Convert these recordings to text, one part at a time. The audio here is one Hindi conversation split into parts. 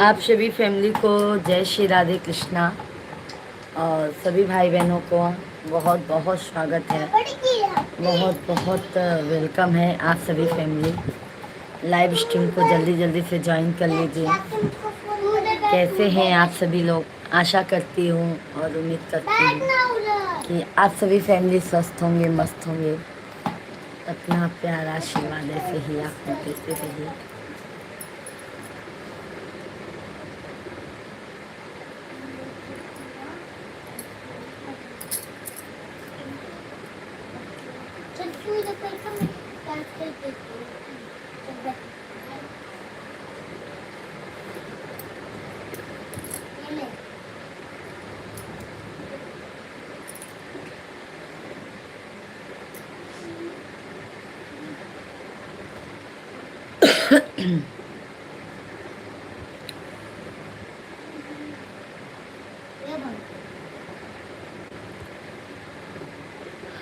आप सभी फैमिली को जय श्री राधे कृष्णा और सभी भाई बहनों को बहुत बहुत स्वागत है। बहुत बहुत वेलकम है आप सभी फैमिली। लाइव स्ट्रीम को जल्दी जल्दी से ज्वाइन कर लीजिए। कैसे हैं आप सभी लोग? आशा करती हूँ और उम्मीद करती हूँ कि आप सभी फैमिली स्वस्थ होंगे, मस्त होंगे। अपना प्यारा आशीर्वाद ऐसे ही आप देते रहिए।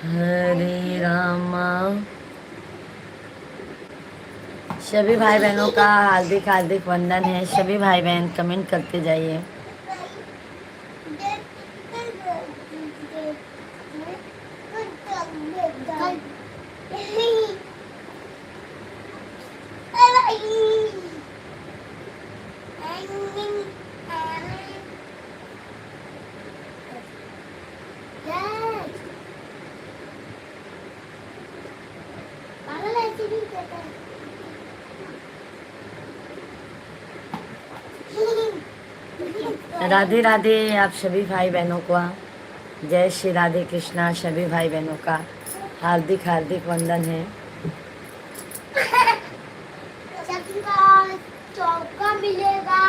हरे रामा। सभी भाई बहनों का हार्दिक हार्दिक वंदन है। सभी भाई बहन कमेंट करते जाइए। राधे राधे आप सभी भाई बहनों को जय श्री राधे कृष्णा। सभी भाई बहनों का हार्दिक हार्दिक वंदन है। चौका मिलेगा।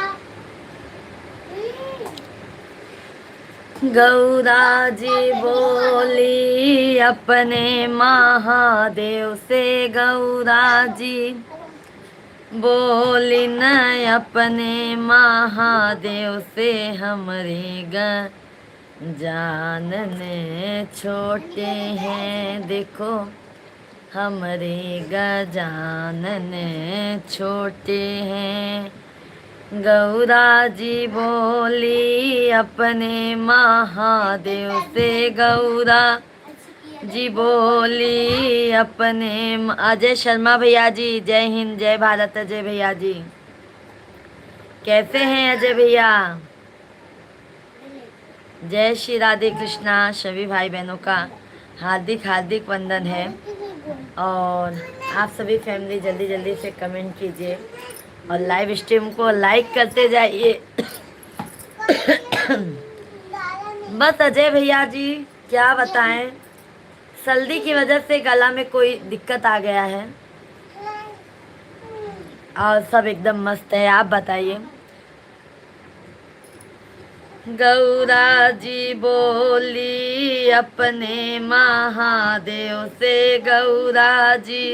गौरा जी बोली अपने महादेव से, गौरा जी बोली न अपने महादेव से, हमरे जानने छोटे हैं देखो, हमरे गजानन छोटे हैं। गौरा जी बोली अपने महादेव से, गौरा जी बोली अपने अजय शर्मा भैया जी, जय हिंद जय भारत। अजय भैया जी कैसे हैं? अजय भैया जय श्री राधे कृष्णा। सभी भाई बहनों का हार्दिक हार्दिक वंदन है और आप सभी फैमिली जल्दी जल्दी से कमेंट कीजिए और लाइव स्ट्रीम को लाइक करते जाइए। बस अजय भैया जी क्या बताएं, सर्दी की वजह से गला में कोई दिक्कत आ गया है और सब एकदम मस्त है। आप बताइए। गौरा जी बोली अपने महादेव से, गौरा जी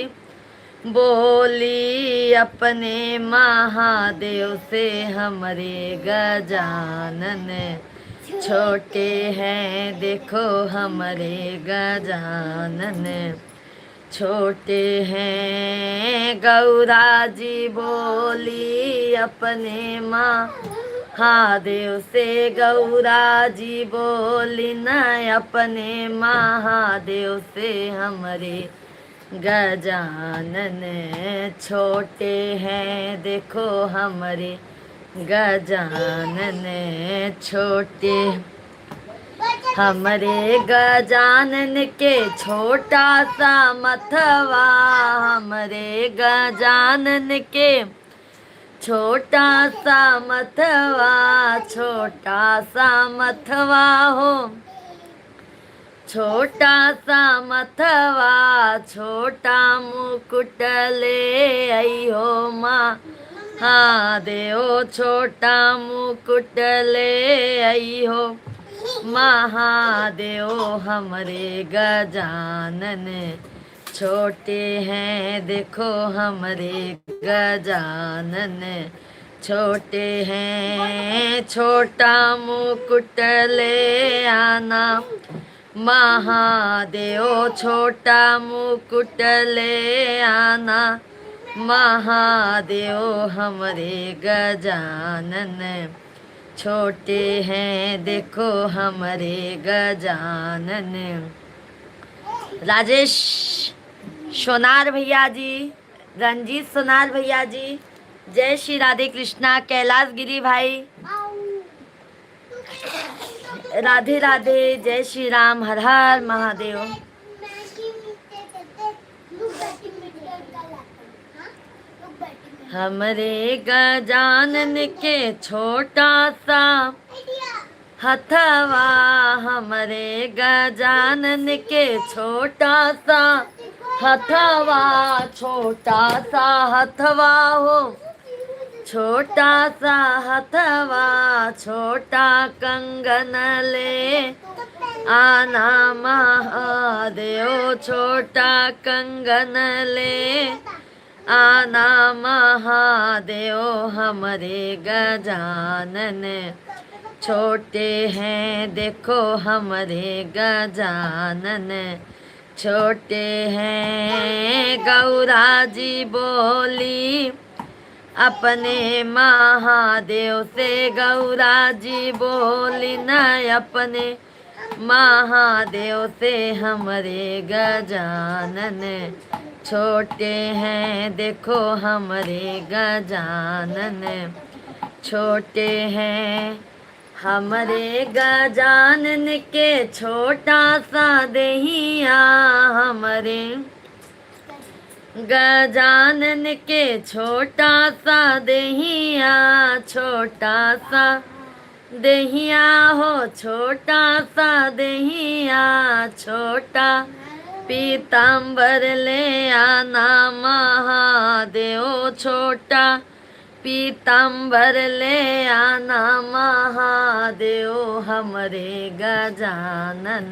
बोली अपने महादेव से, हमरे गजानन छोटे हैं देखो, हमरे गजानन छोटे हैं। गौरा जी बोली अपने महादेव से, गौरा जी बोली न अपने महादेव से, हमरे गजानन छोटे हैं देखो, हमरे गजानन छोटे। हमरे गजानन के छोटा सा मथवा, हमरे गजानन के छोटा सा मथवा, छोटा सा मथवा हो, छोटा सा मथवा, छोटा मुकुट ले आई हो माँ महादेव, छोटा मुकुट ले आई हो महादेव, हमरे गजानन छोटे हैं देखो, हमरे गजानन छोटे हैं। छोटा मुकुट ले आना महादेव, छोटा मुकुट ले आना महादेव हमरे गजानन, छोटे हैं देखो हमरे गजानन। राजेश सोनार भैया जी, रंजीत सोनार भैया जी, जय श्री राधे कृष्णा। कैलाश गिरी भाई, राधे राधे, जय श्री राम, हर हर महादेव। हमरे गजानन के छोटा सा हथवा, हमरे गजानन के छोटा सा हथवा, छोटा सा हथवा हो, छोटा सा हथवा, छोटा कंगन ले आना महादेव, छोटा कंगन ले आना महादेव। हमरे गजानन छोटे हैं देखो हमरे गजानन, छोटे हैं। गौरा जी बोली अपने महादेव से, गौरा जी बोली न अपने महादेव से। हमरे गजानन छोटे हैं देखो हमरे गजानन, छोटे हैं। हमरे गजानन के छोटा सा देहिया, हमरे गजानन के छोटा सा देहिया, छोटा सा देहिया हो, छोटा सा देहिया, छोटा पीताम्बर ले आना महादेव, छोटा पीताम्बर ले आना महादेव। हमरे गजानन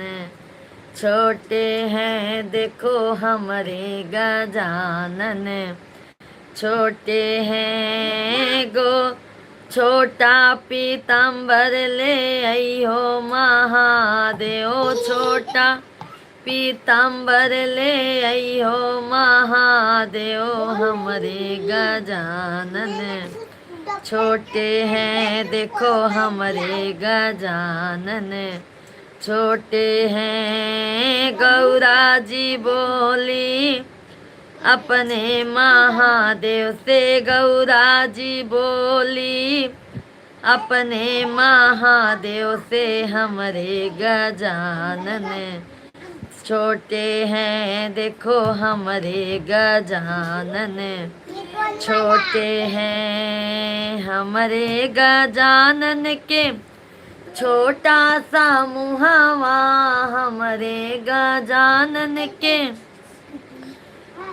छोटे हैं देखो हमरे गजानन, छोटे हैं। गो छोटा पीताम्बर ले आई हो महादेव, छोटा पीताम्बर ले आई हो महादेव। हमरे गजानन छोटे हैं देखो हमरे गजानन, छोटे हैं। गौरा जी बोली अपने महादेव से, गौरा जी बोली अपने महादेव से। हमरे गजानन छोटे हैं देखो हमरे गजानन, छोटे हैं। हमरे गजानन के छोटा सा मुहवा, हमरे गजानन के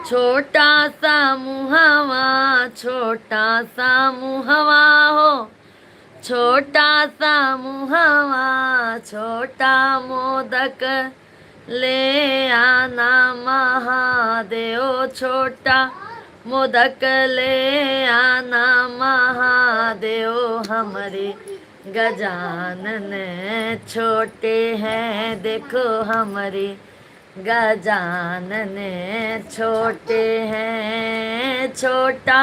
छोटा सा मुहवा, छोटा सा मुहवा हो, छोटा सा मुहवा, छोटा मोदक ले आना महादेव, छोटा मोदक ले आना महादेव। हमरे गजानन छोटे हैं देखो हमरे गजानन, छोटे हैं। छोटा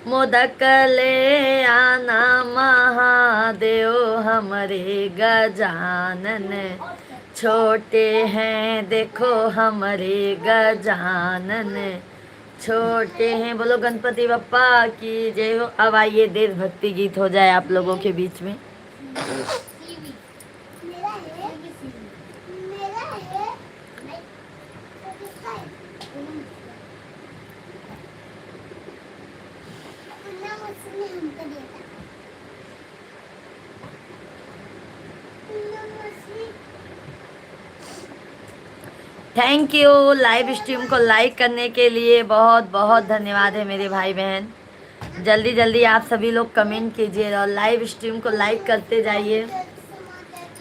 मोदक ले आना महादेव। हमरे गजानन छोटे हैं देखो हमरे गजानन, छोटे हैं। बोलो गणपति बप्पा की जय हो। अब आइए देशभक्ति गीत हो जाए आप लोगों के बीच में। Thank you. लाइव स्ट्रीम को लाइक करने के लिए बहुत बहुत धन्यवाद है मेरे भाई बहन। जल्दी जल्दी आप सभी लोग कमेंट कीजिए और लाइव स्ट्रीम को लाइक करते जाइए,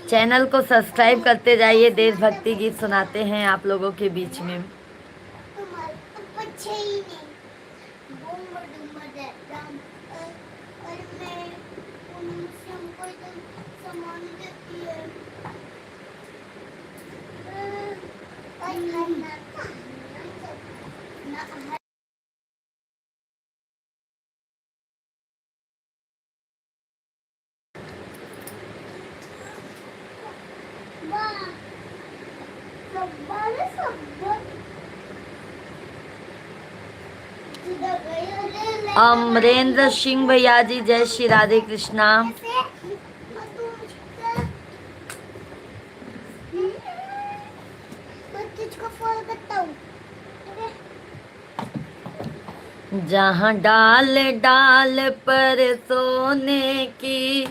चैनल को सब्सक्राइब करते जाइए। देशभक्ति गीत सुनाते हैं आप लोगों के बीच में। अमरेंद्र सिंह भैया जी, जय श्री राधे कृष्णा। जहाँ डाल डाल पर सोने की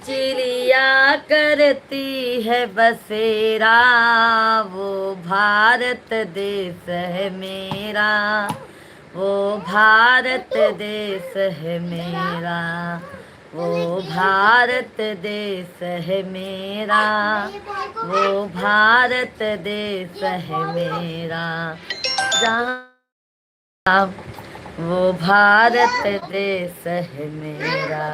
चिड़िया करती है बसेरा, वो भारत देश है मेरा, वो भारत देश है मेरा, वो भारत देश है मेरा, वो भारत देश है मेरा, जहाँ वो भारत देश है मेरा।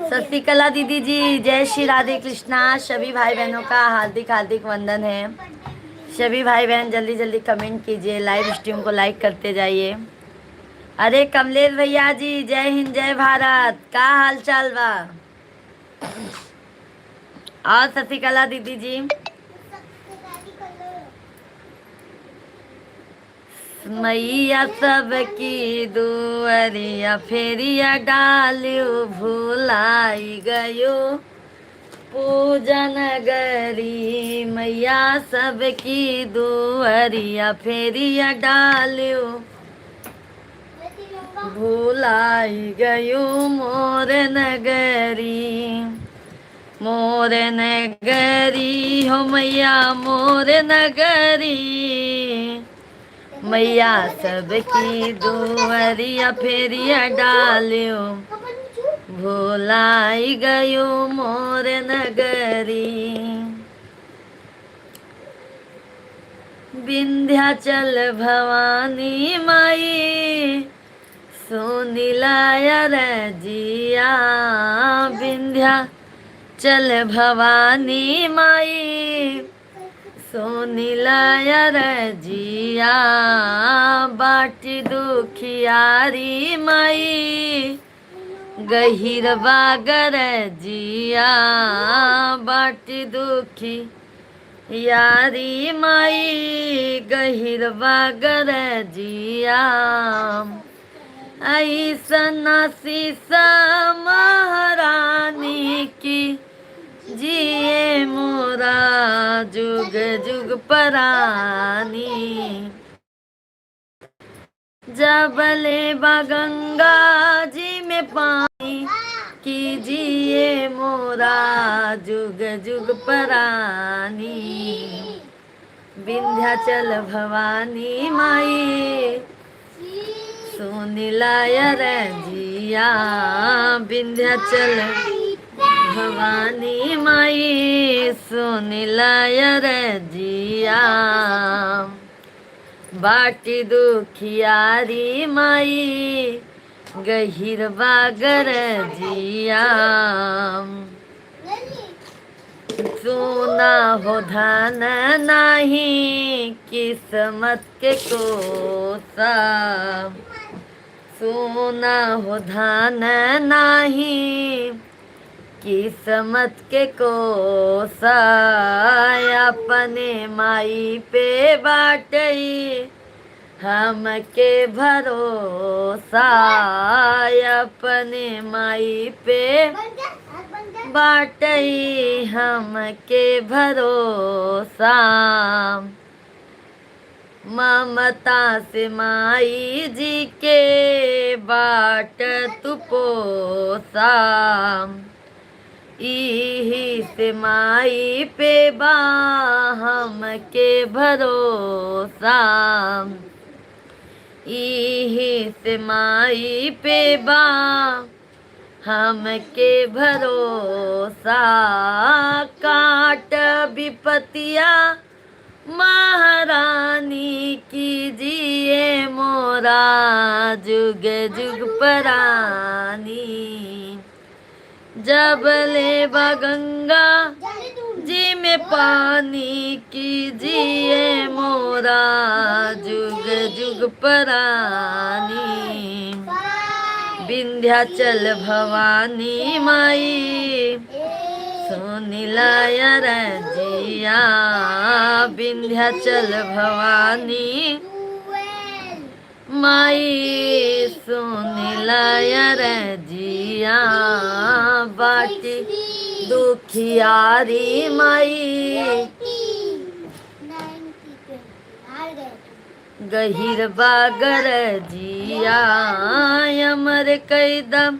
शशिकला दीदी जी, जय श्री राधे कृष्णा। सभी भाई बहनों का हार्दिक हार्दिक वंदन है। सभी भाई बहन जल्दी जल्दी कमेंट कीजिए, लाइव स्ट्रीम को लाइक करते जाइए। अरे कमलेश भैया जी, जय हिंद जय भारत, का हाल चाल बा? और शशिकला दीदी जी, मैया सबकी दुअरिया फेरिया डालियो, भुलाई गयो पूजन गरी, मैया सबकी दुअरिया फेरिया डालियो, भुलाई गयो मोर नगरी, मोर नगरी हो मैया मोर नगरी, मैया सबकी दुअरिया फेरिया डालियो, भुलाई गयो मोर नगरी। विंध्याचल भवानी माई सुनिलाया रजिया, विंध्याचल भवानी माई सुनिलाया रजिया, बाटी दुखियारी माई गहिर बागर जिया, बाटी दुखी यारी माई गहिर बागर जिया, ऐसा शीसा महारानी की जिए मोरा जुग जुग परानी, जबले गंगा जी में पानी कीजिए मोरा जुग जुग परानी, विंध्याचल भवानी माई सुनिलाया रजिया, विंध्याचल भवानी माई सुनिलाया रजिया, बाटी दुखियारी माई गहिर बागर जिया, सोना हो धन नहीं किस्मत के कोसा, सोना हो धन नहीं किस्मत के कोसा, अपने माई पे बाटई हमके भरोसा, अपने माई पे बाटई हमके भरोसा, ममता से माई जी के बाट तू पोसा, इही से माई पे बा हम के भरोसा, इही से माई पे बा हम के भरोसा। काट विपतिया महारानी कीजिए मोरा जुग जुग परानी। जब ले गंगा जी में पानी कीजिए मोरा जुग जुग परानी। विंध्याचल भवानी माई सुनिलाय रजिया, विंध्याचल भवानी माई सुनिलाय रजिया। बाटी दुखियारी माई गहिर बागर जिया। अमर कैदम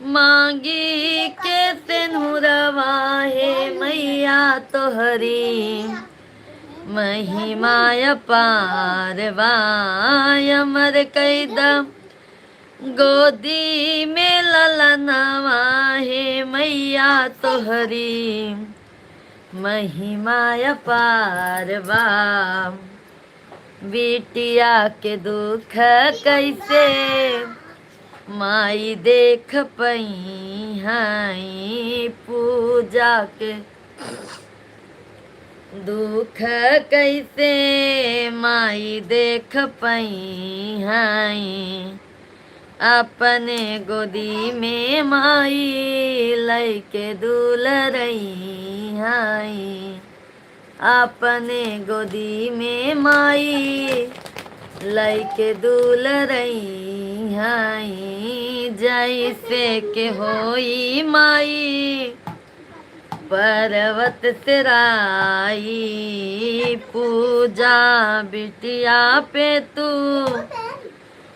मांगी के तेनुरवा हे मैया तोहरी महिमा अपारवा। अमर कैदम गोदी में ललनवा हे मैया तोहरी महिमा अपारवा। बिटिया के दुख कैसे माई देख पई हैं, पूजा के दुख कैसे माई देख पई हैं। अपने गोदी में माई लैके दुलरई हैं, अपने गोदी में माई लैके दुलरई हैं। जैसे के होई माई पर्वत सिराई, पूजा बिटिया पे तू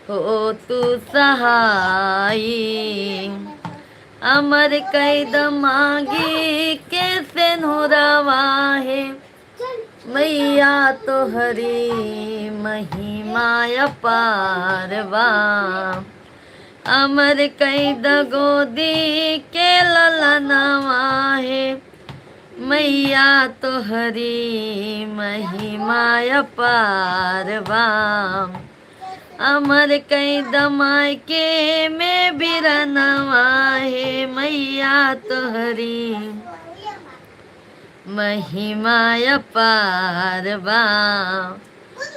हो तू सहाई। अमर कैद मांगी कैसे नूरवा है मैया तोहरी महिमा अपारवा। अमर कैद गोदी के ललनवा है मैया तोहरी महिमा अपारवा। अमर कैद मायके में बिरनवा है मैया तोहरी महिमा अपारवा।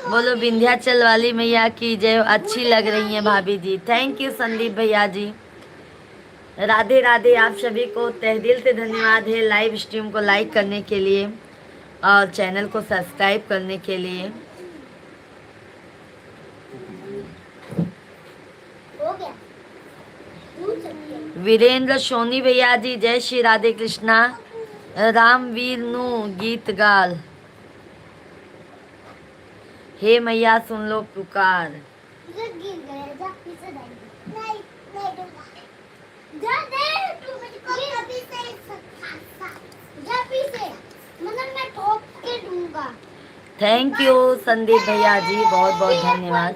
बोलो विंध्याचल वाली मैया की जय। अच्छी लग रही है भाभी जी, थैंक यू संदीप भैया जी। राधे राधे। आप सभी को तहे दिल से धन्यवाद है लाइव स्ट्रीम को लाइक करने के लिए और चैनल को सब्सक्राइब करने के लिए। वीरेंद्र सोनी भैया जी जय श्री राधे कृष्णा। रामवीर नु गीत गाल, हे मैया सुन लो पुकार। थैंक यू संदीप भैया जी, बहुत बहुत धन्यवाद।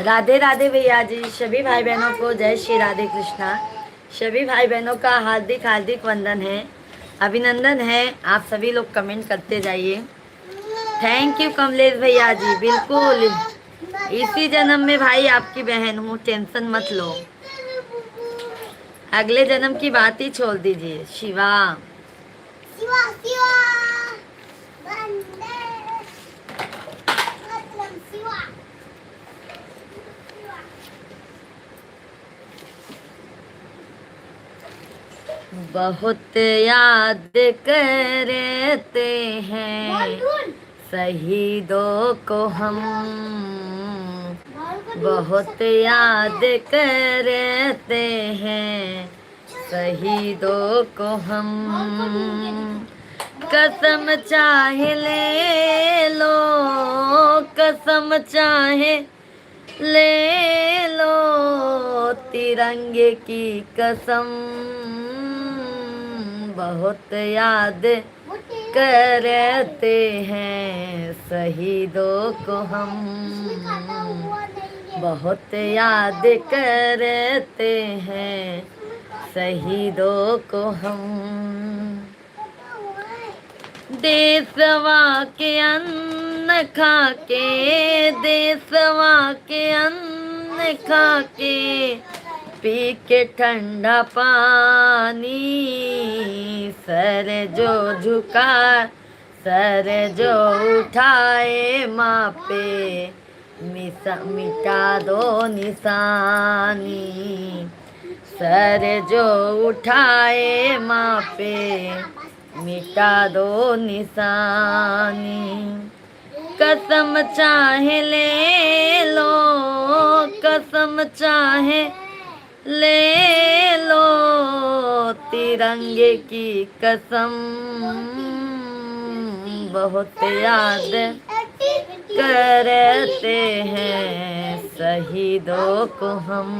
राधे राधे भैया जी। सभी भाई बहनों को जय श्री राधे कृष्णा। सभी भाई बहनों का हार्दिक हार्दिक वंदन है, अभिनंदन है। आप सभी लोग कमेंट करते जाइए। थैंक यू कमलेश भैया जी। बिल्कुल इसी जन्म में भाई आपकी बहन हूँ, टेंशन मत लो। अगले जन्म की बात ही छोड़ दीजिए। शिवा शिवा शिवा बहुत याद करते हैं शहीदों को हम, बहुत याद करते हैं शहीदों को हम। कसम चाहे ले लो, कसम चाहे ले लो, तिरंगे की कसम बहुत याद करते हैं शहीदों को हम, बहुत याद करते हैं शहीदों को हम। देशवा के अन्न खा के, देशवा के अन्न खा के, पी के ठंडा पानी, सर जो झुका सर जो उठाए माँ पे, मिटा दो निशानी, सर जो उठाए माँ पे, मिटा दो निशानी। कसम चाहे ले लो, कसम चाहे ले लो, तिरंगे की कसम बहुत याद करते हैं शहीदों को हम,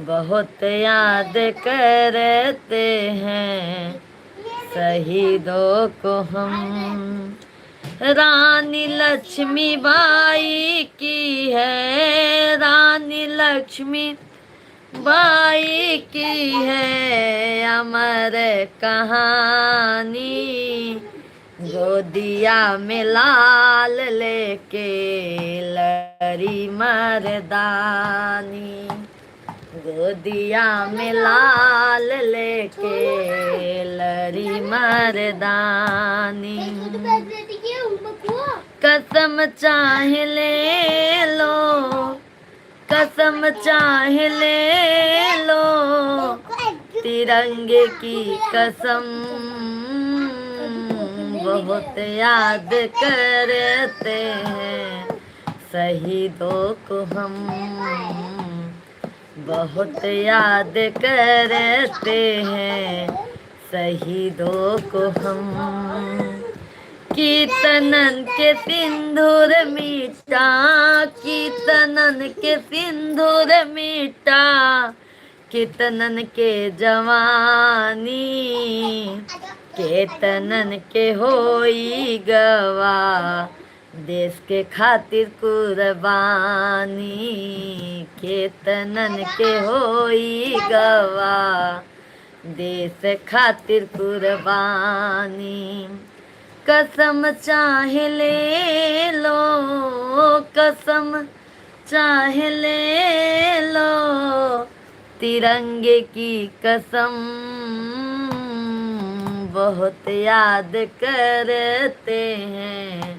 बहुत याद करते हैं शहीदों को हम। रानी लक्ष्मीबाई की है, रानी लक्ष्मी बाई की है अमर कहानी, गोदिया में लाल लेके लड़ी मर्दानी, गोदिया में लाल लेके लड़ी मर्दानी। कसम चाहे ले लो, कसम चाहे ले लो, तिरंगे की कसम बहुत याद करते हैं शहीदों को हम, बहुत याद करते हैं शहीदों को हम। कीर्तनन के सिंदूर मीठा, कीर्तनन के सिंदूर मीठा, कीर्तनन के जवानी, कीर्तनन के होई गवा, देश के खातिर कुर्बानी, कीर्तनन के होई गवा, देश खातिर कुर्बानी। कसम चाहे ले लो, कसम चाहे ले लो, तिरंगे की कसम बहुत याद करते हैं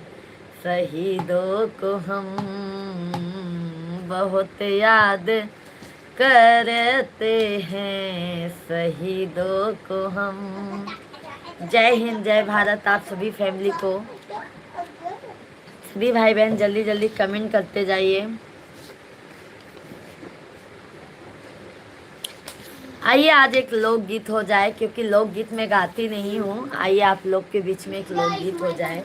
शहीदों को हम, बहुत याद करते हैं शहीदों को हम। जय हिंद, जय भारत। आप सभी फैमिली को, सभी भाई बहन जल्दी जल्दी कमेंट करते जाइए। आइए आज एक लोकगीत हो जाए, क्योंकि लोकगीत में गाती नहीं हूँ। आइए आप लोग के बीच में एक लोकगीत हो जाए।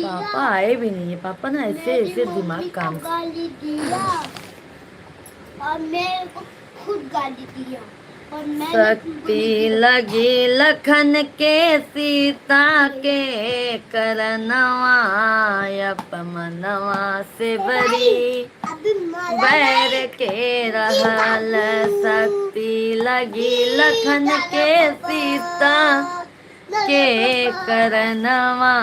पापा आए भी नहीं है, पापा ना ऐसे ऐसे दिमाग काम गाली दिया और मेरे को खुद गाली दिया। शक्ति लगी लखन के सीता के करनवा, अपमनवा से बरी बैर के रहल। शक्ति लगी लखन के सीता के करनवा,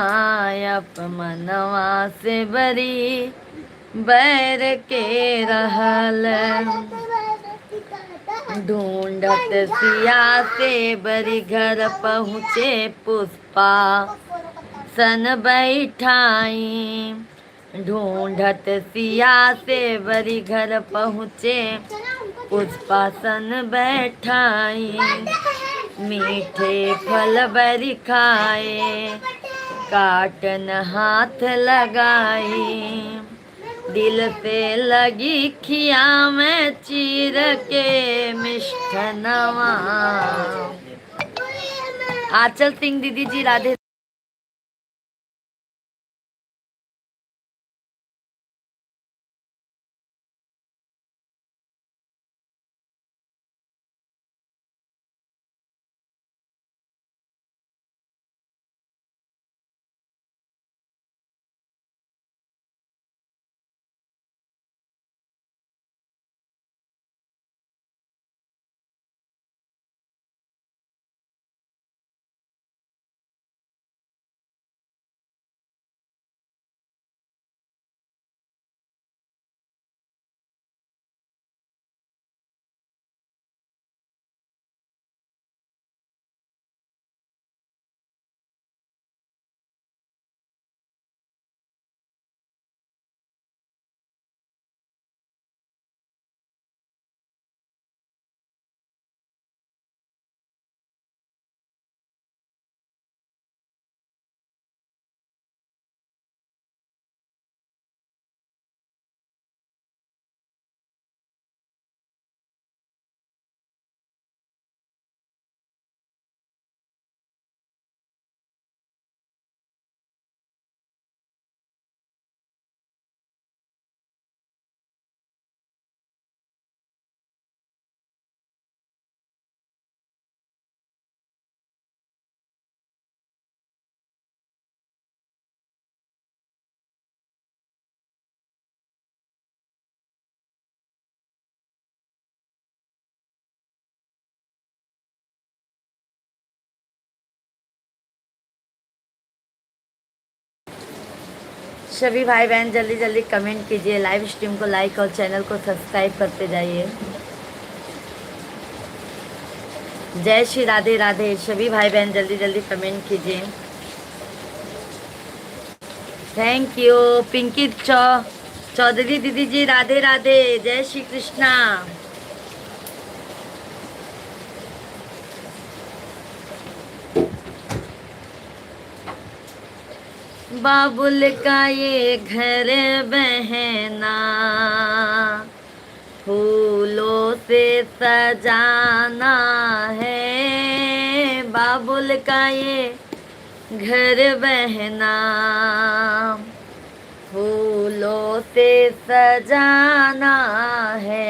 अपमनवा से बरी बैर के रहल। ढूंढत सिया से बरी घर पहुँचे पुष्पा सन बैठाई। ढूंढत सिया से बरी घर पहुँचे पुष्पा सन बैठाई। मीठे फल बरी खाए काटन हाथ लगाई। दिल पे लगी खिया में चीर के मिष्ठनवा। आंचल सिंह दीदी जी राधे। सभी भाई बहन जल्दी जल्दी कमेंट कीजिए, लाइव स्ट्रीम को लाइक और चैनल को सब्सक्राइब करते जाइए। जय श्री राधे राधे। सभी भाई बहन जल्दी जल्दी कमेंट कीजिए। थैंक यू पिंकी चौधरी दीदी जी राधे राधे। जय श्री कृष्णा। बाबुल का ये घर बहना फूलों से सजाना है। बाबुल का ये घर बहना फूलों से सजाना है।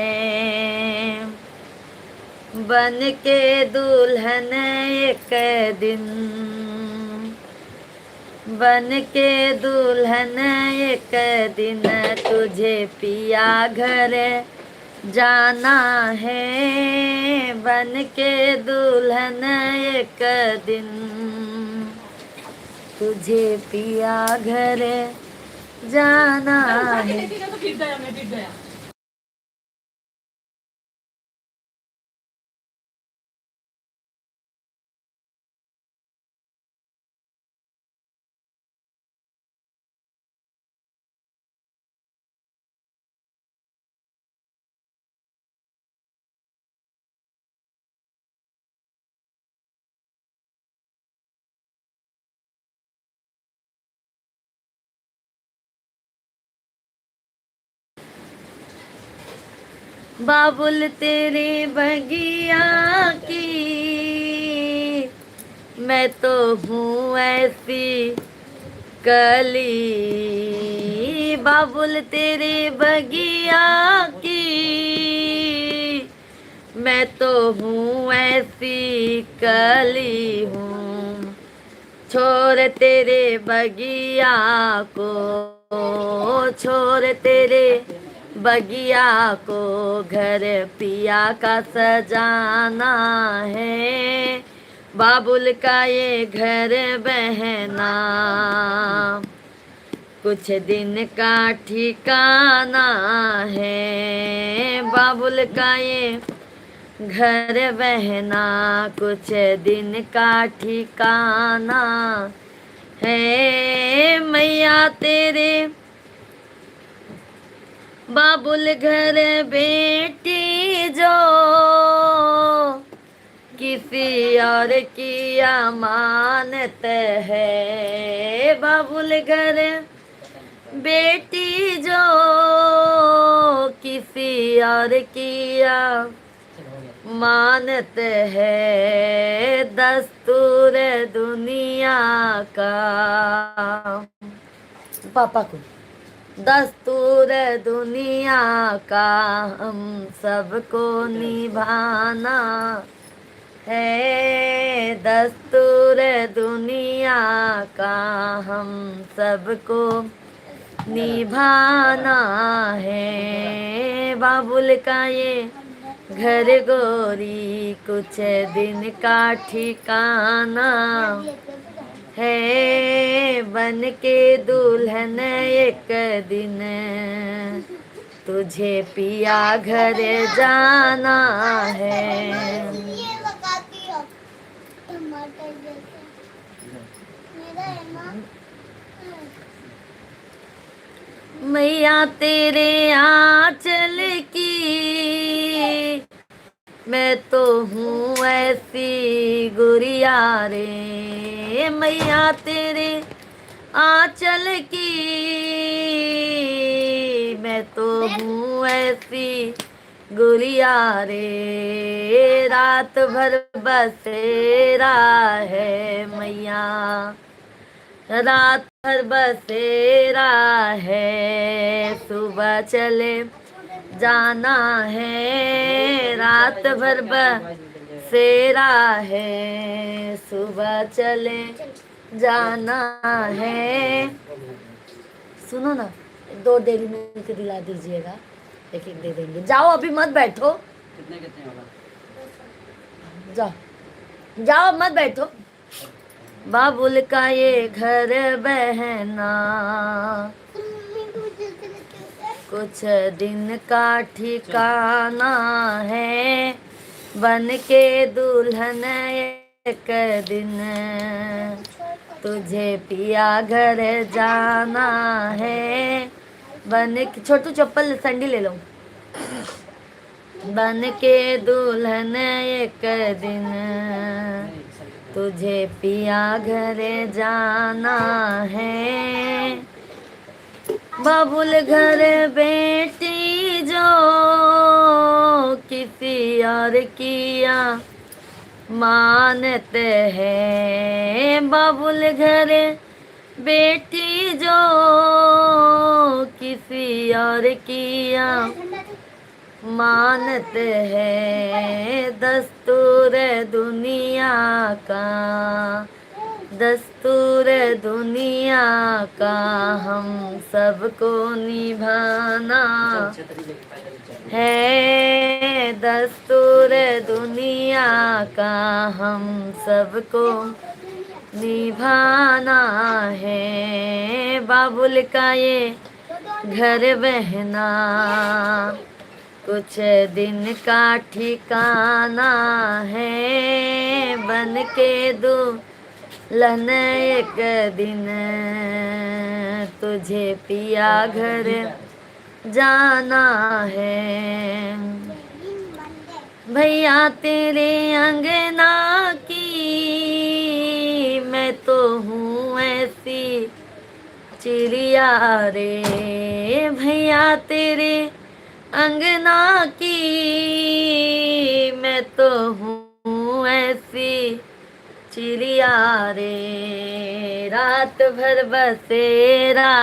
बन के दुल्हन एक दिन, बन के दुल्हन एक दिन तुझे पिया घर जाना है। बन के दुल्हन एक दिन तुझे पिया घर जाना है। बाबुल तेरे बगिया की मैं तो हूँ ऐसी कली। बाबुल तेरे बगिया की मैं तो हूँ ऐसी कली हूँ। छोड़ तेरे बगिया को, छोड़ तेरे बगिया को घर पिया का सजाना है। बाबुल का ये घर बहना कुछ दिन का ठिकाना है। बाबुल का ये घर बहना कुछ दिन का ठिकाना है। मैया तेरे बाबुल घर बेटी जो किसी और की अमानत है। बाबुल घर बेटी जो किसी और किया मानते हैं दस्तूर दुनिया का। पापा को दस्तूर दुनिया का हम सबको निभाना है। दस्तूर दुनिया का हम सबको निभाना है। बाबुल का ये घर गोरी कुछ दिन का ठिकाना है। बन के दुल्हन एक दिन तुझे पिया घर जाना है। ये लगाती हो टमाटर जैसे मेरा है ना। मैया तेरे आंचल की मैं तो हूँ ऐसी गुड़िया रे। मैया तेरे आंचल की मैं तो हूँ ऐसी गुड़िया रे। रात भर बसेरा है मैया, रात भर बसेरा है। सुबह चले जाना है, रात भर बसेरा है। सुबह चले जाना है। सुनो ना, 2 डेली मिल्क दिला दीजिएगा, एक एक दे देंगे। जाओ अभी मत बैठो, कितने कितने होगा? जाओ जाओ मत बैठो। बाबुल का ये घर बहना कुछ दिन का ठिकाना है। बन के दुल्हन एक दिन तुझे पिया घर जाना है। बन के छोटू चप्पल सैंडल ले लो। बन के दुल्हन एक दिन तुझे पिया घर जाना है। बाबुल घर बेटी जो किसी और किया मानते हैं। बाबुल घर बेटी जो किसी और किया मानते हैं। दस्तूर दुनिया का, दस्तूर दुनिया का हम सबको निभाना है। दस्तूर दुनिया का हम सबको निभाना है। बाबुल का ये घर बहना कुछ दिन का ठिकाना है। बन के दुल्हन एक दिन तुझे पिया घर जाना है। भैया तेरे अंगना की मैं तो हूँ ऐसी चिड़िया रे। भैया तेरे अंगना की मैं तो हूँ ऐसी चिड़िया रे। रात भर बसेरा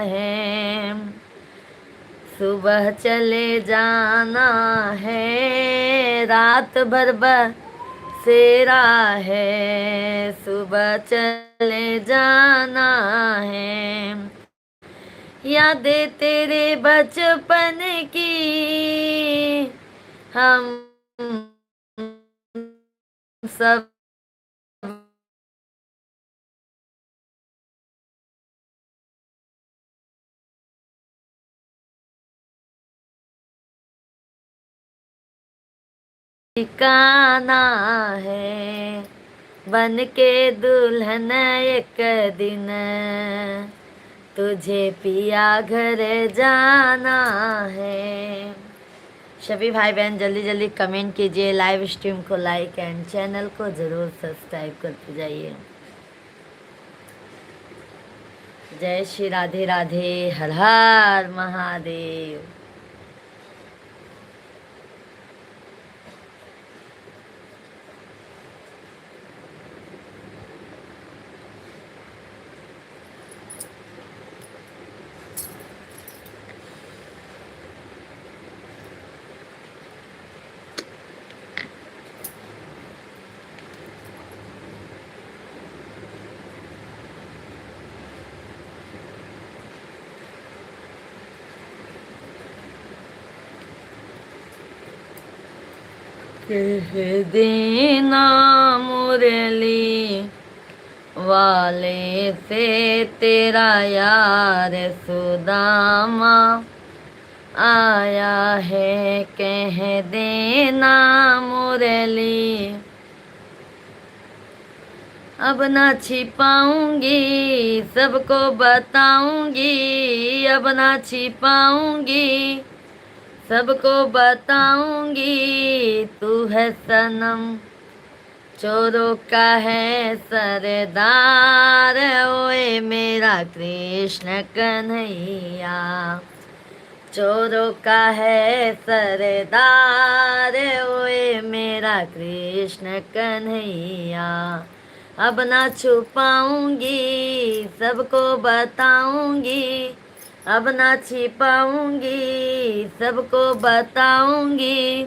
है, सुबह चले जाना है। रात भर बसेरा है, सुबह चले जाना है। यादें तेरे बचपन की हम सब ठिकाना है। बन के दुल्हन एक दिन तुझे पिया घर जाना है। सभी भाई बहन जल्दी जल्दी कमेंट कीजिए, लाइव स्ट्रीम को लाइक एंड चैनल को ज़रूर सब्सक्राइब करते जाइए। जय श्री राधे राधे, हर हर महादेव। कह देना मुरली वाले से तेरा यार सुदामा आया है, कह देना मुरली। अब ना छिपाऊंगी सबको बताऊंगी, अब ना छिपाऊंगी सबको बताऊंगी, तू है सनम चोरों का है सरदार, ओए मेरा कृष्ण कन्हैया चोरों का है सरदार, ओए मेरा कृष्ण कन्हैया। अब ना छुपाऊंगी सबको बताऊंगी, अब ना छिपाऊंगी सबको बताऊंगी,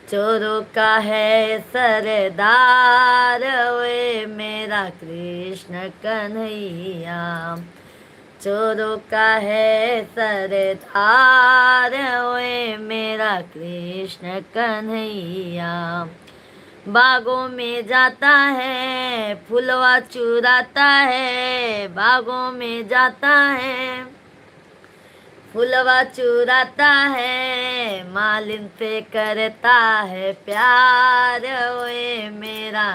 चोरों का है सरदार, ओए मेरा कृष्ण कन्हैया चोरों का है सरदार, ओए मेरा कृष्ण कन्हैया। बागों में जाता है फुलवा चुराता है, बागों में जाता है फुलवा चुराता है, मालिन से करता है प्यार, ओए मेरा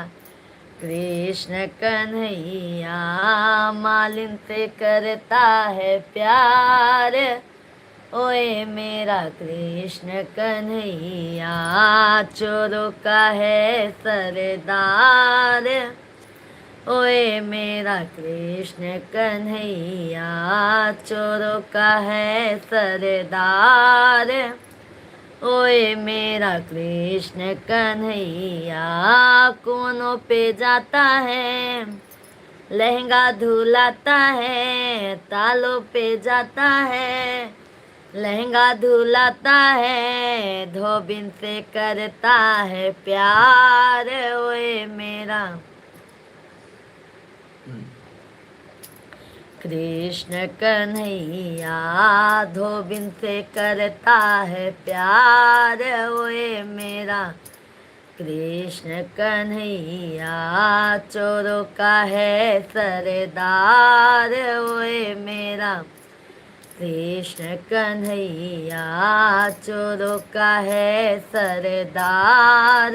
कृष्ण कन्हैया मालिन से करता है प्यार, ओए मेरा कृष्ण कन्हैया चोरों का है सरदार, ओए मेरा कृष्ण कन्हैया चोरों का है सरदार, ओए मेरा कृष्ण कन्हैया। कोनों पे जाता है लहंगा धुलाता है, तालों पे जाता है लहंगा धुलाता है, धोबिन से करता है प्यार, ओए मेरा कृष्ण कन्हैया धोबिन से करता है प्यार, ओए मेरा कृष्ण कन्हैया चोरों का है सरदार, ओए मेरा कृष्ण कन्हैया चोरों का है सरदार,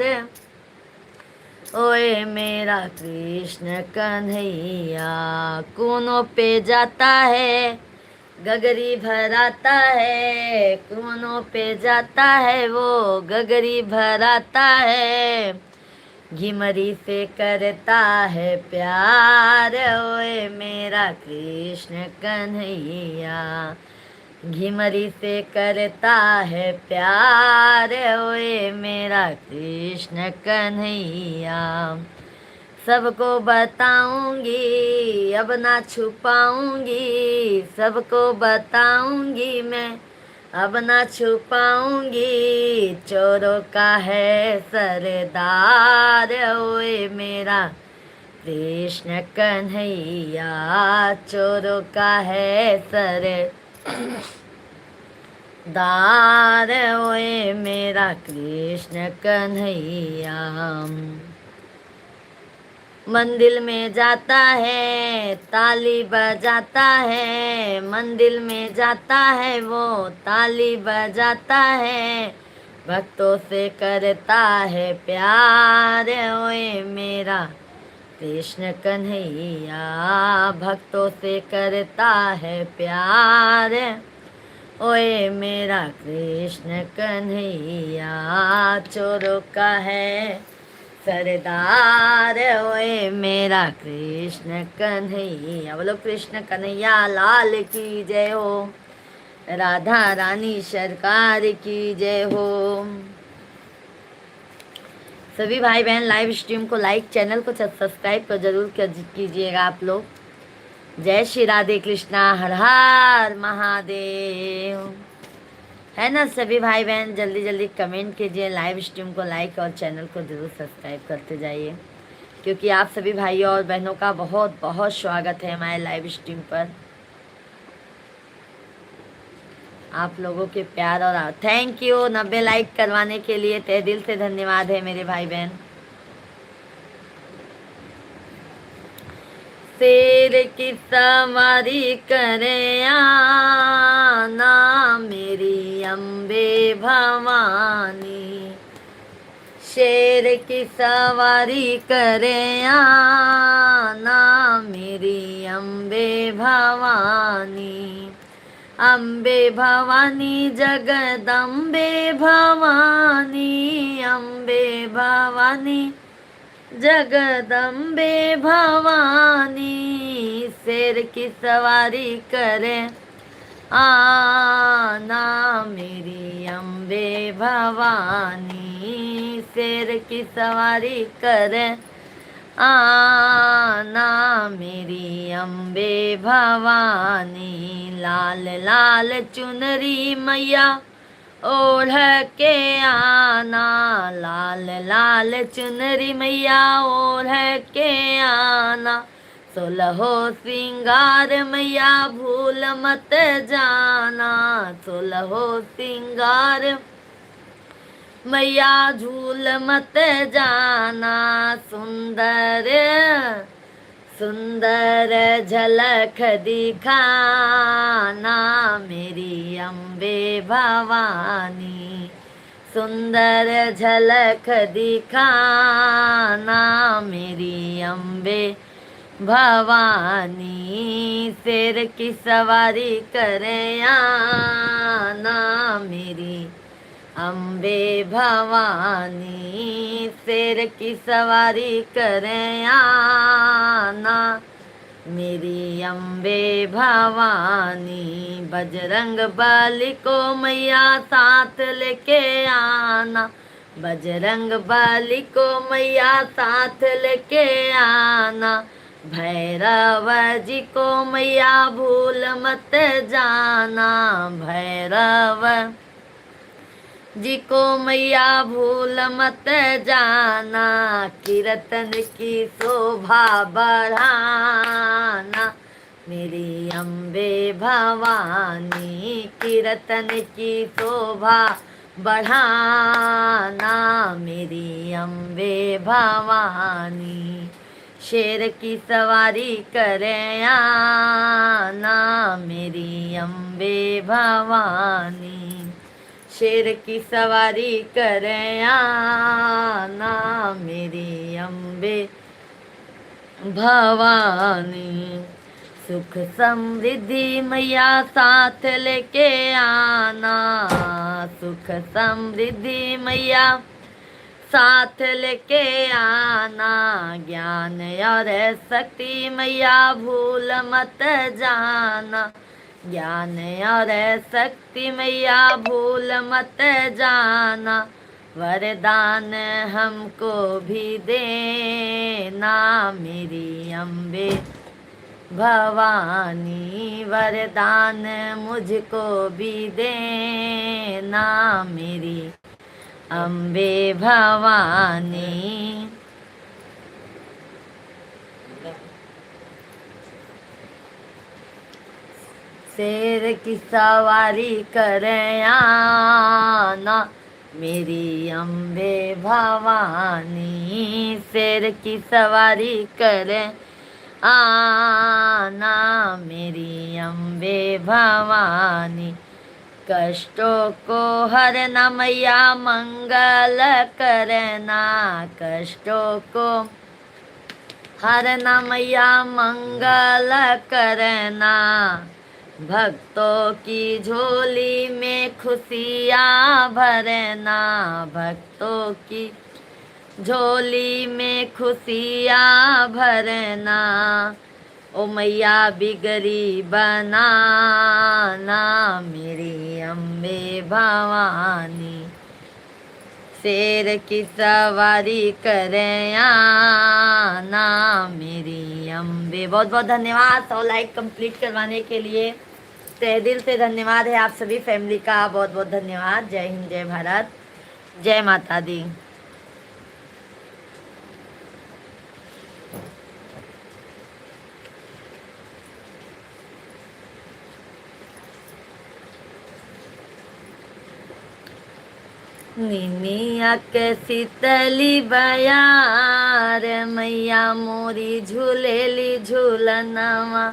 ओए मेरा कृष्ण कन्हैया। कोनों पे जाता है गगरी भराता है, कोनों पे जाता है वो गगरी भराता है, घिमरी से करता है प्यार, ओए मेरा कृष्ण कन्हैया घिमरी से करता है प्यार, ओए मेरा कृष्ण कन्हैया। सबको बताऊंगी अब ना छुपाऊंगी, सबको बताऊंगी मैं अब ना छुपाऊंगी, चोरों का है सरदार, ओए मेरा कृष्ण कन्हैया चोरों का है सरदार, ओए मेरा कृष्ण कन्हैया। मंदिर में जाता है ताली बजाता है, मंदिर में जाता है वो ताली बजाता है, भक्तों से करता है प्यार, ओए मेरा कृष्ण कन्हैया भक्तों से करता है प्यार, ओए मेरा कृष्ण कन्हैया चोरों का है सरदार, ओए मेरा कृष्ण कन्हैया। बोलो कृष्ण कन्हैया लाल की जय हो, राधा रानी सरकार की जय हो। सभी भाई बहन लाइव स्ट्रीम को लाइक, चैनल को सब्सक्राइब तो जरूर कीजिएगा आप लोग। जय श्री राधे कृष्णा, हर हर महादेव। है ना सभी भाई बहन, जल्दी जल्दी कमेंट कीजिए, लाइव स्ट्रीम को लाइक और चैनल को जरूर सब्सक्राइब करते जाइए, क्योंकि आप सभी भाइयों और बहनों का बहुत बहुत स्वागत है हमारे लाइव स्ट्रीम पर। आप लोगों के प्यार और थैंक यू 90 लाइक करवाने के लिए, तहे दिल से धन्यवाद है मेरे भाई बहन। शेर की सवारी करे आना मेरी अम्बे भवानी, शेर की सवारी करे आना मेरी अम्बे भवानी, अम्बे भवानी जगदम्बे भवानी, अम्बे भवानी जगदम्बे भवानी, शेर की सवारी करे आना मेरी अम्बे भवानी, शेर की सवारी करे आना मेरी अम्बे भवानी, लाल लाल चुनरी मैया ओढ़ के आना, लाल लाल चुनरी मैया ओढ़ के आना, सोलहो सिंगार मैया भूल मत जाना, सोलहो सिंगार मैया झूल मत जाना, सुंदर सुंदर झलक दिखाना मेरी अम्बे भवानी, सुंदर झलक दिखाना मेरी अम्बे भवानी, शेर की सवारी करे आना मेरी अम्बे भवानी, शेर की सवारी करे आना मेरी अम्बे भवानी, बजरंग बली को मैया साथ लेके आना, बजरंग बली को मैया साथ लेके आना, भैरव जी को मैया भूल मत जाना, भैरव जी को मैया भूल मत जाना, कीर्तन की शोभा बढ़ाना मेरी अम्बे भवानी, कीर्तन की शोभा बढ़ाना मेरी अम्बे भवानी, शेर की सवारी करे आना मेरी अम्बे भवानी, शेर की सवारी करे आना मेरी अम्बे भवानी, सुख समृद्धि मैया साथ लेके आना, सुख समृद्धि मैया साथ लेके आना, ज्ञान और शक्ति मैया भूल मत जाना, ज्ञान और शक्ति मैया भूल मत जाना, वरदान हमको भी देना मेरी अम्बे भवानी, वरदान मुझको भी देना मेरी अम्बे भवानी, शेर की सवारी करे आना मेरी अम्बे भवानी, शेर की सवारी करे आना मेरी अम्बे भवानी, कष्टों को हरना मैया मंगल करना, कष्टों को हरना मैया मंगल करना, भक्तों की झोली में खुशियाँ भरना, भक्तों की झोली में खुशियाँ भरना, ओ मैया बिगड़ी बनाना मेरी अम्बे भवानी, शेर की सवारी करे आना मेरी अम्बे। बहुत बहुत धन्यवाद 100 लाइक कंप्लीट करवाने के लिए, तहे दिल से धन्यवाद है आप सभी फैमिली का, बहुत बहुत धन्यवाद। जय हिंद, जय भारत, जय माता दी। निमिया के शीतली बयार मैया मोरी झूलेली झूलनवा।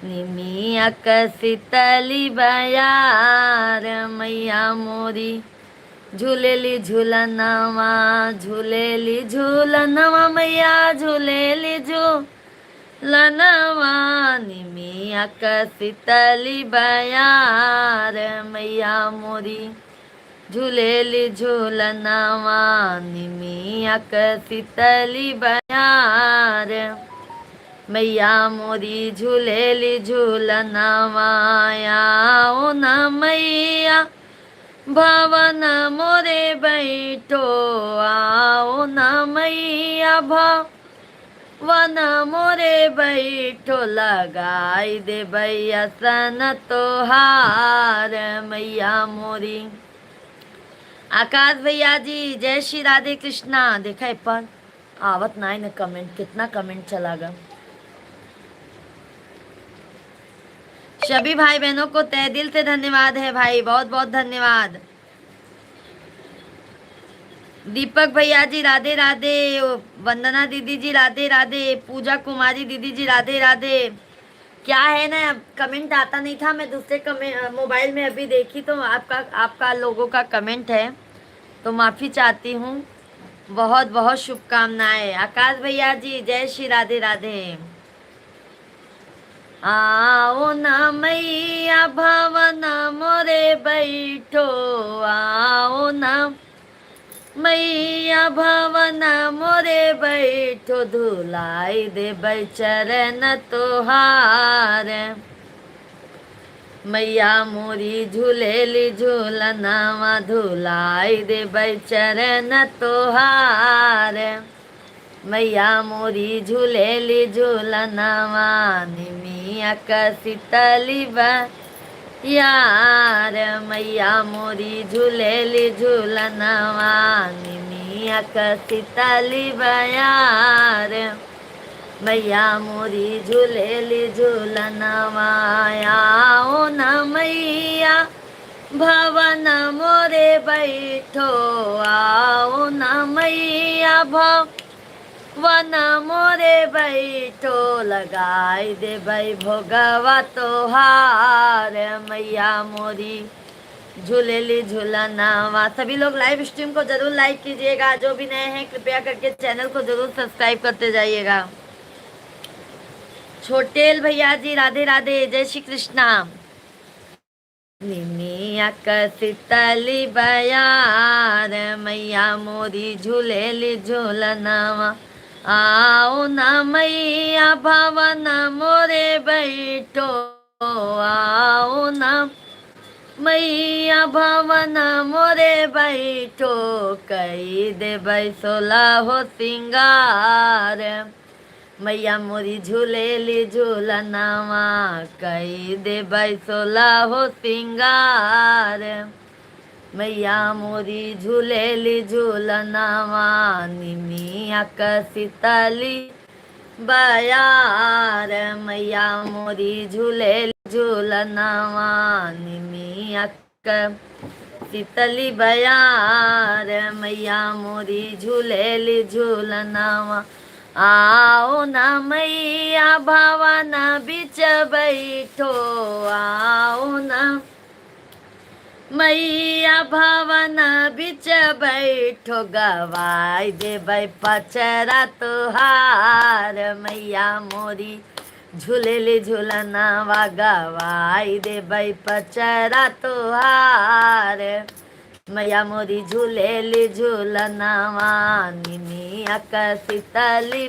निमिया के शीतली बयार मैया मोरी झूलेली झूलनवा। झूलेली झूलनवा मैया झूलेली झूलनवा। निमिया के शीतली बयार मैया मोरी झूलेली झूलनवा। निमिया के शीतली बयार मैया मोरी झूलेली झूलनवा। आओ न मैया भवन मोरे बैठो। आओ न मैया भवन मोरे बैठो। लगाई दे भैया सन तोहार मैया मोरी। आकाश भैया जी जय श्री राधे कृष्णा। देखा है पर आवत ना न कमेंट, कितना कमेंट चला गया। सभी भाई बहनों को तहे दिल से धन्यवाद है भाई, बहुत बहुत धन्यवाद। दीपक भैया जी राधे राधे। वंदना दीदी जी राधे राधे। पूजा कुमारी दीदी जी राधे राधे। क्या है ना, कमेंट आता नहीं था, मैं दूसरे मोबाइल में अभी देखी तो आपका लोगों का कमेंट है, तो माफ़ी चाहती हूँ। बहुत बहुत शुभकामनाएं। आकाश भैया जी जय श्री राधे राधे। आओ न मैया भवन मोरे बैठो। आओ न मैया भवन मोरे बैठो। धुलाई दे चरण तोहार मैया मोरी झूलेली झूलनवा। धुलाई दे चरण तोहार मैया मोरी झूलेली झूलनवा। निमिया का शीतली यार मैया मोरी झूलेली झूलनवा। निमिया का शीतली बयार मैया मोरी झूलेली झूलनवा। आओ न मैया भवन मोरे बैठो। आओ न मैया भवन मोरे बैठो। लगाई दे भाई भोगवा तोहार मैया मोरी झूलेली झूलनवा। सभी लोग लाइव स्ट्रीम को जरूर लाइक कीजिएगा। जो भी नए हैं कृपया करके चैनल को जरूर सब्सक्राइब करते जाइएगा। छोटेल भैया जी राधे राधे। जय श्री कृष्णा। निमिया का शीतली बयार मैया मोरी झूलेली झूलनवा। आओ न मैया भवन मोरे बैठो। आओ न मैया भवन मोरे बैठो। कई देबै सोलह हो सिंगार मैया मोरी झूलेली झूलनवा। कई देबै सोलह हो सिंगार मैया मोरी झूलेली झूलनवा। निमिया का शीतली बयार मैया मोरी झूलेली झूलनवा। निमिया का शीतली बयार मैया मोरी झूलेली झूलनवा। आओ न मैया भवन बिच बैठो। आओ न मैया भवन बिच बैठो। गवाई देबै पचरा तोहार मैया मोरी झूलेली झूलनवा। गवाई देबै पचरा तोहार मैया मोरी झूलेली झूलनवा। निमिया का शीतली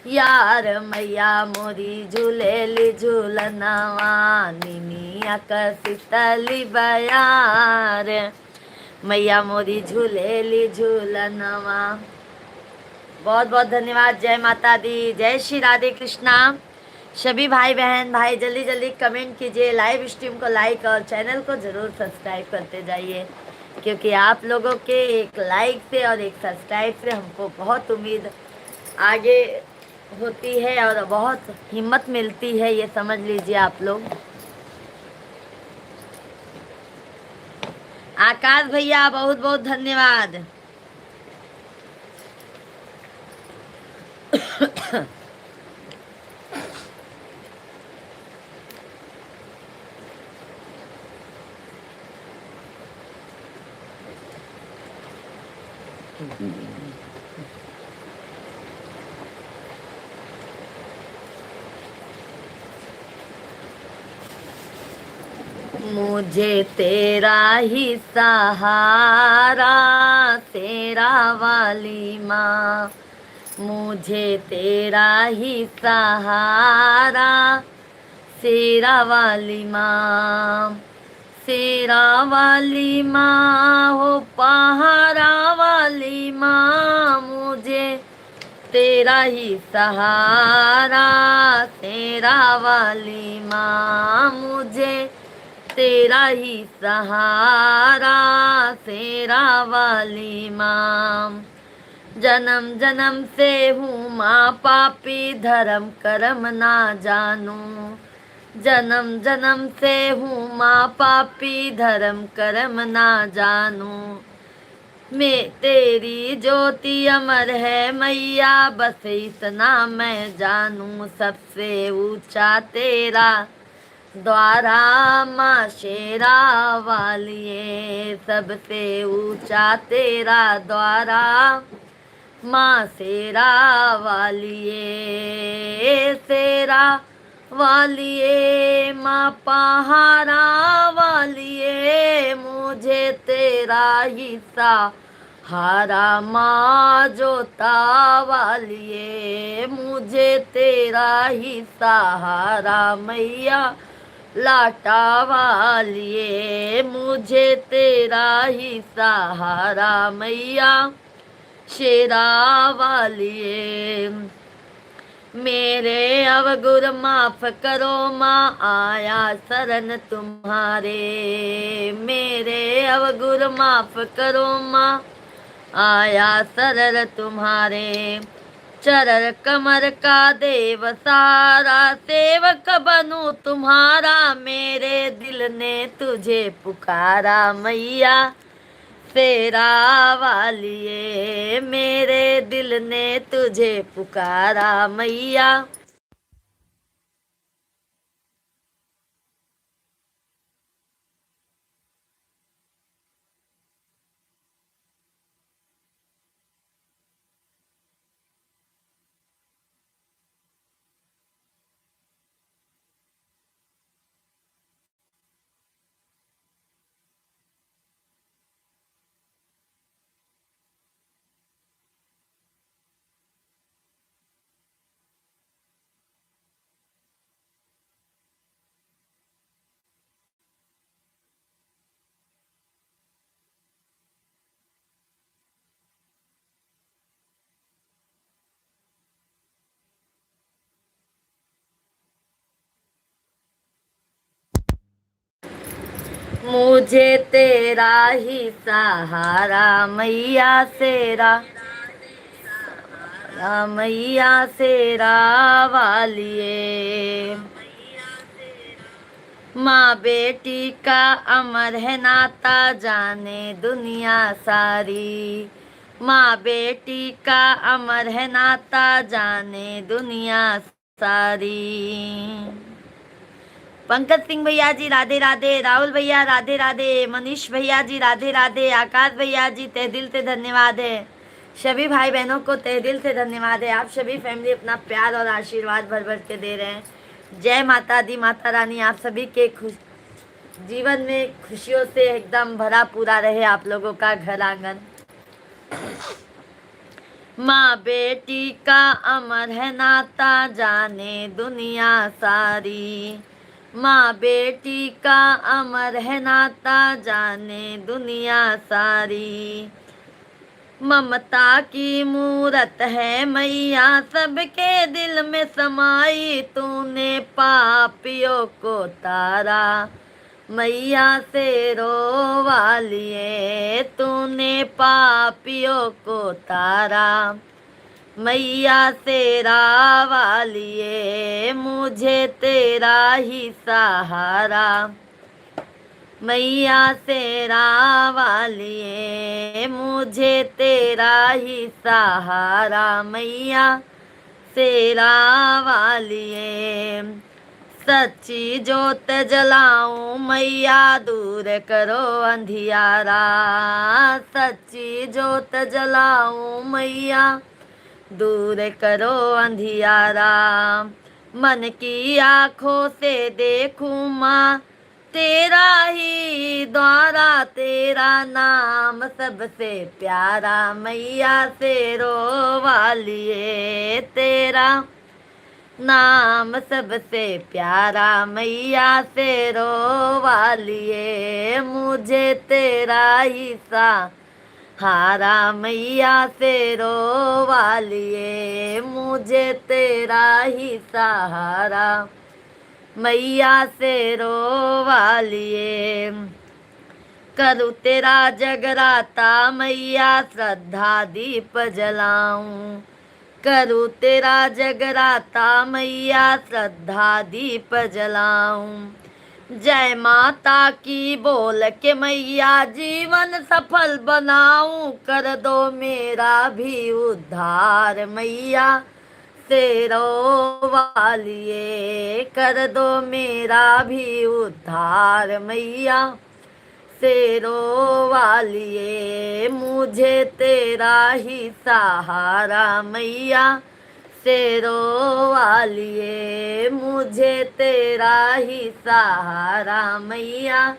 यार मैया मोरी झूलेली झूलनवा। निमिया का शीतली यार मैया मोरी झूलेली झूलनवा। बहुत बहुत धन्यवाद। जय माता दी। जय श्री राधे कृष्णा। सभी भाई बहन भाई जल्दी जल्दी कमेंट कीजिए, लाइव स्ट्रीम को लाइक और चैनल को ज़रूर सब्सक्राइब करते जाइए, क्योंकि आप लोगों के एक लाइक से और एक सब्सक्राइब से हमको बहुत उम्मीद आगे होती है और बहुत हिम्मत मिलती है, ये समझ लीजिए आप लोग। आकाश भैया बहुत बहुत धन्यवाद। मुझे तेरा ही सहारा, तेरा वाली माँ। मुझे तेरा ही सहारा, शेरा वाली माँ। शेरा वाली माँ हो पहाड़ा वाली माँ, मुझे तेरा ही सहारा, तेरा वाली माँ। मुझे तेरा ही सहारा, तेरा वाली माँ। जन्म जन्म से हूँ माँ पापी, धर्म कर्म ना जानूं। जन्म जन्म से हूँ माँ पापी, धर्म कर्म ना जानूं। मैं तेरी ज्योति अमर है मैया, बस इतना मैं जानूं। सबसे ऊंचा तेरा द्वारा माँ शेरा वालिए, सबसे ऊंचा तेरा द्वारा माँ शेरा वालिए। शेरा वालिए माँ पहाड़ा वालिए, मुझे तेरा ही सहारा माँ जोता वालिए। मुझे तेरा ही सहारा मैया लाटा वालिए। मुझे तेरा ही सहारा मैया शेरा वालिए। मेरे अवगुर माफ करो माँ, आया शरण तुम्हारे। मेरे अवगुर माफ करो माँ, आया शरण तुम्हारे। चरण कमर का देव सारा, सेवक बनूं तुम्हारा। मेरे दिल ने तुझे पुकारा मैया शेरा वालिए। मेरे दिल ने तुझे पुकारा मैया। मुझे तेरा ही सहारा मैया शेरा, मैया शेरा वालिए। माँ बेटी का अमर है नाता, जाने दुनिया सारी। माँ बेटी का अमर है नाता, जाने दुनिया सारी। पंकज सिंह भैया जी राधे राधे, राहुल भैया राधे राधे, मनीष भैया जी राधे राधे, आकाश भैया जी तहे दिल से धन्यवाद है। सभी भाई बहनों को तहे दिल से धन्यवाद है। आप सभी फैमिली अपना प्यार और आशीर्वाद भर भर के दे रहे हैं। जय माता दी, माता रानी आप सभी के जीवन में खुशियों से एकदम भरा पूरा रहे आप लोगों का घर आंगन। माँ बेटी का अमर है नाता, जाने दुनिया सारी। माँ बेटी का अमर है नाता, जाने दुनिया सारी। ममता की मूरत है मैया, सबके दिल में समाई। तूने पापियों को तारा मैया शेरो वालिए। तूने पापियों को तारा मैया शेरा वालिए। मुझे तेरा ही सहारा मैया शेरा वालिए मुझे तेरा ही सहारा, मैया शेरा वालिए। सच्ची जोत जलाऊं मैया दूर करो अंधियारा, सच्ची जोत जलाऊं मैया दूर करो अंधियारा। मन की आंखों से देखूं माँ तेरा ही द्वारा, तेरा नाम सबसे प्यारा, मैया शेरों वालिए तेरा नाम सबसे प्यारा, मैया शेरों वालिए मुझे तेरा ही सहारा, मैया शेरों वालिए मुझे तेरा ही सहारा, मैया शेरों वालिए। करूँ तेरा जगराता मैया श्रद्धा दीप जलाऊं, करूँ तेरा जगराता मैया श्रद्धा दीप जलाऊं। जय माता की बोल के मैया जीवन सफल बनाऊं, कर दो मेरा भी उद्धार मैया शेरों वालिए, कर दो मेरा भी उद्धार मैया शेरों वालिए मुझे तेरा ही सहारा, मैया शेरों वालिए मुझे तेरा ही सहारा, मैया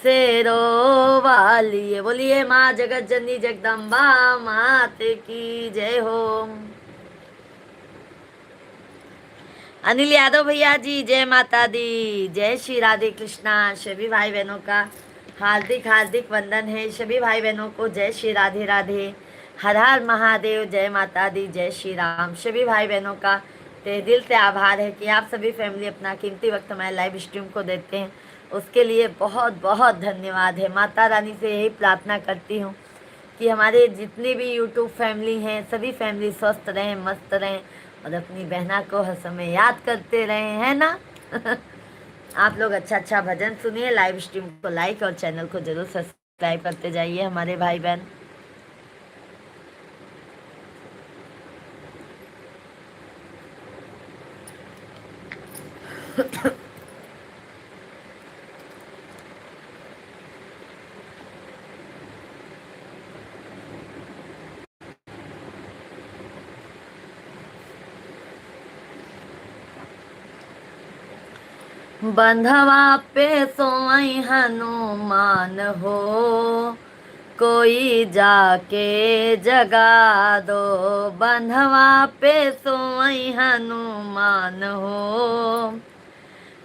शेरों वालिए। बोलिए माँ जगत जननी जगदम्बा मात की जय हो। अनिल यादव भैया जी जय माता दी, जय श्री राधे कृष्णा। सभी भाई बहनों का हार्दिक हार्दिक वंदन है, सभी भाई बहनों को जय श्री राधे राधे, हर हर महादेव, जय माता दी, जय श्री राम। सभी भाई बहनों का तहे दिल से आभार है कि आप सभी फैमिली अपना कीमती वक्त हमारे लाइव स्ट्रीम को देते हैं, उसके लिए बहुत बहुत धन्यवाद है। माता रानी से यही प्रार्थना करती हूँ कि हमारे जितनी भी यूट्यूब फैमिली हैं सभी फैमिली स्वस्थ रहें, मस्त रहें और अपनी बहना को हर समय याद करते रहें, है ना। आप लोग अच्छा अच्छा भजन सुनिए, लाइव स्ट्रीम को लाइक और चैनल को जरूर सब्सक्राइब करते जाइए हमारे भाई बहन। बंधवा पे सोई हनुमान हो, कोई जाके जगा दो, बंधवा पे सोई हनुमान हो।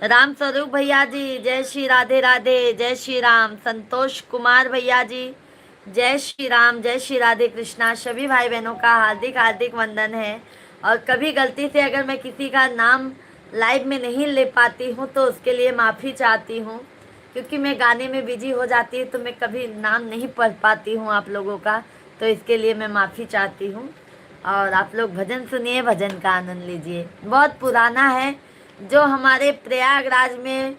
राम स्वरूप भैया जी जय श्री राधे राधे, जय श्री राम। संतोष कुमार भैया जी जय श्री राम, जय श्री राधे कृष्णा। सभी भाई बहनों का हार्दिक हार्दिक वंदन है। और कभी गलती से अगर मैं किसी का नाम लाइव में नहीं ले पाती हूँ तो उसके लिए माफ़ी चाहती हूँ, क्योंकि मैं गाने में बिजी हो जाती हूँ तो मैं कभी नाम नहीं पढ़ पाती हूँ आप लोगों का, तो इसके लिए मैं माफ़ी चाहती हूँ। और आप लोग भजन सुनिए, भजन का आनंद लीजिए। बहुत पुराना है, जो हमारे प्रयागराज में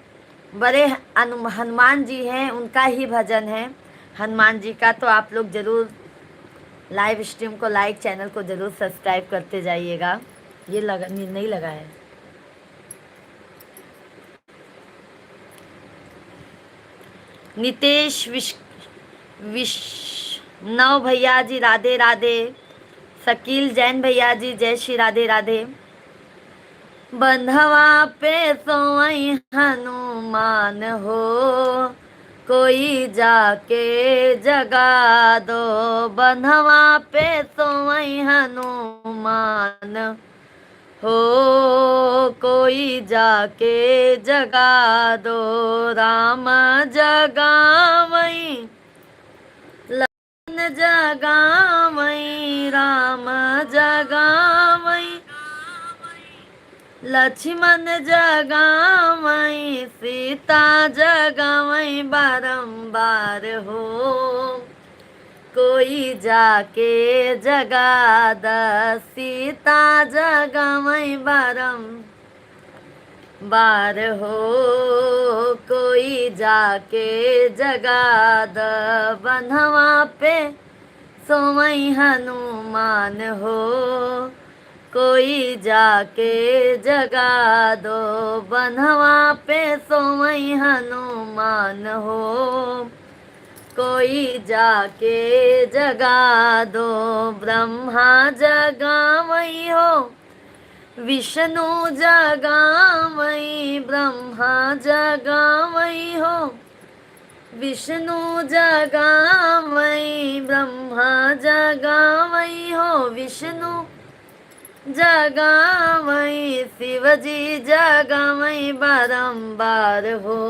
बड़े हनुमान जी हैं उनका ही भजन है हनुमान जी का। तो आप लोग ज़रूर लाइव स्ट्रीम को लाइक, चैनल को ज़रूर सब्सक्राइब करते जाइएगा। ये लगा नहीं लगा है। नितेश विष्णव भैया जी राधे राधे। शकील जैन भैया जी जय श्री राधे राधे। बंधवा पे सोई हनुमान हो, कोई जाके जगा दो, बंधवा पे सोई हनुमान हो, कोई जाके जगा दो, राम जगावई लखन जगावई, राम जगावई लक्ष्मण जगावई, सीता जगावई बारंबार हो, कोई जाके जगा द, सीता जगावई बारंबार हो, कोई जाके जगा द बन्हवा पे सोमई हनुमान हो, कोई जाके जगा दो बन्हवा पे सोमई हनुमान हो, कोई जाके जगा दो ब्रह्मा जगावई हो, विष्णु जगावई ब्रह्मा जगावई हो, विष्णु जगावई ब्रह्मा जगावई हो, विष्णु जगावई शिवजी जगावई बारंबार हो,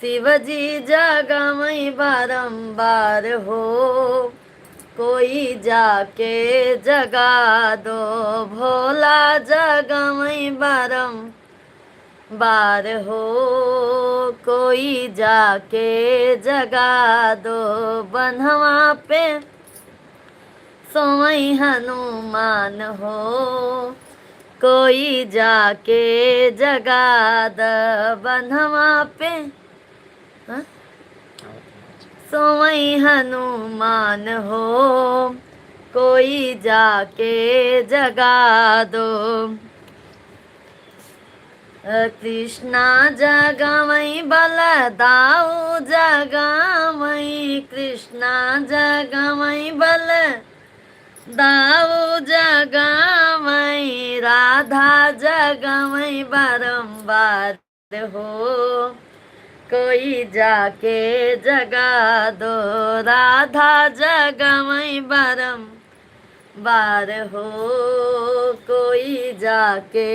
शिवजी जगावई बारंबार हो, कोई जाके जगा दो भोला जगावई बारंबार हो, कोई जाके जगा दो बन्हवा पे सोमई हनुमान हो, कोई जाके जगा द बन्हवा पे सोमई हनुमान हो, कोई जाके जगा दो कृष्णा जगावई बलदाऊ जगावई, कृष्णा जगावई दाऊ जगावई, राधा जगावई बारंबार हो, कोई जाके जगा दो राधा जगावई बारंबार हो, कोई जाके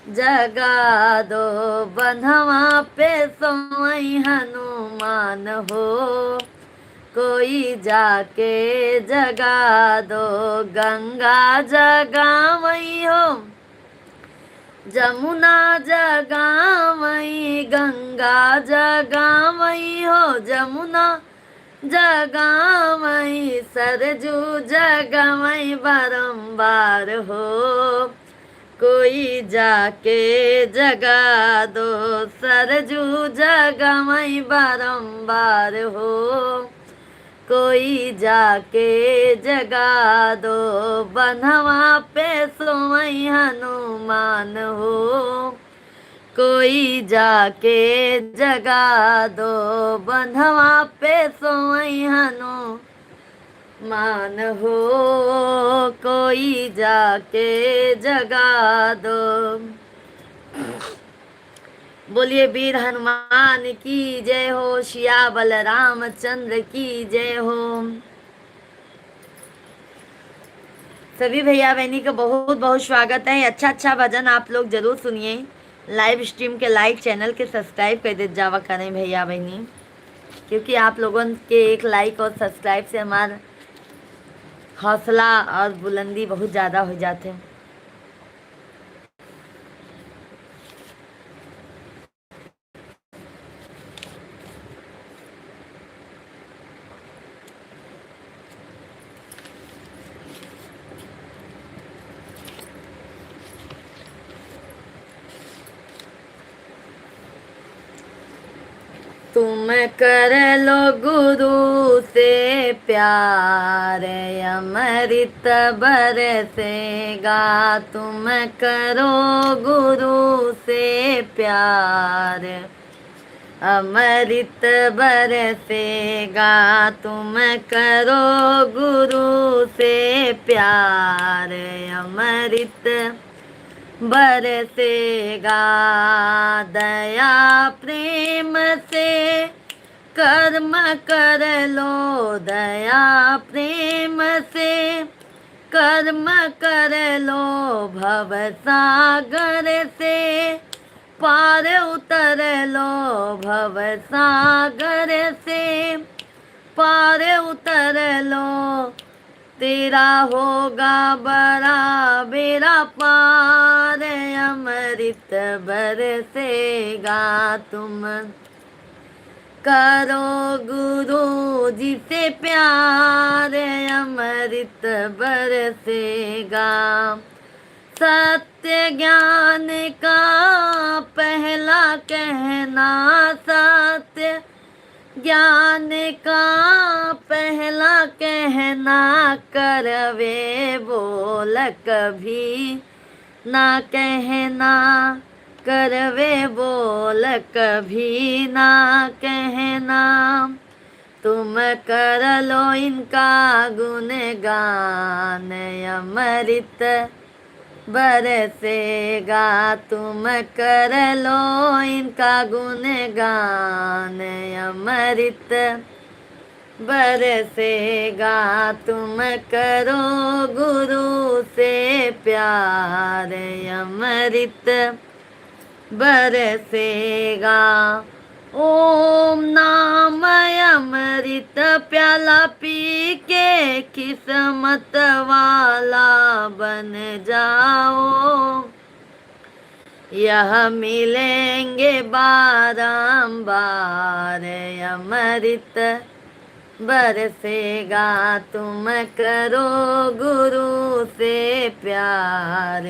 जगा दो बन्हवा पे सोमई हनुमान हो, कोई जाके जगा दो गंगा जगावई हो, जमुना जगावई गंगा जगावई हो, जमुना जगावई सरजू जगावई बारंबार हो, कोई जाके जगा दो सरजू जगावई बारंबार हो, कोई जाके जगा दो बन्हवा पे सोमई हनुमान हो, कोई जाके जगा दो बन्हवा पे सोमई हनुमान हो, कोई जाके जगा दो। बोलिए वीर हनुमान की जय हो, सिया बलराम चंद्र की जय हो। सभी भैया बहनी का बहुत बहुत स्वागत है। अच्छा अच्छा भजन आप लोग जरूर सुनिए। लाइव स्ट्रीम के लाइक, चैनल के सब्सक्राइब कर दे जावा करें भैया बहनी, क्योंकि आप लोगों के एक लाइक और सब्सक्राइब से हमारा हौसला और बुलंदी बहुत ज़्यादा हो जाते हैं। तुम कर लो गुरु से प्यार, अमृत बरसेगा। तुम करो गुरु से प्यार, अमृत बरसेगा। तुम करो गुरु से प्यार, अमृत बरसेगा। दया प्रेम से कर्म कर लो, दया प्रेम से कर्म कर लो। भव सागर से पार उतर लो, भव सागर से पार उतर लो। तेरा होगा बड़ा बेड़ा पार, अमृत बरसेगा। तुम करो गुरु जी से प्यार, अमृत बरसेगा। सत्य सत्य ज्ञान का पहला कहना, सत्य ज्ञान का पहला कहना, करवे बोल कभी ना कहना, करवे बोल कभी ना कहना। तुम कर लो इनका गुणगान, अमृत बरसेगा। तुम कर लो इनका गुणगान, अमृत बरसेगा। तुम करो गुरु से प्यार, अमृत बरसेगा। ओम नाम अमृत प्याला पी के किस्मत वाला बन जाओ। यह मिलेंगे बारंबार, अमृत बरसेगा। तुम करो गुरु से प्यार,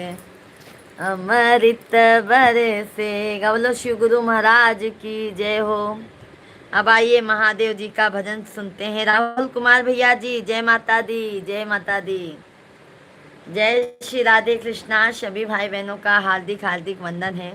अमृत बरसेगा। बोलो शिव गुरु महाराज की जय हो। अब आइए महादेव जी का भजन सुनते हैं। राहुल कुमार भैया जी, जय माता दी, जय माता दी। जय श्री राधे कृष्णा। सभी भाई बहनों का हार्दिक हार्दिक वंदन है।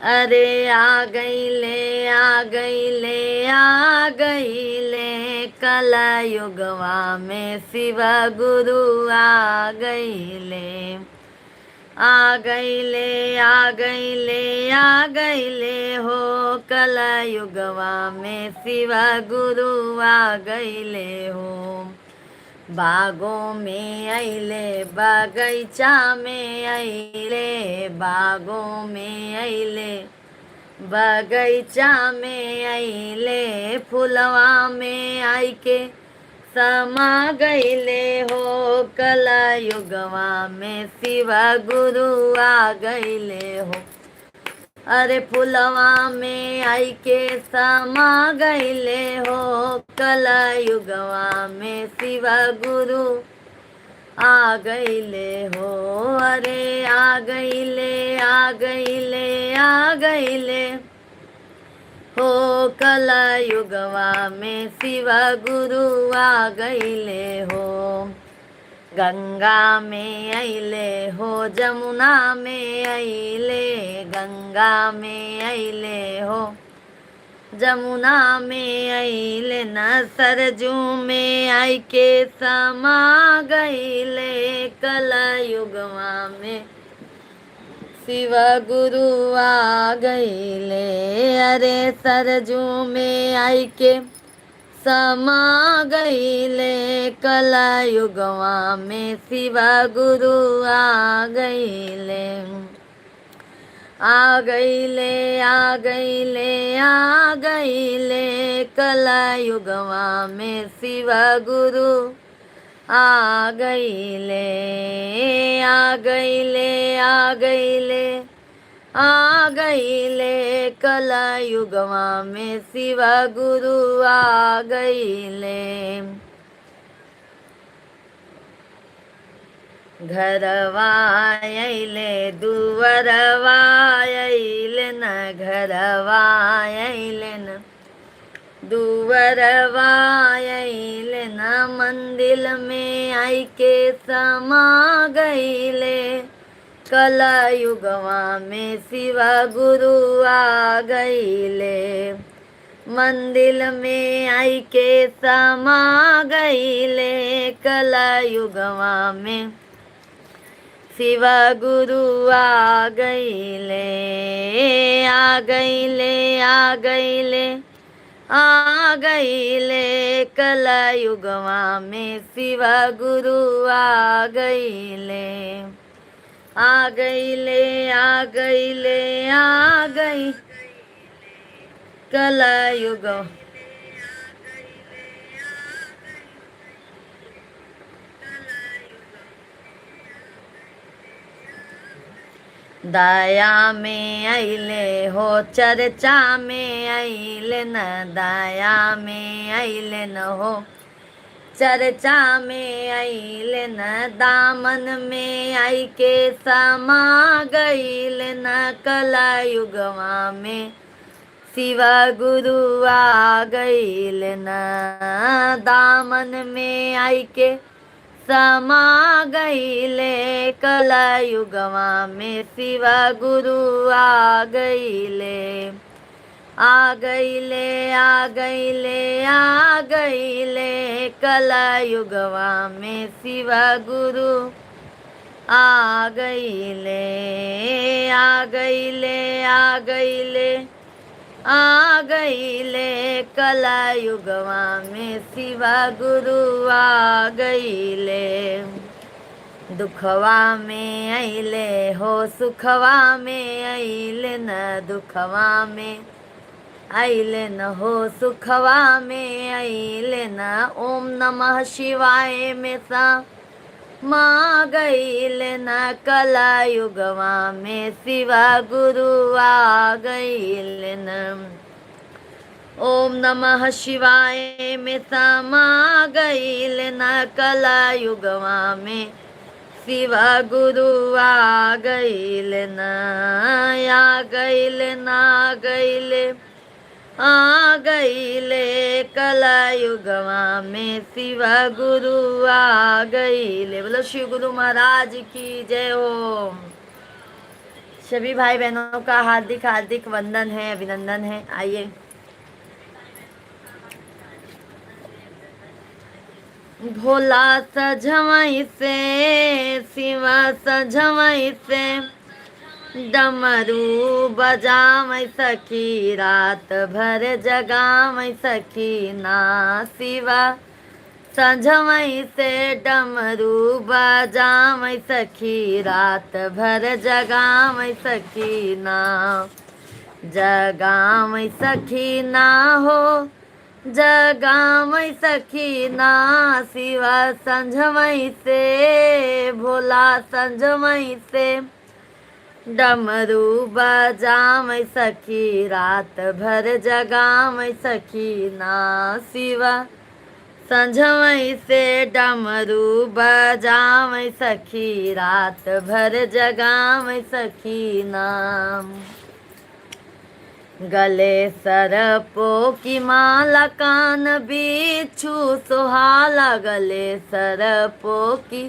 अरे आ गई ले, आ गई ले, आ गई ले, कल युगवा में शिव गुरु आ गई ले। आ गई ले, आ गई ले, आ गई ले हो, कल युगवा में शिव गुरु आ गई ले हो। बागों में अइले, बगैचा में अइले, बागों में अइले, बगैचा में अइले, फुलवा में आई के समा गईले हो, कल युगवा में शिव गुरु आ गईले हो। अरे फुलवा में आई के समा गईले हो, कल युगवा में शिव गुरु आ गईले हो। अरे आ गईले, आ गईले, आ गईले हो, कल युगवा में शिव गुरु आ गईले हो। गंगा में अइले हो, जमुना में अइले, गंगा में अइले हो, जमुना में अइले, न सरजू में आई के समा गईले, कल युगवा में शिव गुरु आ गईले। अरे सरजू में आई के समा गईले, कल युगवा में शिव गुरु आ गईले। आ गईले, आ गईले, आ गईले, कल युगवा में शिव गुरु आ गईले। आ गईले, आ गईले, आ गईले, कल युगवा में शिव गुरु आ गईले। घरवा अइले, दुवरवा अइले न, घरवा अइले न, दुवरवा अइले न, मंदिर में आई के समा गईले, कल युगवा में शिव गुरु आ गईले। मंदिर में आई के समा गईले, कल युगवा में शिव गुरु आ गईले। आ गईले, आ गईले, आ गईले, कल युगवा में शिव गुरु आ गईले। आ गईले, आ गईले, आ गई, कल युग। दया में अइले हो, चर्चा में अइले न, दया में अइले न हो, चर्चा में आइले न दामन में आई के समा गईल न कला युगवा में शिव गुरु आ गईल न दामन में आई के समा गईले कला युगवा में शिव गुरु आ गईले आ गईले आ गईले आ गईले कला युगवा में शिव गुरु आ गईले आ गईले आ गईले आ गईले कला युगवा में शिव गुरु आ गईले दुखवा में अइले हो सुखवा में अइले न दुखवा में अइले न हो सुखवा में अइले न ओम नमः शिवाय में सा माँ गईले न कला युगवा में शिव गुरु आ गईले न ओम नमः शिवाय में समा गईले न कला युगवा में शिव गुरु आ गईले न आ गईले न आ गईले आ गईले कला युगवा में शिव गुरु आ गईले। बोलो शिव गुरु महाराज की जय हो। सभी भाई बहनों का हार्दिक हार्दिक वंदन है, अभिनंदन है। आइए भोला सजवई से शिव सजवई से डमरू बजावै सखी रात भर जगावै सखी ना शिव सजवई से डमरू बजावै सखी रात भर जगावै सखी ना जगावै सखी ना हो जगावै सखी ना शिव संझवई से भोला संझवई से डमरू बजावै सखी रात भर जगावै सखी ना शिव संझवई से डमरू बजावै सखी रात भर जगावै सखी ना गले सरपो की माला कान बिच्छू सुहाला गले सरपो की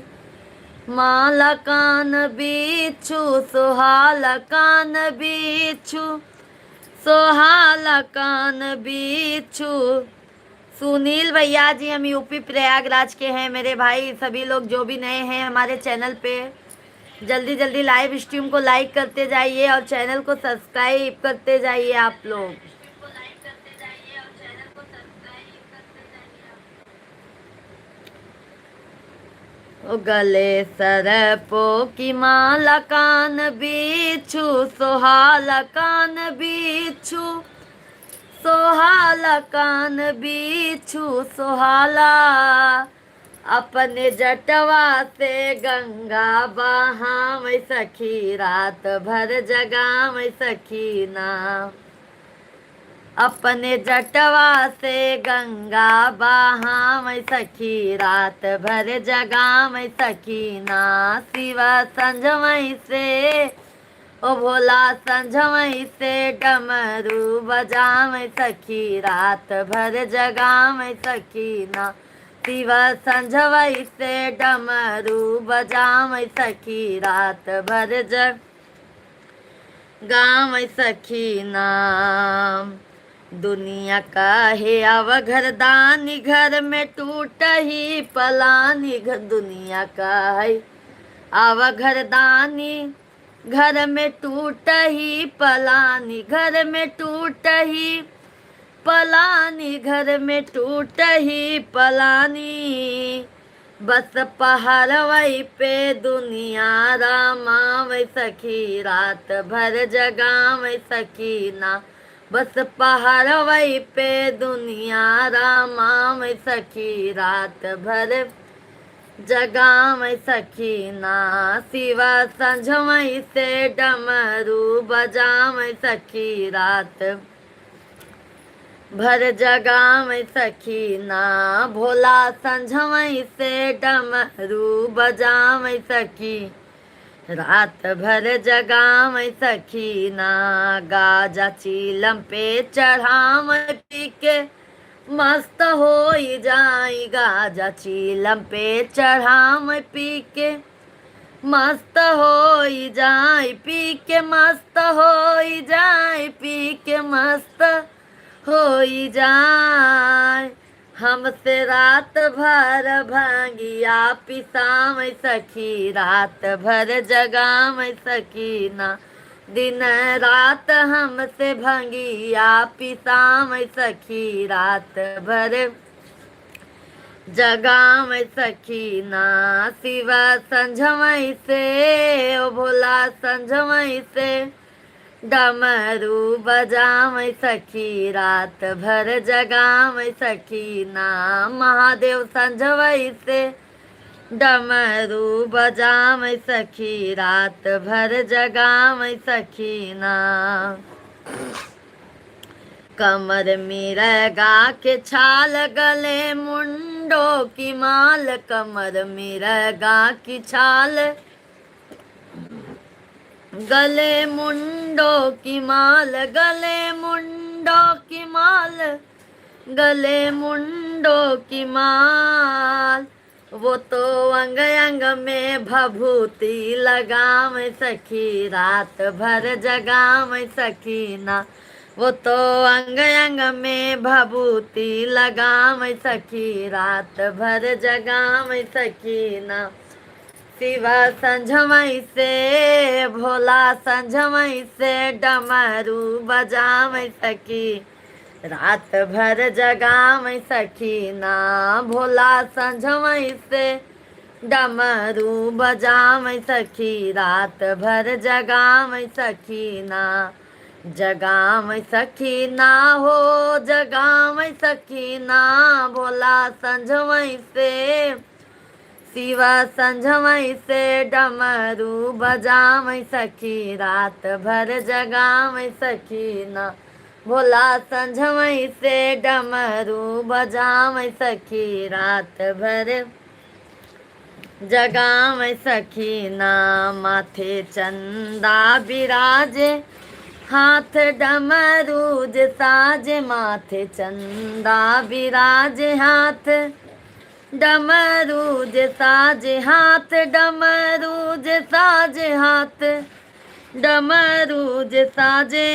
माला कान बिच्छू सुहाला कान बिच्छू सुहाला कान बिच्छू। सुनील भैया जी हम यूपी प्रयागराज के हैं। मेरे भाई सभी लोग जो भी नए हैं हमारे चैनल पे जल्दी जल्दी लाइव स्ट्रीम को लाइक करते जाइए और चैनल को सब्सक्राइब करते जाइए आप लोग। गले सरपो की माला कान बिच्छू सोहाला कान बिच्छू सोहाला कान बिच्छू सोहाला अपने जटवा से गंगा बहावै सखी रात भर जगावै सखी ना अपने जटवा से गंगा बहावै सखी रात भर जगावै सखी ना शिव संझवई से ओ भोला संझवई से डमरू बजावै सखी रात भर जगावै सखी ना शिव संझवई से डमरू बजावै सखी रात भर जगावै सखी नाम। दुनिया का है अवघरदानी घर में टूट ही पलानी दुनिया का है अवघरदानी घर में टूट ही पलानी घर में टूट ही पलानी घर में टूट ही पलानी बस पहाड़वई पे दुनिया रामावै सखी रात भर जगावै सखी ना बस पहाड़वई पे दुनिया रामावै सखी रात भर जगावै सखी ना शिव संझवई से डमरू बजावै सखी रात भर जगा में सखी ना भोला संझवई से डमरू बजा में सखी रात भर जगा में सखी ना गाजा चीलम पे चढ़ा में पी के मस्त हो जाई गाजा चीलम पे चढ़ा में पी के मस्त हो जाए पी के मस्त हो जाए पी के मस्त हो जाए हमसे रात भर भांगिया पिसाम सखी रात भर जगाम सखी ना दिन रात हमसे भंगिया पिसाम सखी रात भर जगाम सखी ना शिव संझमई से ओ भोला संझमई से डमरू बजाम सखी रात भर जगाम सखी ना महादेव संझवई से डमरू बजाम सखी रात भर जगाम सखी ना कमर मिरगा के छाल गले मुंडो की माल कमर मिरगा की छाल गले मुंडो की माल गले मुंडो की माल गले मुंडो की माल वो तो अंग अंग में भभूति लगाम सखी रात भर जगाम सखी ना वो तो अंग अंग में भभूति लगाम सखी रात भर जगाम सखी ना शिव संझमई से भोला संझमई से डमरू बजाम सखी रात भर जगाम सखी ना भोला संझमई से डमरू बजाम सखी रात भर जगाम सखी ना जगाम सखी ना हो जगाम सखी ना भोला संझमई से शिव संझमई से डमरू बजाम सखी रात भर जगाम सखी ना भोला संझमई से डमरू बजाम सखी रात भर जगाम सखी ना माथे चंदा बिराजे हाथ डमरूज साजे माथे चंदा बिराजे हाथ डमरूज साजे हाथ डमरूज साजे हाथ डमरूज साजे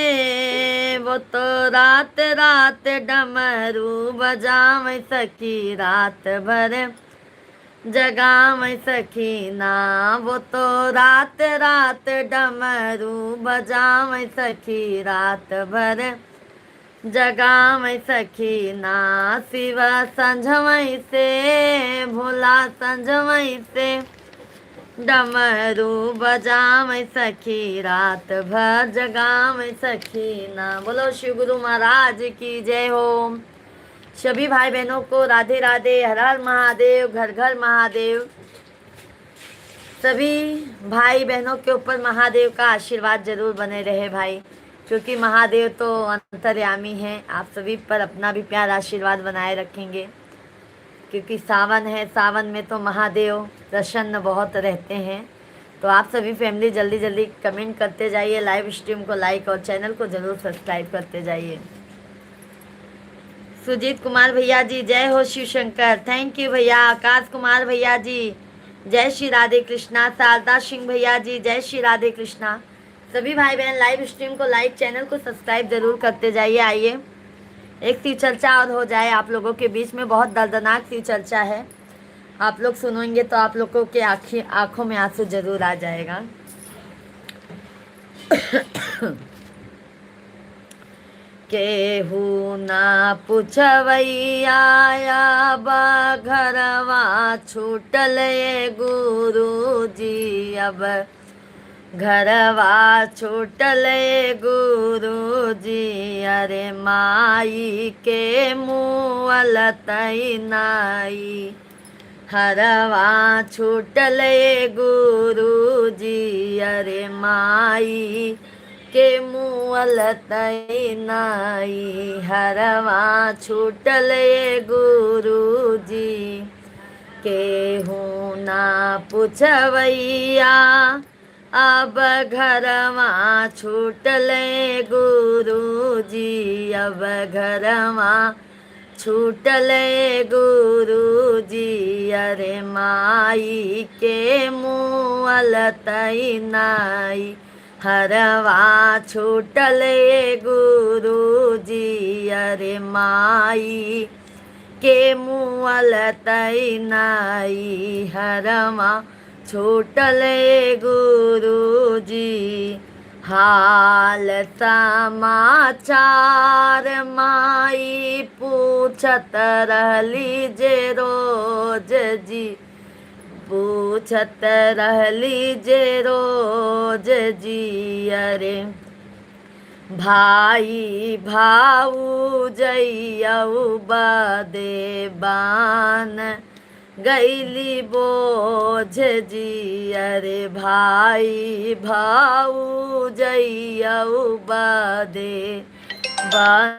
वो तो रात रात डमरू बजाम सखी रात भर जगाम सखी ना वो तो रात रात डमरू बजाम सखी रात भर जगाम सखी ना शिव संझमई से भोला संझमई से डमरू बजाम सखी रात भर जगाम सखी ना। बोलो शिव गुरु महाराज की जय हो। सभी भाई बहनों को राधे राधे, हर हर महादेव, घर घर महादेव। सभी भाई बहनों के ऊपर महादेव का आशीर्वाद जरूर बने रहे भाई, क्योंकि महादेव तो अंतर्यामी हैं। आप सभी पर अपना भी प्यार आशीर्वाद बनाए रखेंगे, क्योंकि सावन है, सावन में तो महादेव प्रसन्न बहुत रहते हैं। तो आप सभी फैमिली जल्दी जल्दी कमेंट करते जाइए, लाइव स्ट्रीम को लाइक और चैनल को ज़रूर सब्सक्राइब करते जाइए। सुजीत कुमार भैया जी जय हो शिव शंकर, थैंक यू भैया। आकाश कुमार भैया जी जय श्री राधे कृष्णा। शारदा सिंह भैया जी जय श्री राधे कृष्णा। सभी भाई बहन लाइव स्ट्रीम को लाइक, चैनल को सब्सक्राइब जरूर करते जाइए। आइए एक शिव चर्चा और हो जाए आप लोगों के बीच में। बहुत दर्दनाक शिव चर्चा है, आप लोग सुनेंगे तो आप लोगों के आँखों में आंसू जरूर आ जाएगा। केहू ना पुछवैया बा घरवा छूटल ये गुरु जी, अब घरवा छूटल ये गुरु जी। अरे माई के मुँह तई नाई, हरवा छूटल ये गुरु जी। अरे माई के मुअल तई नाई हरवा छूटले गुरुजी केहू ना पुछवैया अब घरवा छूटले गुरुजी अब घरवा छूटले गुरुजी अरे माई के मुअल तई नाई हरवा छूटले गुरुजी अरे माई के मुअल तई नाई हरवा छूटले गुरुजी हाल समाचार माई पूछत रहली जे रोज जी पूछत रहली जे रोज जी अरे भाई भाऊ जइयऊ बदे बान गैली बोझ जी अरे भाई भाऊ जइयऊ बदे बान।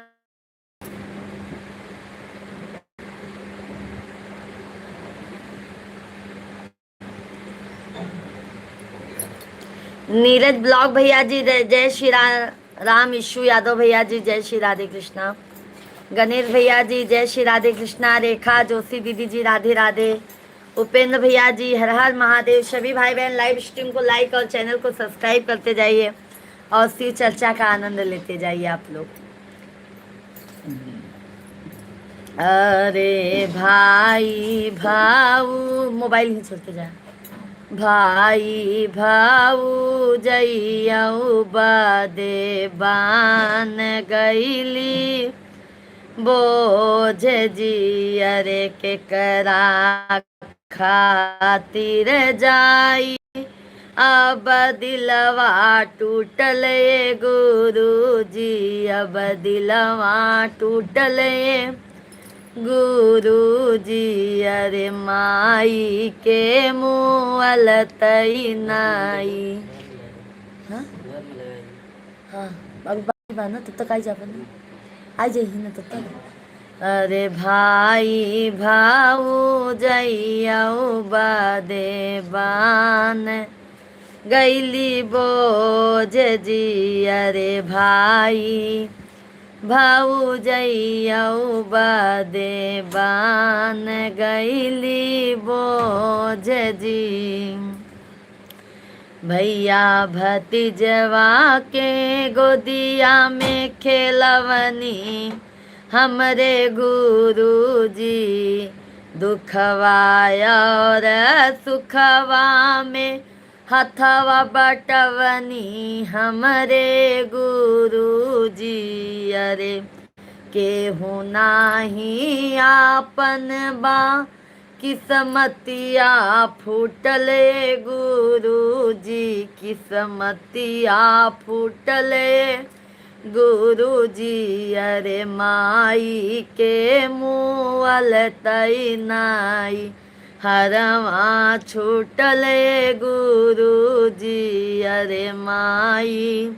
नीरज ब्लॉग भैया जी जय श्री राम। ईशु यादव भैया जी जय श्री राधे कृष्णा। गणेश भैया जी जय श्री राधे कृष्णा। रेखा जोशी दीदी जी राधे राधे। उपेंद्र भैया जी हर हर महादेव। सभी भाई बहन लाइव स्ट्रीम को लाइक और चैनल को सब्सक्राइब करते जाइए और शिव चर्चा का आनंद लेते जाइए आप लोग। अरे भाई भाऊ मोबाइल ही छोड़ते जा भाई भाऊ जइयऊ बदे बान गैली बोझ जी अरे के करा खातिर जाई अब दिलवा टूटले गुरुजी अब दिलवा टूटले गुरुजी अरे माई के मुअल तई नाई। हाँ हाँ अभी बाकी बात ना तब तक आई जा आ जाइए ना तब तक। अरे भाई भाऊ जइयऊ बदे बान गैली बोझ जी अरे भाई भाऊ जइयऊ बदे बान गैली बोझ जी भैया भतीजवा के गोदिया में खेलवनी हमरे गुरुजी दुखवा और सुखवा में हथवा बटवनी हमरे गुरुजी अरे केहू नाही आपन बा किस्मतिया फूटले गुरुजी किस्मतिया फूटले गुरुजी अरे माई के मुअल तई नाई हरवा छूटले गुरुजी अरे माई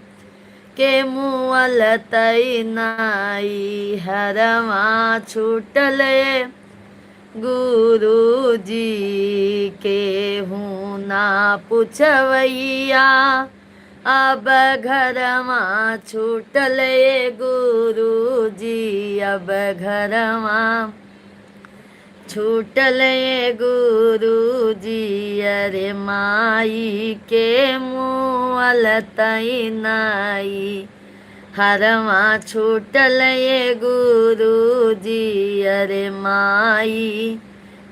के मुअल तई नाई हरवा छूटले गुरुजी केहू ना पुछवैया अब घरवा छूटले गुरुजी अब घरवा छूटले गुरुजी अरे माई के मुअल तई नाई हरवा छूटले गुरुजी अरे माई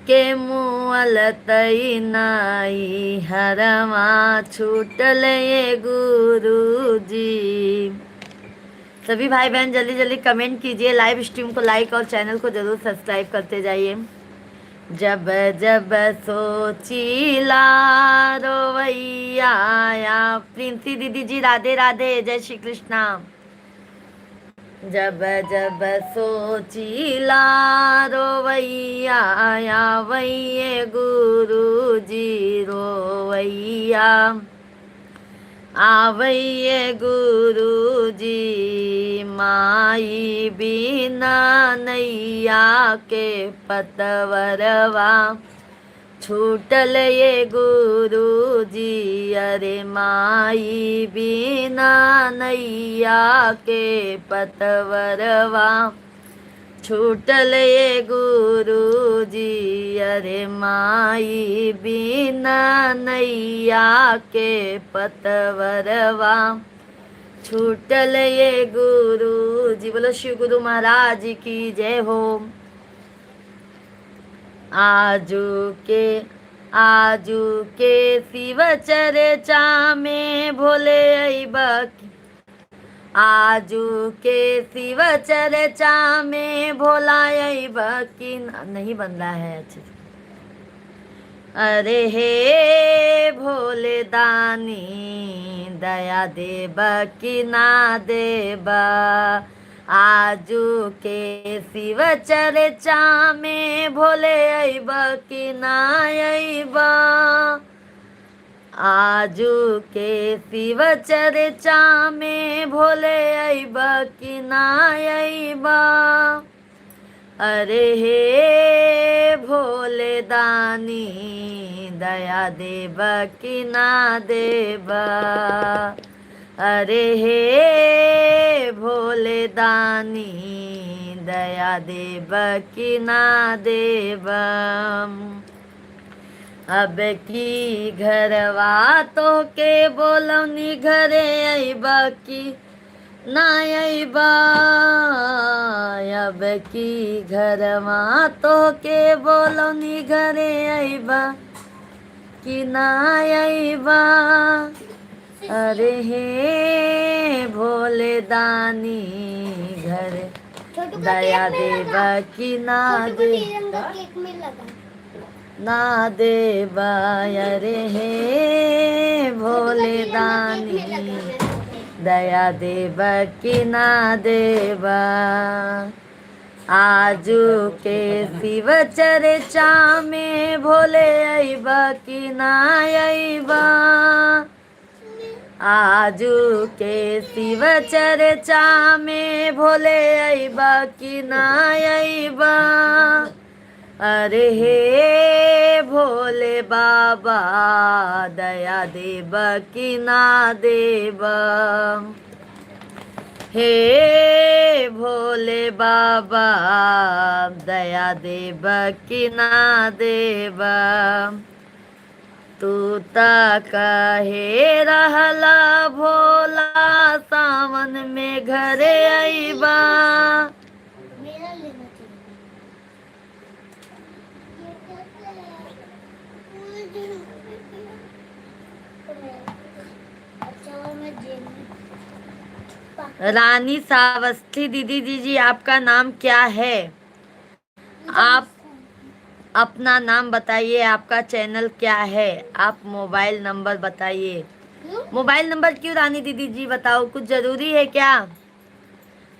के मुअल तई नाई हरवा छूटले गुरुजी। सभी भाई बहन जल्दी जल्दी कमेंट कीजिए, लाइव स्ट्रीम को लाइक और चैनल को जरूर सब्सक्राइब करते जाइए। जब जब सोचीला रोवैया आया। प्रिंसी दीदी जी राधे राधे, जय श्री कृष्णा। जब जब सोचीला रोवैया आया वैये गुरुजी रोवैया आवैये गुरु जी माई बिना नैया के पतवरवा छूटल ये गुरु जी अरे माई बिना नैया के पतवरवा छूटल ये गुरु जी अरे माई बिना नैया के पतवरवा छूटल ये गुरु जी। बोलो शिव गुरु महाराज की जय हो। आजू के शिव चर्चा में भोले अइबा आजू के शिव चर्चा में भोला अइबा की नहीं बन रहा है अच्छे से। अरे हे भोले दानी दया देबा की ना देबा आजू के शिव चर्चा में भोले अइबा की ना अइबा आजू के शिव चर्चा में भोले अइबा की ना अइबा अरे हे भोले दानी दया देबा की ना देबा अरे हे भोले दानी दया देबा की ना देबा अब की घरवा तो के बोलौनी घरे अइबा की ना अइबा अब की घरवा तो के बोलौनी घरे अइबा की ना अइबा अरे हे भोले दानी घर दया देबा की ना देबा ना देबा अरे हे भोले दानी दया देबा की ना देबा आजू के शिव चर्चा में भोले अइबा की ना अइबा आजू के शिव चर्चा में भोले अइबा की ना अइबा अरे हे भोले बाबा दया देबा की ना देबा हे भोले बाबा दया देबा की ना देबा तू ता कहे रहला भोला सावन में घरे अइबा मेरा लेना चाहिए। रानी सावस्ती दीदी जी आपका नाम क्या है? आप अपना नाम बताइए, आपका चैनल क्या है, आप मोबाइल नंबर बताइए। मोबाइल नंबर क्यों रानी दीदी जी बताओ, कुछ ज़रूरी है क्या?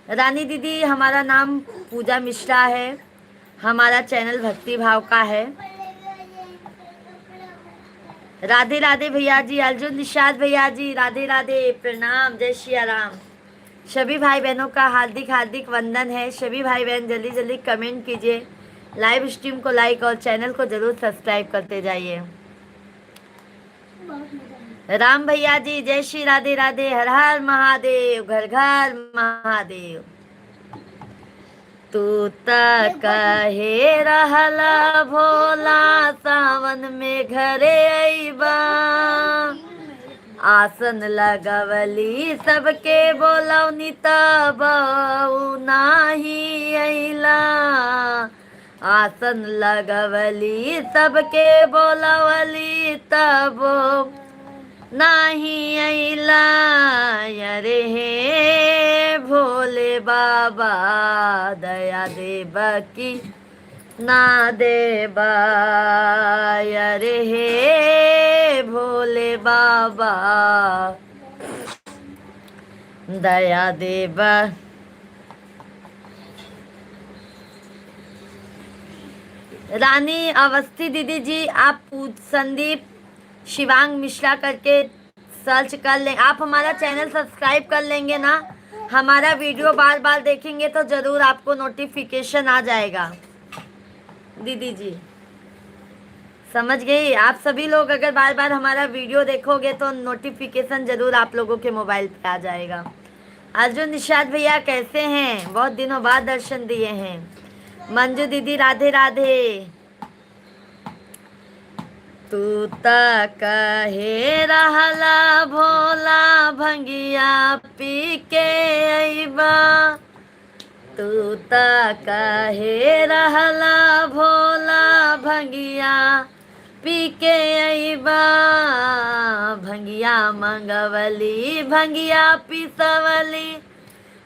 रानी दीदी हमारा नाम पूजा मिश्रा है, हमारा चैनल भक्ति भाव का है। राधे राधे भैया जी, अर्जुन निषाद भैया जी राधे राधे, प्रणाम, जय श्री राम। सभी भाई बहनों का हार्दिक हार्दिक वंदन है। सभी भाई बहन जल्दी जल्दी कमेंट कीजिए, लाइव स्ट्रीम को लाइक और चैनल को जरूर सब्सक्राइब करते जाइए। राम भैया जी जय श्री राधे राधे, हर हर महादेव, घर घर महादेव। तू ता कहे रहला भोला सावन में घरे अइबा आसन लगवली सबके बोलौनी तब नाही अइला आसन लगवली सबके बोलवली तब नाही अइला अरे हे भोले बाबा दया देबा की ना देबा अरे हे भोले बाबा दया देबा। रानी अवस्थी दीदी जी आप संदीप शिवांग मिश्रा करके सर्च कर लें। आप हमारा चैनल सब्सक्राइब कर लेंगे ना, हमारा वीडियो बार बार देखेंगे तो ज़रूर आपको नोटिफिकेशन आ जाएगा। दीदी जी समझ गई। आप सभी लोग अगर बार बार हमारा वीडियो देखोगे तो नोटिफिकेशन ज़रूर आप लोगों के मोबाइल पे आ जाएगा। अर्जुन निषाद भैया कैसे हैं? बहुत दिनों बाद दर्शन दिए हैं। मंजू दीदी राधे राधे। तू त कहे रहला भोला भंगिया पी के अइबा, तू त कहे रहला भोला भंगिया पी के अइबा, भंगिया मंगवली भंगिया पिसवली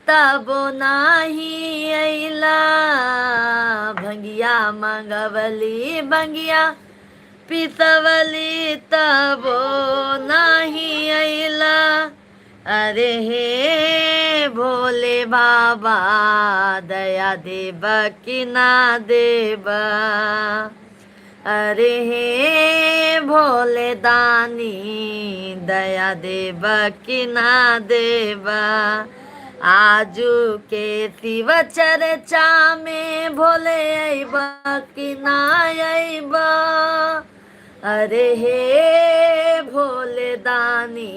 तबो नाही अइला, भंगिया मंगवली भंगिया पिसवली तबो नाही अइला। अरे हे भोले बाबा दया देब कि ना देब, अरे हे भोले दानी दया देब कि ना देब। आजू के शिव चर्चा में भोले अइब कि ना अइब, अरे हे भोले दानी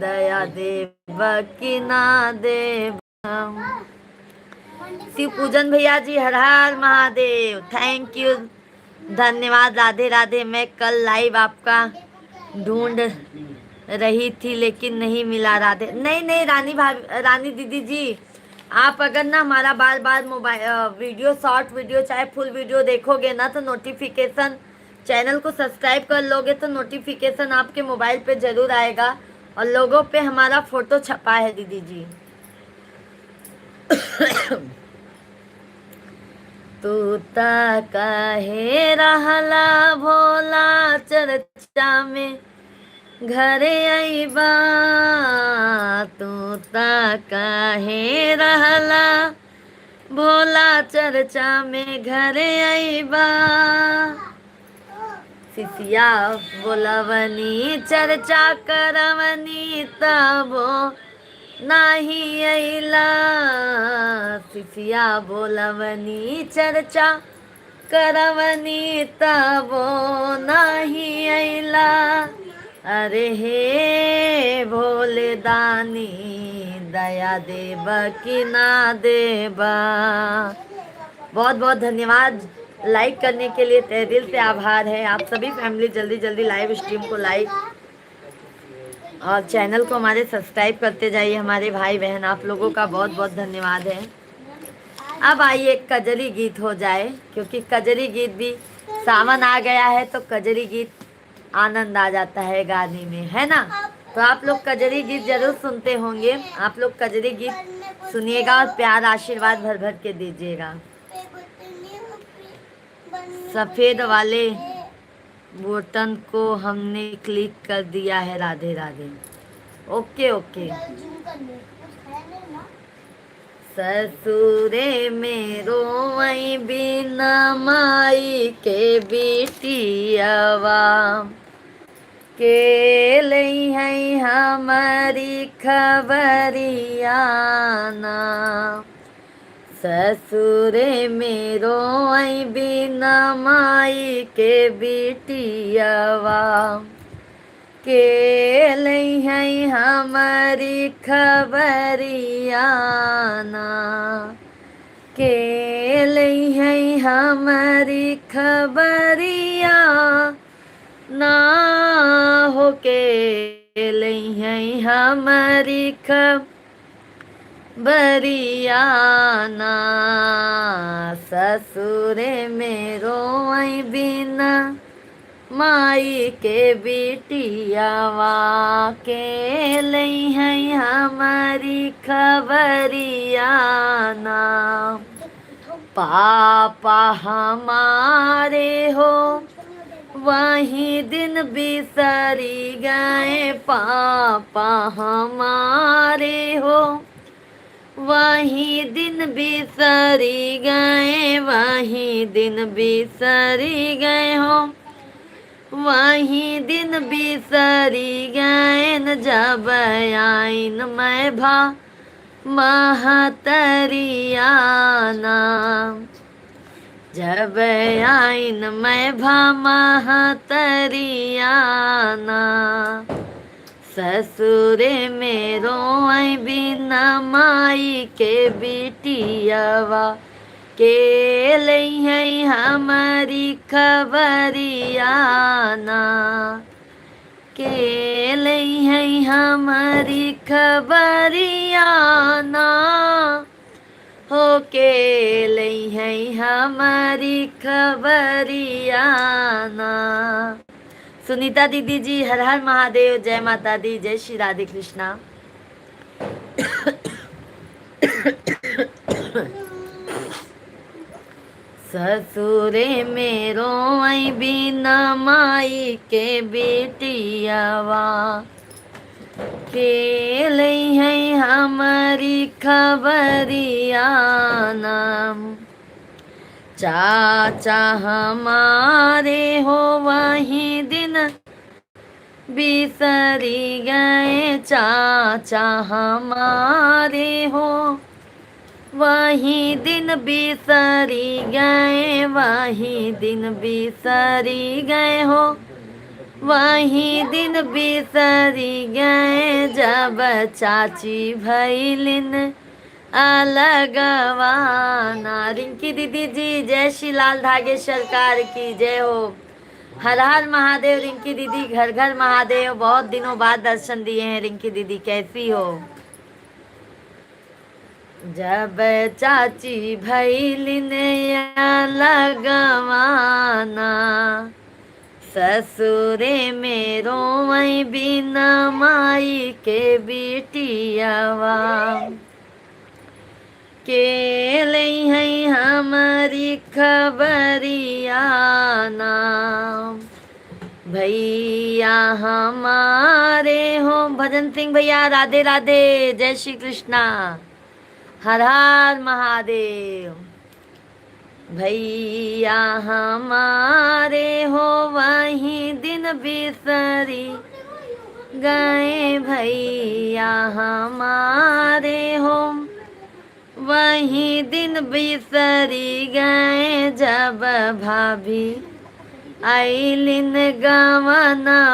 दया देव कि ना देव। शिव पूजन भैया जी हर हर महादेव, थैंक यू, धन्यवाद। राधे राधे। मैं कल लाइव आपका ढूंढ रही थी लेकिन नहीं मिला। राधे नहीं नहीं रानी भाभी, रानी दीदी जी, आप अगर ना हमारा बार बार मोबाइल वीडियो, शॉर्ट वीडियो चाहे फुल वीडियो देखोगे ना तो नोटिफिकेशन, चैनल को सब्सक्राइब कर लोगे तो नोटिफिकेशन आपके मोबाइल पे ज़रूर आएगा। और लोगों पे हमारा फ़ोटो छपा है दीदी जी। तू त कहे रहला भोला चर्चा में घरे अइबा, तू त कहे रहला भोला चर्चा में घरे अइबा, सिसिया बोलवनी चर्चा करवनी तबो नाही अइला, सिसिया बोलवनी चर्चा करवनी तबो नाही अइला, अरे हे भोले दानी दया देब कि ना देब। बहुत बहुत धन्यवाद लाइक करने के लिए, तहे दिल से आभार है। आप सभी फैमिली जल्दी जल्दी लाइव स्ट्रीम को लाइक और चैनल को हमारे सब्सक्राइब करते जाइए। हमारे भाई बहन आप लोगों का बहुत बहुत धन्यवाद है। अब आइए कजरी गीत हो जाए, क्योंकि कजरी गीत भी, सावन आ गया है तो कजरी गीत आनंद आ जाता है गाने में, है ना। तो आप लोग कजरी गीत जरूर सुनते होंगे। आप लोग कजरी गीत सुनिएगा और प्यार आशीर्वाद भर भर के दीजिएगा। सफ़ेद वाले बटन को हमने क्लिक कर दिया है। राधे राधे। Okay okay. ससुरे में रोवई बिना माई के बेटियावा, के लई है हमारी खबरिया ना, ससुरे में रोवई बिना माई के बेटियावा, के लई है हमारी खबरिया ना, के लई है हमारी खबरिया ना, हो के लई है हमारी खबरिया ना, ससुरे में रोई बिना माई के बेटियावा, के लई है हमारी खबरिया ना, पापा हमारे हो वही दिन बिसरी गए, पापा हमारे हो वही दिन बिसरी गए, वही दिन बिसरी गए हो, वही दिन बिसरी गैन जब आइन मैं भा महतरियाना, जब आइन मैं भा महतरियाना, ससुरे मेरो आई बिना माई के बिटियावा, के लई है हमारी खबरियाना, के लई है हमारी खबरियाना, हो के लई है हमारी खबरियाना। सुनीता दीदी जी हर हर महादेव, जय माता दी, जय श्री राधे कृष्णा। ससुरे मेरो आई बिना माई के बेटियावा, के लई है हमारी खबरियाना, चाचा हमारे हो वही दिन बिसरी गए, चाचा हमारे हो वही दिन बिसरी गए, वही दिन बिसरी गए हो, वही दिन बिसरी गए जब चाची भैलिन अलगवाना। रिंकी दीदी जी जय श्री लाल धागे सरकार की जय हो। हर हर महादेव रिंकी दीदी, घर घर महादेव। बहुत दिनों बाद दर्शन दिए हैं रिंकी दीदी, कैसी हो? जब चाची भैलिन लगवाना, ससुरे मेरो आई बिना माई के बिटियावा, के लई है हमारी खबरियाना, भैया हमारे हो। भजन सिंह भैया राधे राधे, जय श्री कृष्णा, हर हर महादेव। भैया हमारे हो वही दिन बिसरी गए, भैया हमारे हो वही दिन बिसरी गए जब भाभी आइलिन गवनवाना।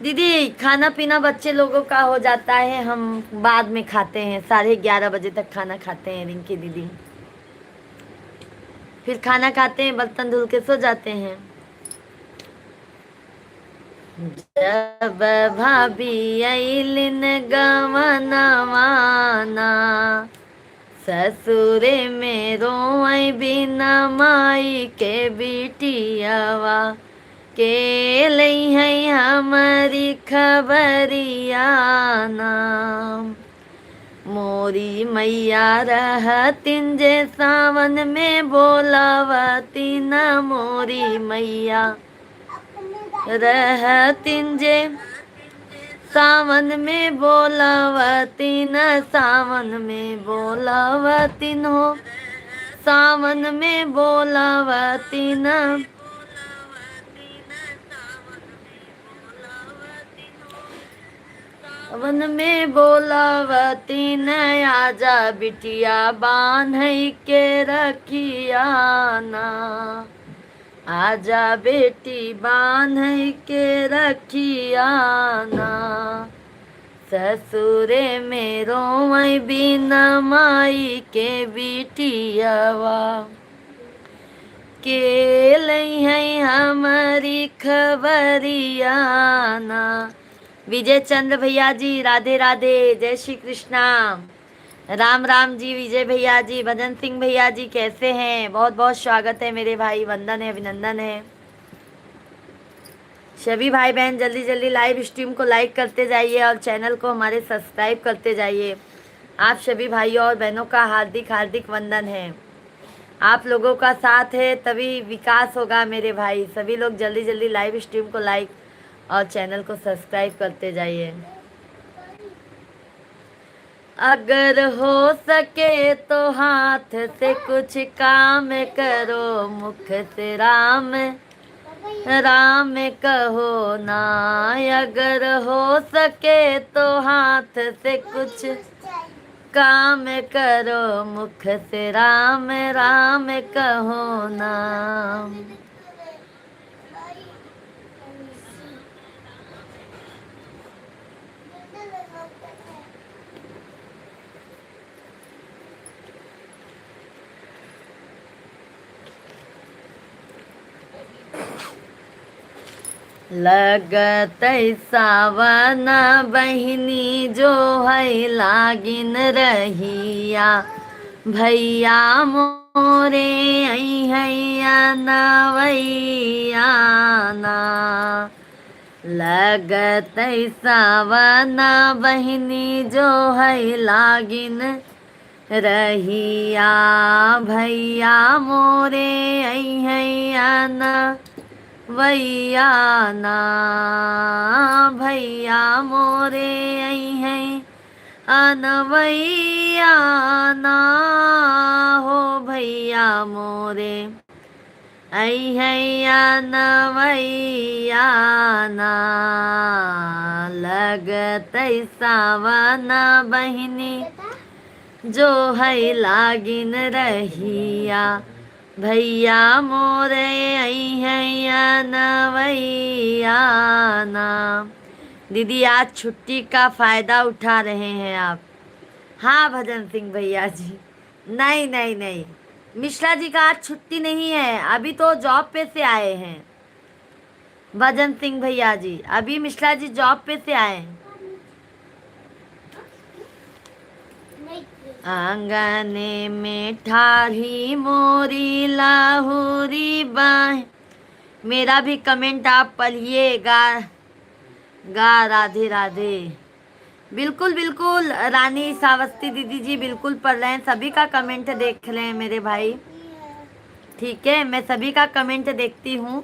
दीदी खाना पीना बच्चे लोगों का हो जाता है, हम बाद में खाते हैं, 11:30 बजे तक खाना खाते हैं रिंकी दीदी, फिर खाना खाते हैं, बर्तन धुल के सो जाते हैं। जब भाभी आइलिन गवनवाना, ससुरे मेरो आई बिना माई के बिटियावा, के लई है हमारी खबरियाना, मोरी मैया रहतिन जे सावन में बोलावती न, मोरी मैया रहतिन जे सावन में बोलावती न, सावन में बोलावती हो, सावन में बोलावती न, सावन में बोलावती न, आजा बिटिया बांध के रखियाना, आजा बेटी बांध के रखियाना, ससुरे मेरो आई बिना माई के बिटियावा, के लई है हमारी खबरियाना। विजय चंद्र भैया जी राधे राधे, जय श्री कृष्णा, राम राम जी विजय भैया जी। भजन सिंह भैया जी कैसे हैं? बहुत बहुत स्वागत है मेरे भाई, वंदन है, अभिनंदन है। सभी भाई बहन जल्दी जल्दी लाइव स्ट्रीम को लाइक करते जाइए और चैनल को हमारे सब्सक्राइब करते जाइए। आप सभी भाइयों और बहनों का हार्दिक हार्दिक वंदन है। आप लोगों का साथ है तभी विकास होगा मेरे भाई। सभी लोग जल्दी जल्दी लाइव स्ट्रीम को लाइक और चैनल को सब्सक्राइब करते जाइए। अगर हो सके तो हाथ से कुछ काम करो, मुख से राम राम कहो ना। अगर हो सके तो हाथ से कुछ काम करो, मुख से राम राम कहो ना। लगत सावन बहिनी जो है लागिन रहिया, भैया मोरे हैया नवैया ना। लगत सावन बहिनी जो है लागिन रहिया, भैया मोरे हैया ना वैया ना। भैया मोरे हैं अनवैया ना, हो भैया मोरे है अनवैया ना। लगत सावन बहिनी जो है लागिन रहिया, भैया मोरे हैया नवैया ना। दीदी आज छुट्टी का फायदा उठा रहे हैं आप। हाँ भजन सिंह भैया जी, नहीं नहीं नहीं, मिश्रा जी का आज छुट्टी नहीं है, अभी तो जॉब पे से आए हैं। भजन सिंह भैया जी अभी मिश्रा जी जॉब पे से आए हैं। आंगने में ठाढ़ी मोरी लाहुरी बाह। मेरा भी कमेंट आप पढ़िएगा। गा राधे राधे। बिल्कुल बिल्कुल रानी सावस्ती दीदी जी बिल्कुल पढ़ रहे हैं, सभी का कमेंट देख रहे हैं मेरे भाई। ठीक है, मैं सभी का कमेंट देखती हूँ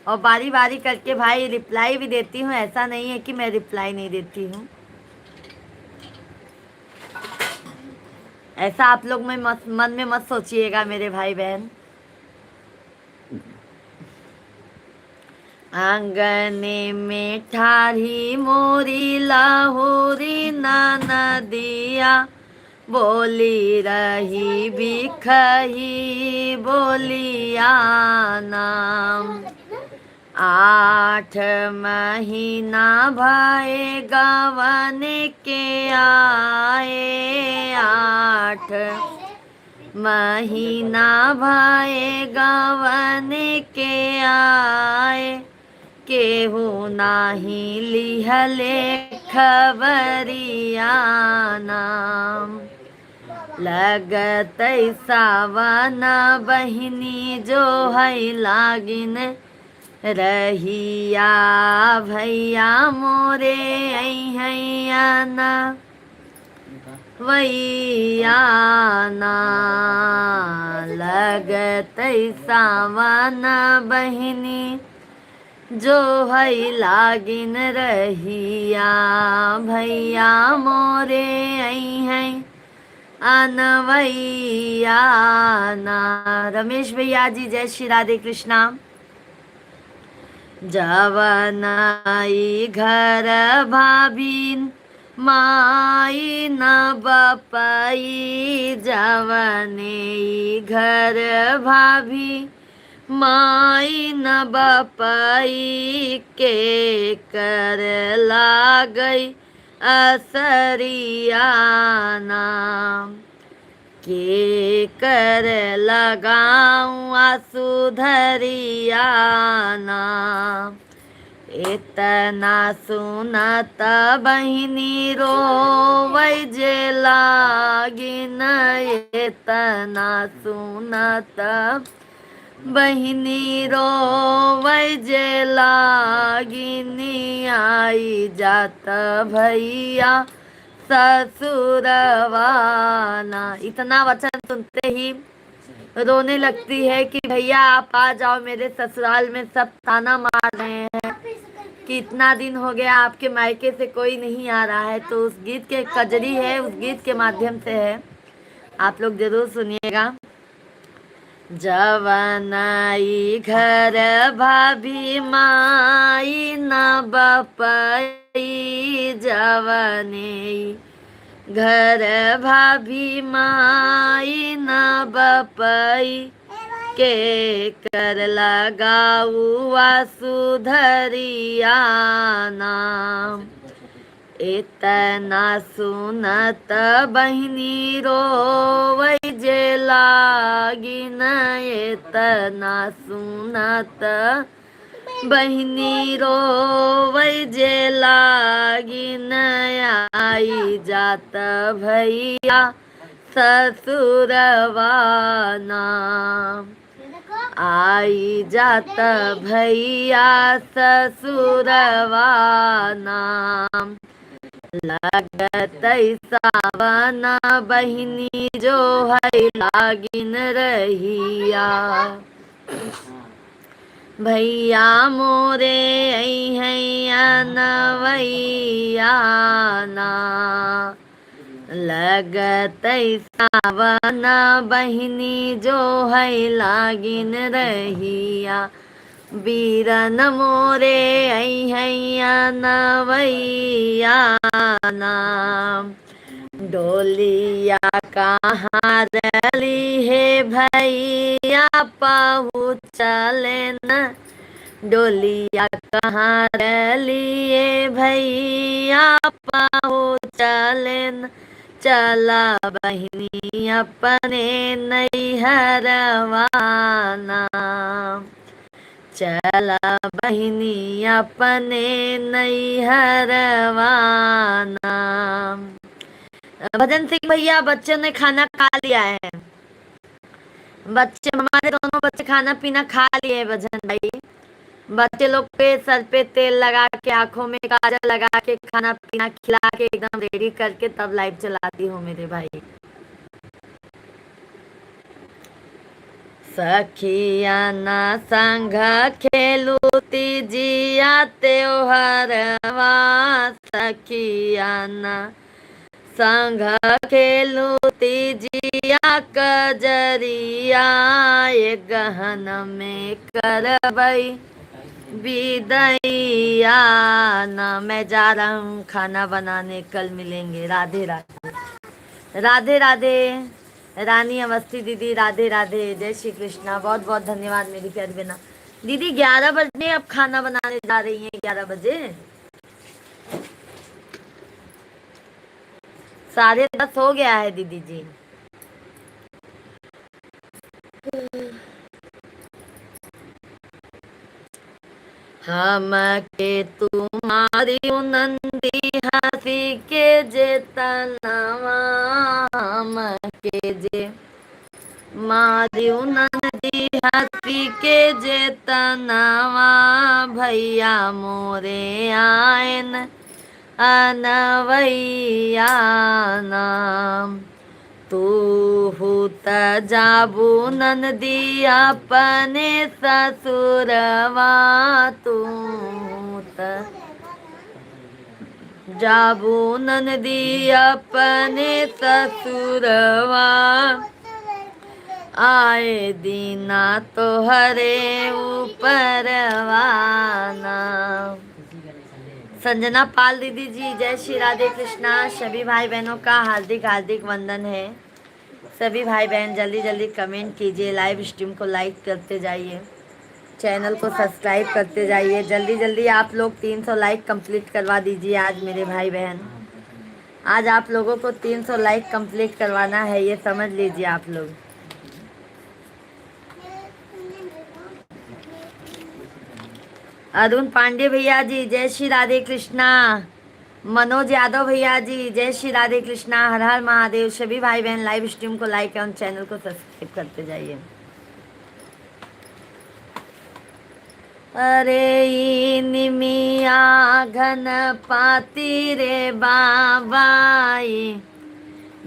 और बारी बारी करके भाई रिप्लाई भी देती हूँ, ऐसा नहीं है कि मैं रिप्लाई नहीं देती हूँ। ऐसा आप लोग में मन में मत सोचिएगा मेरे भाई बहन। आंगने में ठाढ़ी मोरी लाहुरी नदिया, बोली रही बिखही बोलिया नाम। 8 महीना भये गवन के आए, 8 महीना भये गवन के आए, केहू नाही लिहले खबरिया नाम। लगत सावन बहिनी जो है लागिन रहिया, भैया मोरे हैया ना वैया ना। लगत सावन बहिनी जो है लागिन रहिया, भैया मोरे हैं अनवैया ना। रमेश भैया जी जय श्री राधे कृष्णा। जवनाई घर भाभी माई न बपाई, जवने घर भाभी माई न बपाई, के कर लागई असरिया नाम। के कर लगाऊं आसुधरिया नाम। इतना सुनत बहिनी रोवै जे लागिन, इतना सुनत बहिनी रोवै जे लागिनी, आई जात भैया ससुरवाना। इतना वचन सुनते ही रोने लगती है कि भैया आप आ जाओ, मेरे ससुराल में सब ताना मार रहे हैं, कितना दिन हो गया आपके मायके से कोई नहीं आ रहा है, तो उस गीत के कजरी है, उस गीत के माध्यम से है, आप लोग जरूर सुनिएगा। जवनाई घर भाभी माई न बपई, जवने घर भाभी माई न बपई, के कर लगाऊ सुधरिया नाम। इतना सुनत बहिनी रोवै जे लागिन, इतना सुनत बहिनी रोवै जे लागिन, आई जात भैया ससुरवा नाम। आई जात भैया ससुरवा नाम। लगत सावन बहिनी जो है लागिन रहिया, भैया मोरे हैया नवैया ना। लगत सावन बहिनी जो है लागिन रहिया, बीरन मोरे हैया नवैया नाम। डोलिया कहाँ रली है भैया पहुँचले न, डोलिया कहाँ रली है भैया पहुँचले न, चला बहिनी अपने नैहरवा नाम। चला बहिनी अपने नैहरवा नाम। भजन सिंह भैया, बच्चों ने खाना खा लिया है, बच्चे हमारे दोनों बच्चे खाना पीना खा लिए भजन भाई। बच्चे लोग पे सर पे तेल लगा के, आंखों में काजल लगा के, खाना पीना खिला के एकदम रेडी करके तब लाइव चलाती हूँ मेरे भाई। सखिया न संग खेलू तीजिया त्योहरवा, सखिया न संग खेलू तीजिया कजरिया, ये गहन में करबई विदैया ना। मैं जा रहा हूँ खाना बनाने, कल मिलेंगे। राधे राधे। राधे राधे रानी अवस्थी दीदी, राधे राधे, जय श्री कृष्णा। बहुत बहुत धन्यवाद मेरी प्यारी बहना। दीदी 11 बजे अब खाना बनाने जा रही हैं, 11 बजे, 10:30 हो गया है दीदी जी। हम के तुम्हारी नंदी हंसी के जे तनवा, हम के जे मारी नंदी हंसी के जे तनवा, भैया मोरे आयन अनवैया नाम। तू हुत जाबू नंदी अपने ससुरवा, तू जाबू नंदी अपने ससुरवा, आए दीना तोहरे ऊपरवा नाम। संजना पाल दीदी जी, जय श्री राधे कृष्णा। सभी भाई बहनों का हार्दिक हार्दिक वंदन है। सभी भाई बहन जल्दी जल्दी कमेंट कीजिए, लाइव स्ट्रीम को लाइक करते जाइए, चैनल को सब्सक्राइब करते जाइए। जल्दी जल्दी आप लोग 300 लाइक कंप्लीट करवा दीजिए आज मेरे भाई बहन। आज आप लोगों को 300 लाइक कंप्लीट करवाना है, ये समझ लीजिए आप लोग। अरुण पांडे भैया जी, जय श्री राधे कृष्णा। मनोज यादव भैया जी, जय श्री राधे कृष्णा, हर हर महादेव। सभी भाई बहन लाइव स्ट्रीम को लाइक एवं चैनल को सब्सक्राइब करते जाइए। अरे निमिया घन पाती रे बाबाई,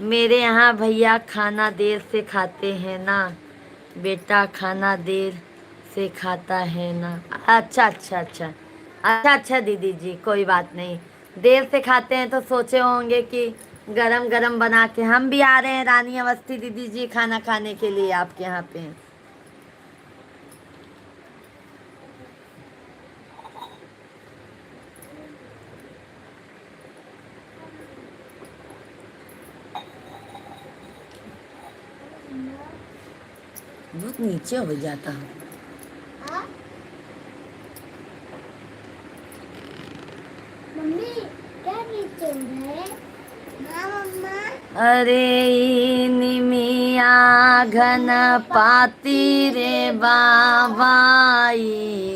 मेरे यहाँ भैया खाना देर से खाते हैं ना बेटा, खाना देर से खाता है ना। अच्छा अच्छा अच्छा, अच्छा अच्छा दीदी जी, कोई बात नहीं। देर से खाते हैं तो सोचे होंगे कि गरम गरम बना के। हम भी आ रहे हैं रानी अवस्थी दीदी जी खाना खाने के लिए आपके यहाँ पे। बहुत नीचे हो जाता है। हाँ? मम्मी क्या नीचे हो रहा है? हाँ मम्मा। अरे निमिया घन पाती रे बाबा,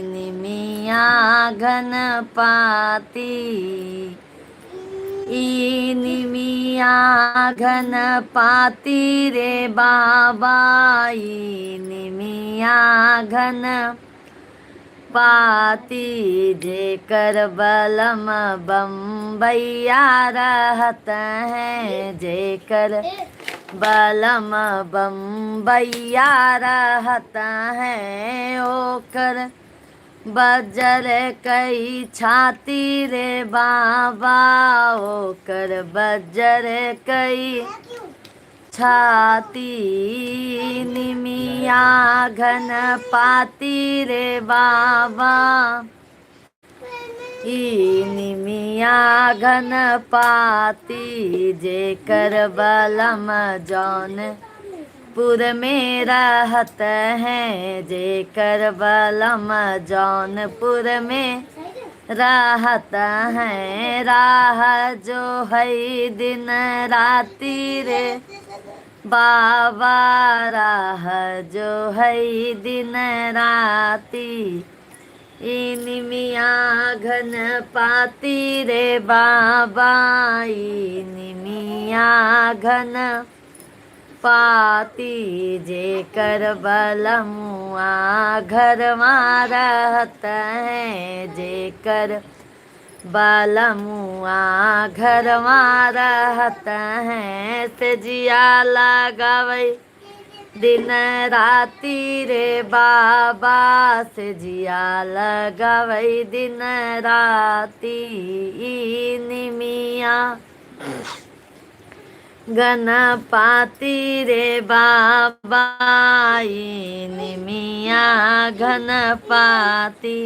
निमिया घन पाती, निमिया घन पाती रे बाबा, निमिया घन पाती, जेकर बलम बम्बैया रहत हैं, जेकर बलम बम्बैया रहत हैं, ओकर बजर कई छाती रे बाबा, ओकर बजर कई छाती, निमिया घन पाती रे बाबा, निमिया घन पाती, जेकर बलम जौनपुर में रहत हैं, जेकर बलम जौनपुर में रहत हैं, राह जो है दिन राती रे बाबा, राह जो है दिन राती, निमिया घन पाती रे बाबा, निमिया घन पाती, जेकर बलमुआ घर रहत हैं, जेकर बलमुआ घर रहत हैं, से जिया लगावै दिन राती रे बाबा, से जिया लगावै दिन राती, निमिया घन पाती रे बाबा, निमिया घन पाती।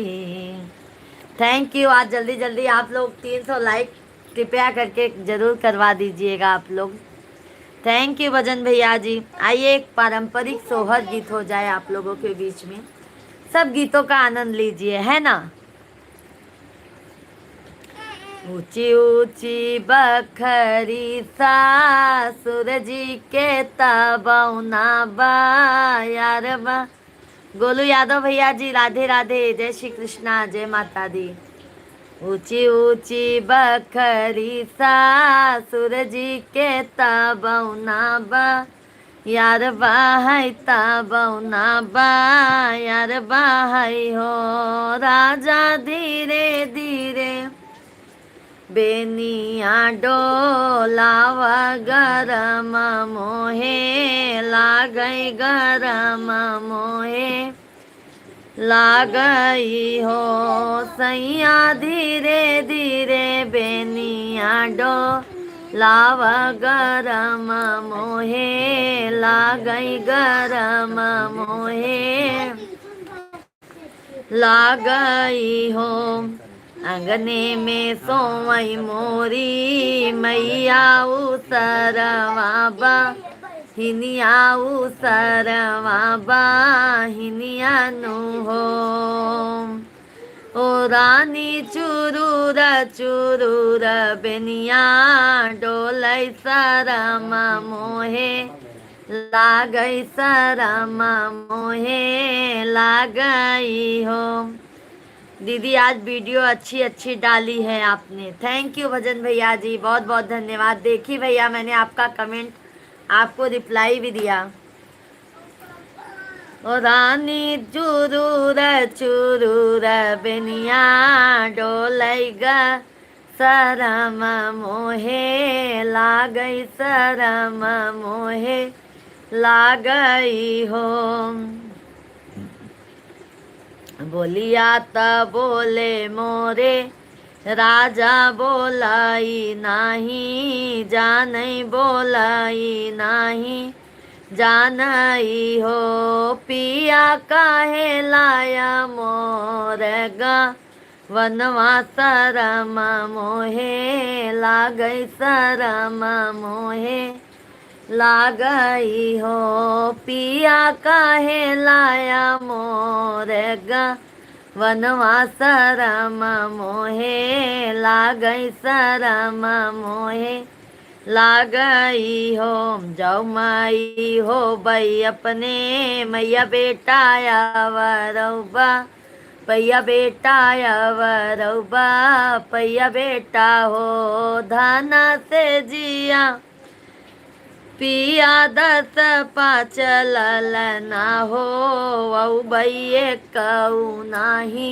Thank you. आज जल्दी जल्दी आप लोग 300 लाइक कृपया करके जरूर करवा दीजिएगा आप लोग। थैंक यू भजन भैया जी। आइए एक पारंपरिक सोहर गीत हो जाए आप लोगों के बीच में, सब गीतों का आनंद लीजिए, है ना। ऊंची ऊंची बखरी सासुर जी के तबौना बा, यार बा। गोलू यादव भैया जी राधे राधे, जय श्री कृष्णा, जय माता दी। ऊंची ऊंची बखरी सासुर जी के तबौना बा, यार बाहै तबौना बा, यार बाहै हो राजा धीरे धीरे बेनिया डोलाव, गरम मोहे लागई, गरम मोहे लागई हो सैया, धीरे धीरे बेनिया डोलाव, गरम मोहे लागई, गरम मोहे लागई हो। अंगने में सोवई मोरी मैया उसरवा बा, हिनिया उसरवा बा, हिनिया नु हो। ओ रानी चुरूर चुरूर बेनिया डोलै, सरम मोहे लागई, सरम मोहे लागई हो। दीदी आज वीडियो अच्छी अच्छी डाली है आपने, थैंक यू भजन भैया जी, बहुत बहुत धन्यवाद। देखी भैया मैंने आपका कमेंट, आपको रिप्लाई भी दिया। ओ रानी चुरूर चुरूर बेनिया डोलै, सरम मोहे लागई, सरम मोहे लागई हो। बोलिया त बोले मोरे राजा बोलाई नाही, जानई बोलाई नाही, जानई हो पिया काहे लाया मोर गा वनवा शरम मोहे लागई शरम मोहे लागई हो पिया काहे लाया मोर गा वनवा शरम मोहे लागई शरम मोहे लागई हो। जाऊ माई हो बई अपने मैया बेटा वरौबा पैया बेटा वरौबा पैया बेटा हो धाना से जिया पिया 10 5 ललना हो औ बइये कऊ नाही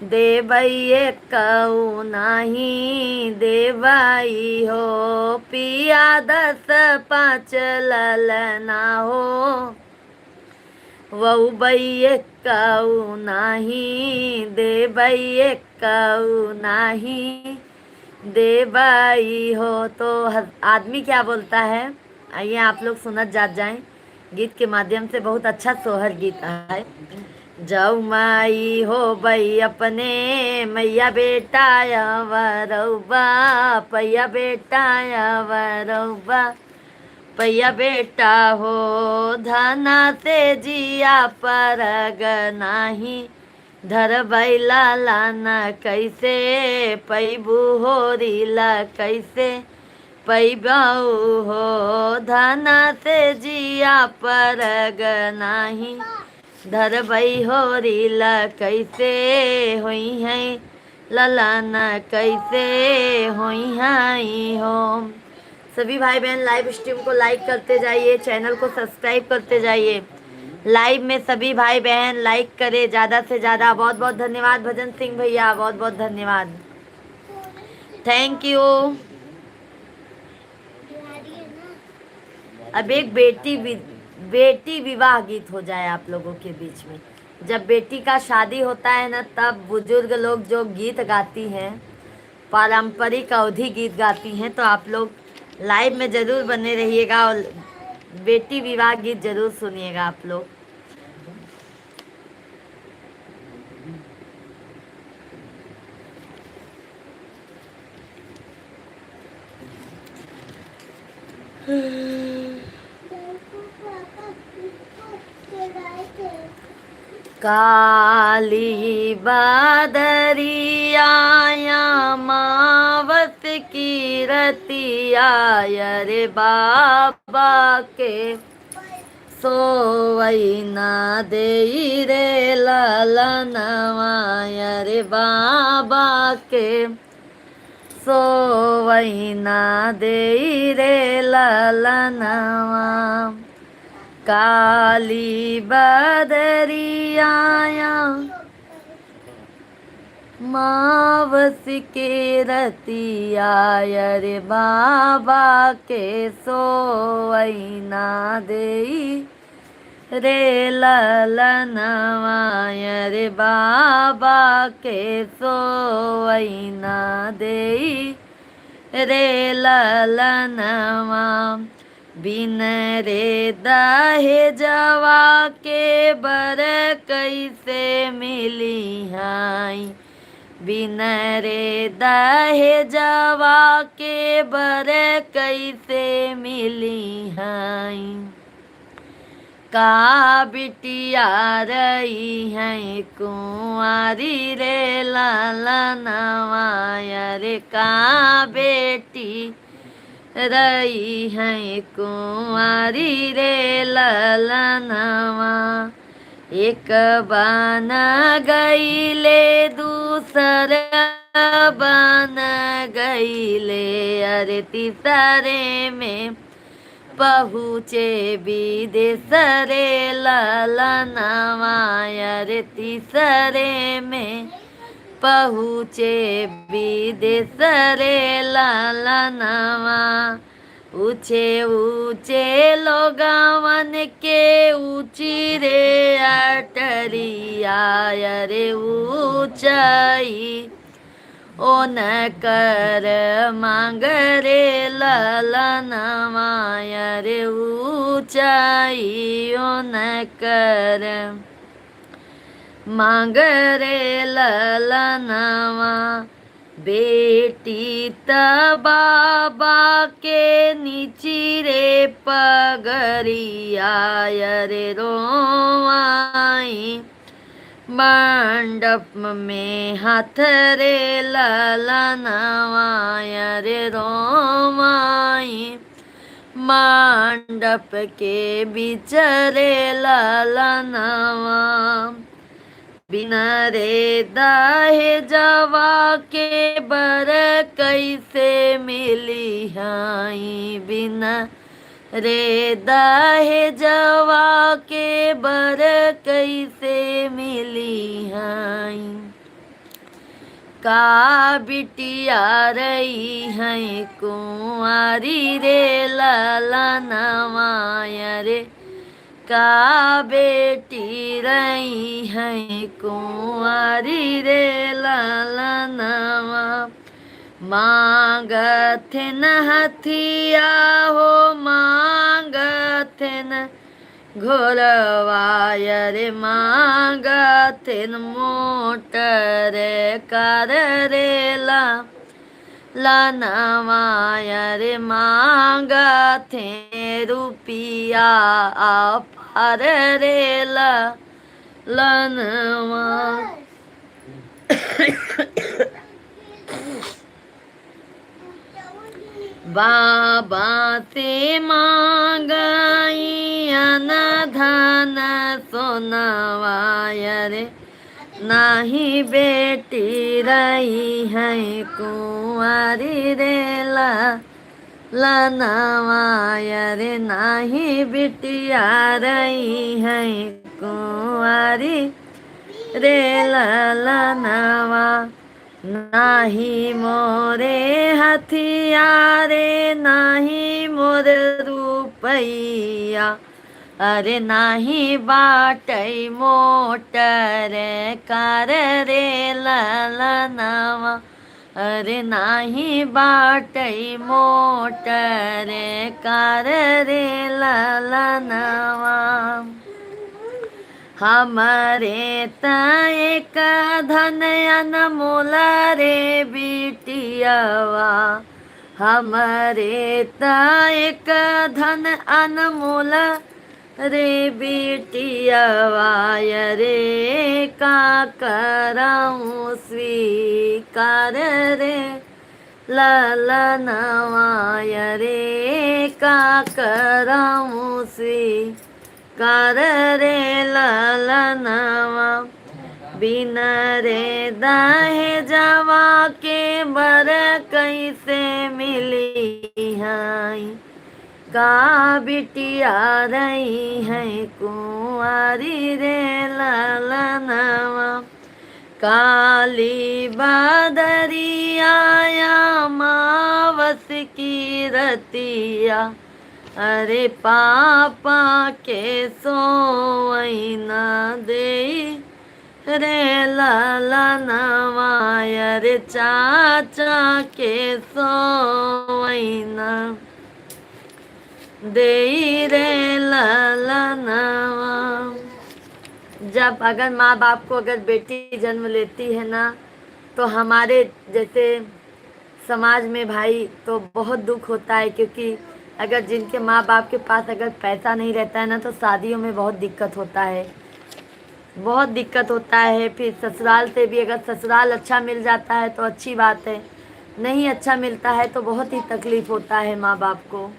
देवइये कऊ नाही देवई हो पिया 10 5 ललना हो वऊ बइये कऊ नाही देवइये कऊ नाही देवई हो। तो आदमी क्या बोलता है, आइए आप लोग सुनत जात जाएं। गीत के माध्यम से बहुत अच्छा सोहर गीत है। जाऊ माई हो बई अपने मैया बेटा वरौबा पैया बेटा वरौबा पैया बेटा हो धना से जिया परग नाही, धर बैला लाना कैसे पैबू होरीला कैसे पैबाऊ हो धना से जिया परग नाही, धर बई होरीला कैसे होई है ललाना कैसे होई है हो। सभी भाई बहन लाइव स्ट्रीम को लाइक करते जाइए, चैनल को सब्सक्राइब करते जाइए। लाइव में सभी भाई बहन लाइक करें ज़्यादा से ज़्यादा। बहुत बहुत धन्यवाद भजन सिंह भैया, बहुत बहुत धन्यवाद, थैंक यू। अब एक बेटी विवाह गीत हो जाए आप लोगों के बीच में। जब बेटी का शादी होता है ना, तब बुजुर्ग लोग जो गीत गाती हैं, पारंपरिक अवधि गीत गाती हैं, तो आप लोग लाइव में ज़रूर बने रहिएगा और बेटी विवाह गीत ज़रूर सुनिएगा आप लोग। काली बादरिया मावत की रतिया रे बाबा के सोवई ना दे रे ललनवा रे बाबा के सोवई ना दे रे ललनवा। काली बदरिया मावस के रतिया रे बाबा के सोवई ना देई रे ललनवा रे बाबा के सोवई ना देई रे ललनवा। बिन रे दहे जवा के बर कैसे मिली हाई, बिन रे दहे जवा के बर कैसे मिली हाई। का बिटिया रही है कुंवारी रे ललनवा रे का बेटी रही है कुंवारी रे ललनवा। एक बन गईले दूसर बन गईले अरे तीसरे में पहुँचे विदेश रे ललनवा रे तीसरे में पहुँचे विदेश रे ललनवा। ऊंचे ऊंचे लोगावन के ऊंची रे अटरिया रे ऊंचाई ओ न कर मांग रे ललनवाय रे ऊंचाई ओ न कर मांग रे ललनवा बेटी त बाबा के नीची रे पगरिया रे रोवाई मंडप में हाथ रे ललनवाय रे रोवाई मंडप के बीच रे ललनवा बिना रे दाहे जवा के बर कैसे मिली हाई बिना रे दाहे जवा के बर कैसे मिली हाई का बिटिया रही है कुंवारी रे ललनवाय रे का बेटी रही है कुंवारी रे ललनवा मांगथिन हथिया हो मांगथिन घोरवाय रे मांगथिन मोटर कर रे लनवाय रे मांगथे रुपिया अपार रे लनवा बाबा से मांगाई अन धन सोनवाय रे नाही बेटी रही है कुंवारी रे लनवाय रे नाही बिटिया रही है कुंवारी रे ललनवा नाही मोरे हथियारे नाही मोर रुपैया अरे नाही बाटई मोटर कार रे ललनवा अरे नाही बाटई मोटर कार रे ललनवा हमारे त एक धन अनमोल रे बिटियावा हमारे त एक धन अनमोल रे बिटियावा रे का कराऊं स्वीकार रे ललनवाय रे का कराऊं स्वीकार रे ललनवा बिना रे दाहे जवा के बर कैसे मिली हाई का बिटिया रही है कुंवारी रे ललनवा काली बादरिया मावस की रतिया अरे पापा के सोवैना दे रे ललनवाय रे चाचा के सोवैना दे रे ललनवा। जब अगर माँ बाप को अगर बेटी जन्म लेती है ना तो हमारे जैसे समाज में भाई तो बहुत दुख होता है, क्योंकि अगर जिनके माँ बाप के पास अगर पैसा नहीं रहता है ना तो शादियों में बहुत दिक्कत होता है, बहुत दिक्कत होता है। फिर ससुराल से भी अगर ससुराल अच्छा मिल जाता है तो अच्छी बात है, नहीं अच्छा मिलता है तो बहुत ही तकलीफ होता है माँ बाप को।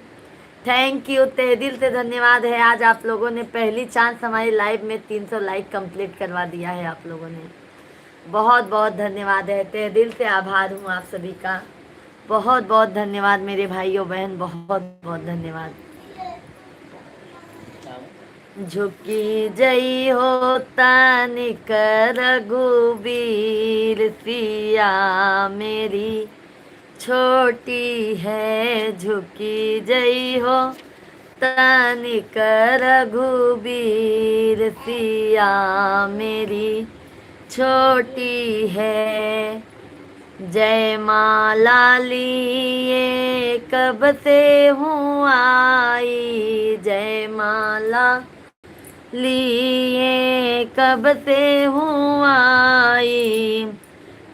थैंक यू, तहे दिल से धन्यवाद है। आज आप लोगों ने पहली चांस हमारी लाइव में 300 लाइक कंप्लीट करवा दिया है आप लोगों ने, बहुत बहुत धन्यवाद है। तहे दिल से आभार हूँ आप सभी का, बहुत बहुत धन्यवाद मेरे भाइयों बहन, बहुत बहुत धन्यवाद। झुकी जई होता निकर रघुबीर सिया मेरी छोटी है झुकी जई हो तनिक रघुबीर सिया मेरी छोटी है। जय माला लिए कब से हूँ आई, जय माला लिए कब से हूँ आई,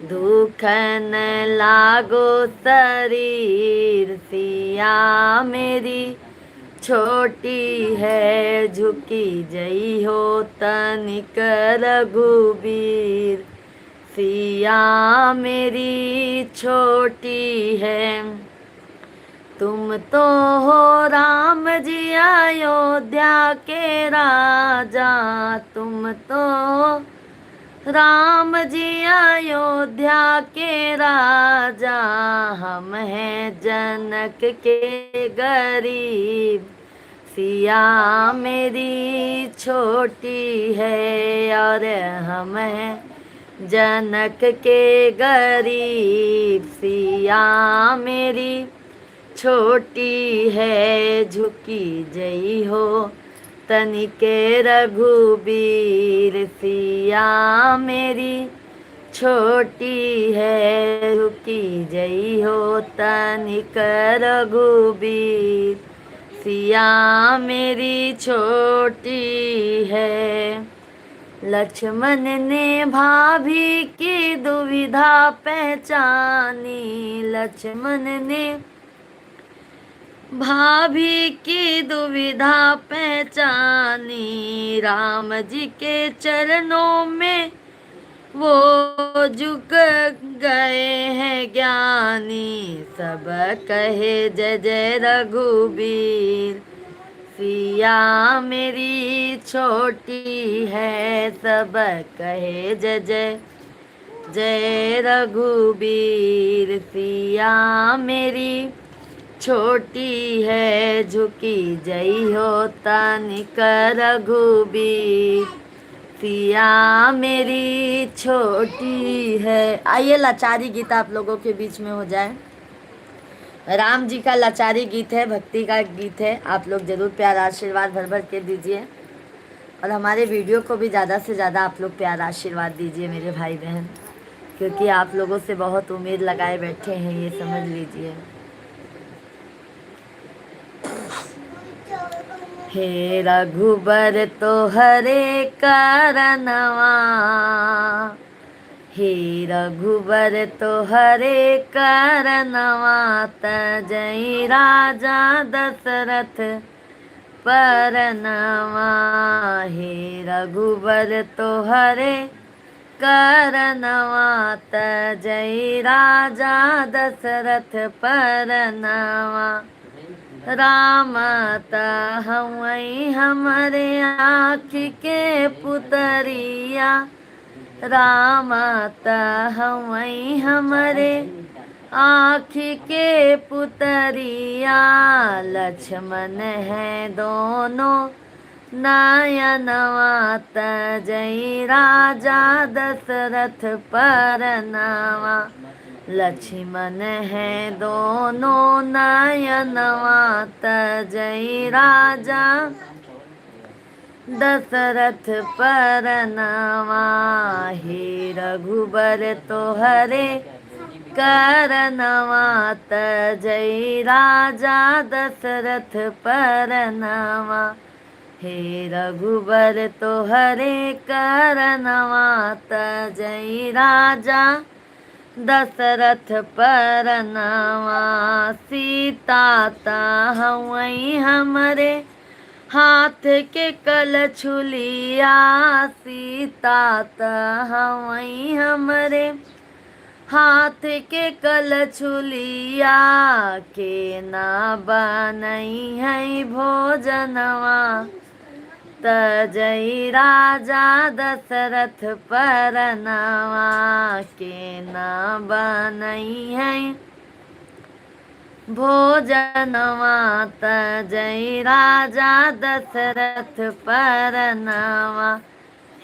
दुख न लागो शरीर सिया मेरी छोटी है झुकी जई हो तनिक रघुबीर सिया मेरी छोटी है। तुम तो हो राम जी अयोध्या के राजा, तुम तो राम जी अयोध्या के राजा, हम हैं जनक के गरीब सिया मेरी छोटी है, और हम हैं जनक के गरीब सिया मेरी छोटी है, झुकी जई हो तनिके रघुबीर सिया मेरी छोटी है, झुकी जई हो तनिक रघुबीर सिया मेरी छोटी है। लक्ष्मण ने भाभी की दुविधा पहचानी, लक्ष्मण ने भाभी की दुविधा पहचानी, राम जी के चरणों में वो झुक गए हैं ज्ञानी, सब कहे जय जय रघुबीर सिया मेरी छोटी है, सब कहे जय जय जय रघुबीर सिया मेरी छोटी है, झुकी जई हो तनिक रघुबीर सिया मेरी छोटी है। आइए लाचारी गीत आप लोगों के बीच में हो जाए। राम जी का लाचारी गीत है, भक्ति का गीत है। आप लोग जरूर प्यार आशीर्वाद भर भर के दीजिए, और हमारे वीडियो को भी ज़्यादा से ज़्यादा आप लोग प्यार आशीर्वाद दीजिए मेरे भाई बहन, क्योंकि आप लोगों से बहुत उम्मीद लगाए बैठे हैं, ये समझ लीजिए। हे रघुबर तो हरे करनवा, हे रघुबर तो हरे करनवा, तजई राजा दशरथ परनवा, हे रघुबर तो हरे करनवा, तजई राजा दशरथ परनवा, राम तहवई हमरे आँख के पुतरिया, राम तहवई हमरे आँख के पुतरिया, लक्ष्मण है दोनों नयनवा, तजई राजा दशरथ परनवा, लक्ष्मण है दोनों नयनवा, तजई राजा दशरथ परनवा, हे रघुबर तोहरे करनवा, तजई राजा दशरथ परनवा, हे रघुबर तोहरे करनवा, तजई राजा दशरथ परनवा, सीता तहवई हमरे हाथ के कलछुलिया, सीता तहवई हमरे हाथ के कलछुलिया, के ना बनई है भोजनवा, तजई राजा दशरथ परनवा, के ना बनई है भोजनवा, तजई राजा दशरथ परनवा,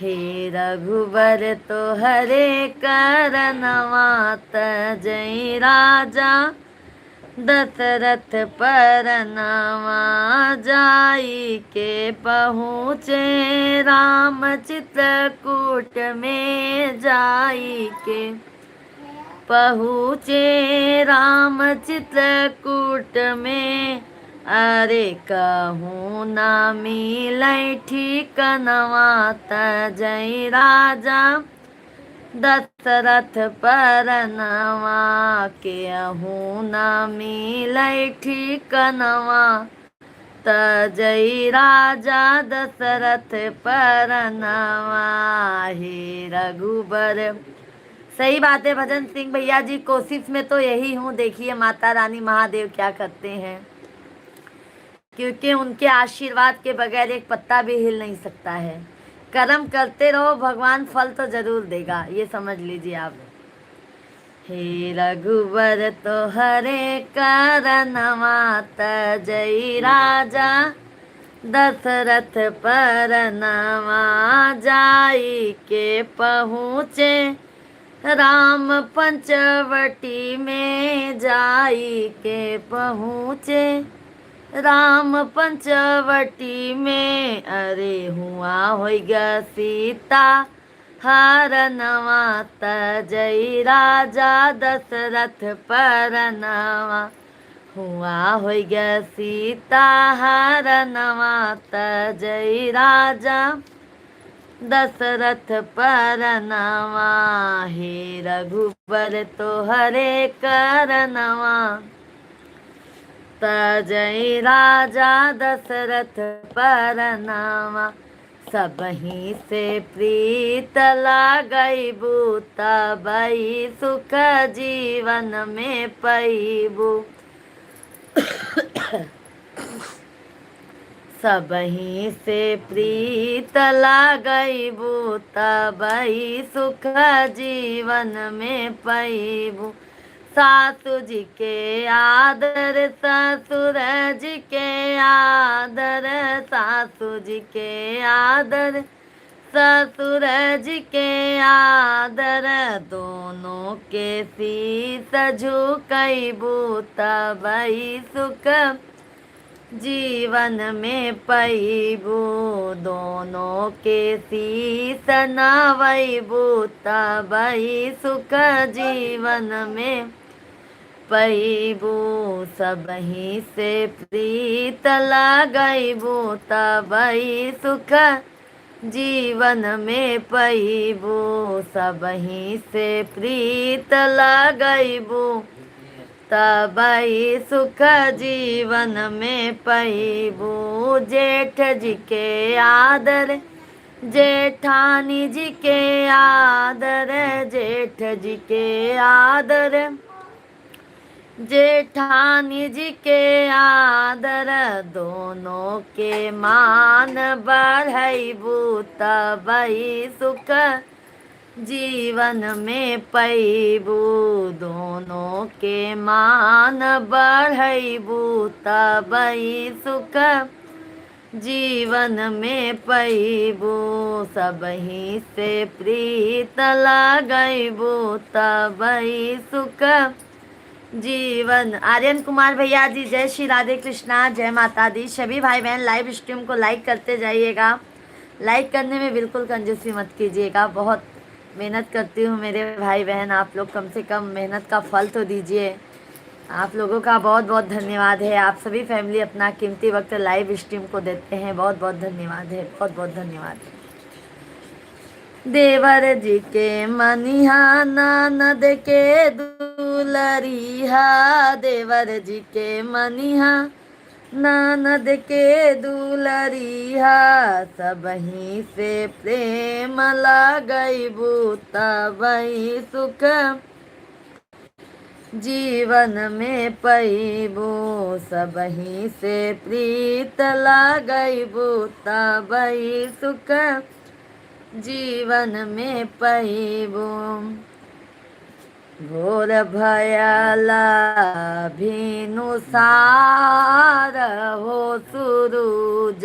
हे रघुबर तो हरे करनवा तजई राजा दशरथ परनवा जाई के पहुँचे राम चित्रकूट में जाई के पहुँचे राम चित्रकूट में अरे कहूँ ना मिलै ठीकनवा तजई राजा दशरथ परनवा केहूँ ना मिलै ठीकनवा तजई राजा दशरथ परनवा हे रघुबर। सही बात है भजन सिंह भैया जी, कोशिश में तो यही हूँ। देखिए माता रानी महादेव क्या करते हैं, क्योंकि उनके आशीर्वाद के बगैर एक पत्ता भी हिल नहीं सकता है। कर्म करते रहो, भगवान फल तो जरूर देगा, ये समझ लीजिए आप। हे रघुबर तो हरे करनवा तजई राजा दशरथ परनवा जाई के पहुँचे राम पंचवटी में जाई के पहुँचे राम पंचवटी में अरे हुआ होइगा सीता हरनवा तजई राजा दशरथ परनवा हुआ होइगा सीता हरनवा तजई राजा दशरथ परनवा हे रघुबर तो हरे करनवा तजई राजा दशरथ परनवा सबही से प्रीत लागैबू तबई सुख जीवन में पैबू सबही से प्रीत लागैबू तबई सुख जीवन में पैबू सासु जी के आदर ससुर जी के आदर सासु जी के आदर ससुर जी के आदर दोनों के शीस झुकैबू तबई सुख जीवन में पैबू दोनों के शीस नवैबू तबई सुख जीवन में पैबू सबही से प्रीत लगैबू तबई सुख जीवन में पैबू सबही से प्रीत लगैबू तबई सुख जीवन में पैबू जेठ जी के आदर जेठानी जी के आदर जेठ जी के आदर जेठानी जी के आदर दोनों के मान बढ़ैबू तबई सुख जीवन में पैबू दोनों के मान बढ़ैबू तबई सुख जीवन में पैबू सबही से प्रीत लगैबू तबई सुख जीवन। आर्यन कुमार भैया जी जय श्री राधे कृष्णा, जय माता दी। सभी भाई बहन लाइव स्ट्रीम को लाइक करते जाइएगा, लाइक करने में बिल्कुल कंजूसी मत कीजिएगा। बहुत मेहनत करती हूँ मेरे भाई बहन, आप लोग कम से कम मेहनत का फल तो दीजिए। आप लोगों का बहुत बहुत धन्यवाद है। आप सभी फैमिली अपना कीमती वक्त लाइव स्ट्रीम को देते हैं, बहुत बहुत धन्यवाद है, बहुत बहुत धन्यवाद है। देवर जी के मनिहा ननद के दुलरिहा देवर जी के मनिहा ननद के दुलरिहा सबही से प्रेम लगैबू तबई सुख जीवन में पैबू सबही से प्रीत लगैबू तबई सुख जीवन में पैबू। भोर भयला भिनुसार हो सुरूज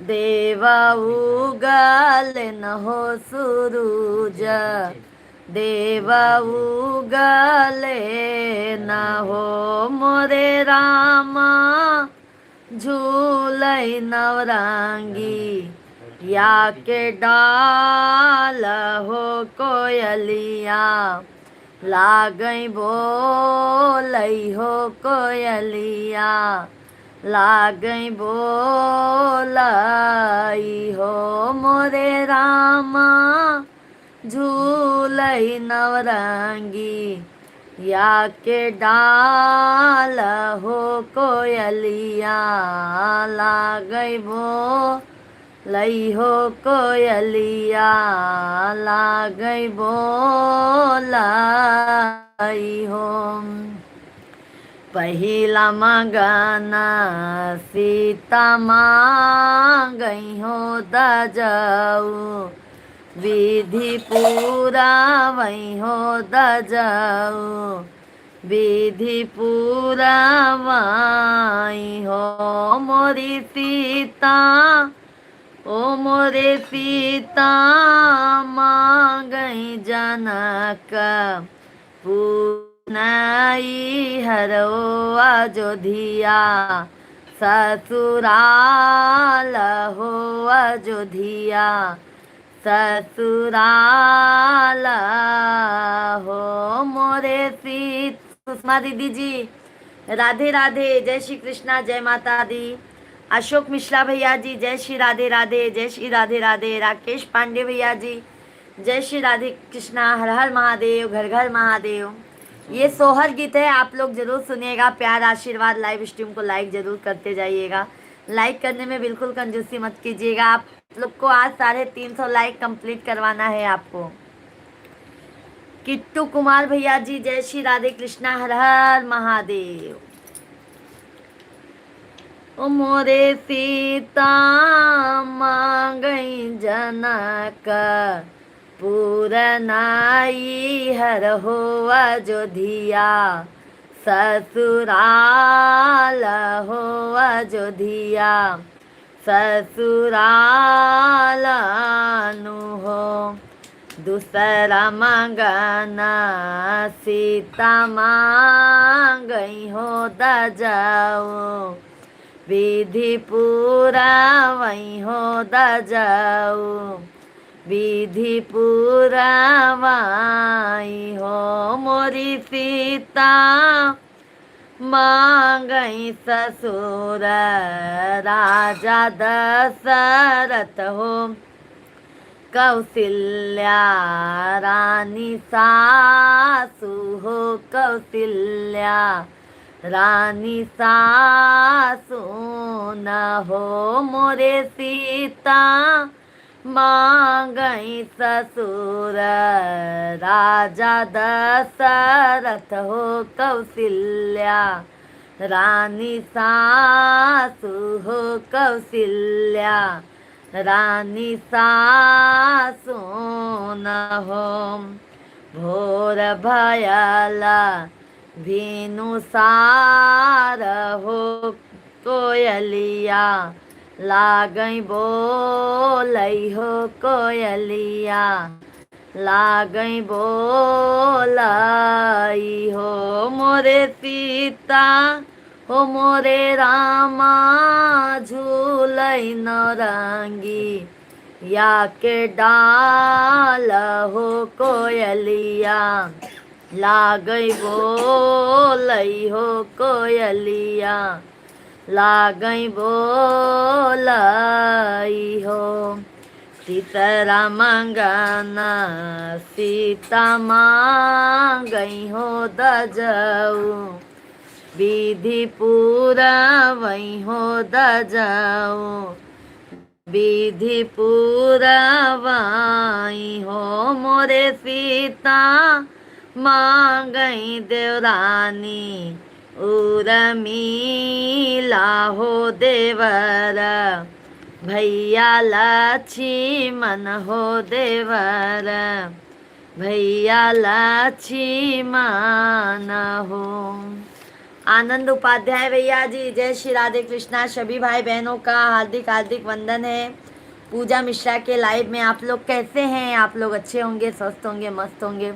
देवा उगल न हो सूरज, देवा उगले न हो मोरे रामा, झूलै नवरंगी या के डाल हो कोयलिया, लागई बोलै हो कोयलिया, लागई बोलाई हो मोरे रामा, झूलै नवरंगी या के डाल हो कोयलिया, लागई बोलै हो कोयलिया, लागई बोलाई हो। पहिला मगना सीता मांगई हो दजऊ, विधि पूरा वही हो दजऊ, विधि पूरा वही हो मोरी सीता, ओ मोरे सीता मांगई जनक, पुनाई हरो अयोध्या, ससुराल हो अयोध्या, ससुराल हो मोरे सीत। सुषमा दीदी जी राधे राधे, जय श्री कृष्णा, जय माता दी। अशोक मिश्रा भैया जी जय श्री राधे राधे, जय श्री राधे राधे। राकेश पांडे भैया जी जय श्री राधे कृष्णा, हर हर महादेव, घर घर महादेव। ये सोहर गीत है, आप लोग जरूर सुनिएगा। प्यार आशीर्वाद, लाइव स्ट्रीम को लाइक जरूर करते जाइएगा। लाइक करने में बिल्कुल कंजूसी मत कीजिएगा। आप लोग को आज 350 लाइक कंप्लीट करवाना है आपको। किट्टू कुमार भैया जी जय श्री राधे कृष्णा, हर हर महादेव। ओ मोरे सीता मांगई जनक, पूरनाई हर हो अयोध्या, ससुराल हो अयोध्या, ससुराल नु हो। दूसरा मंगना सीता मांगई हो दजऊ, विधि पूरा वही हो दजऊ, विधि पूरा वही हो मोरी सीता मांगई ससुर, राजा दशरथ हो कौशल्या, रानी सासु हो कौशल्या, रानी सासु न हो मोरे सीता मांगई ससुर, राजा दशरथ हो कौशल्या, रानी सासु हो कौशल्या, रानी सासु न हो। भोर भयला भिनुसार हो कोयलिया, लागई बोलै हो कोयलिया, लागई बोलाई हो मोरे सीता, हो मोरे रामा, झूलै नौरंगी या के डाल हो कोयलिया, लागई बोलै हो कोयलिया, लागई बोलाई हो। तीसरा मंगना सीता मांगई हो दजऊ, विधि पूरा वही हो दजऊ, विधि पूरा वही हो मोरे सीता मांगई देवरानी, उर्मिला हो देवर, भैया लक्ष्मण हो देवर, भैया लक्ष्मण हो। आनंद उपाध्याय भैया जी, जय श्री राधे कृष्णा। सभी भाई बहनों का हार्दिक हार्दिक वंदन है। पूजा मिश्रा के लाइव में आप लोग कैसे हैं? आप लोग अच्छे होंगे, स्वस्थ होंगे, मस्त होंगे।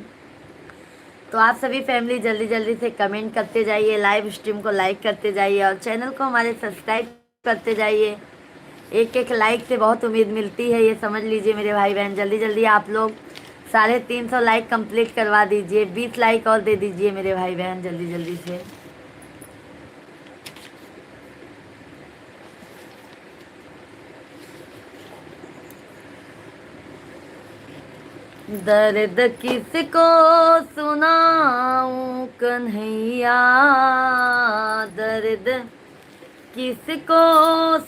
तो आप सभी फैमिली जल्दी जल्दी से कमेंट करते जाइए, लाइव स्ट्रीम को लाइक करते जाइए और चैनल को हमारे सब्सक्राइब करते जाइए। एक एक लाइक से बहुत उम्मीद मिलती है, ये समझ लीजिए मेरे भाई बहन। जल्दी जल्दी आप लोग 350 लाइक कंप्लीट करवा दीजिए। 20 लाइक और दे दीजिए मेरे भाई बहन, जल्दी जल्दी से। दर्द किसको सुनाऊं कन्हैया, दर्द किसको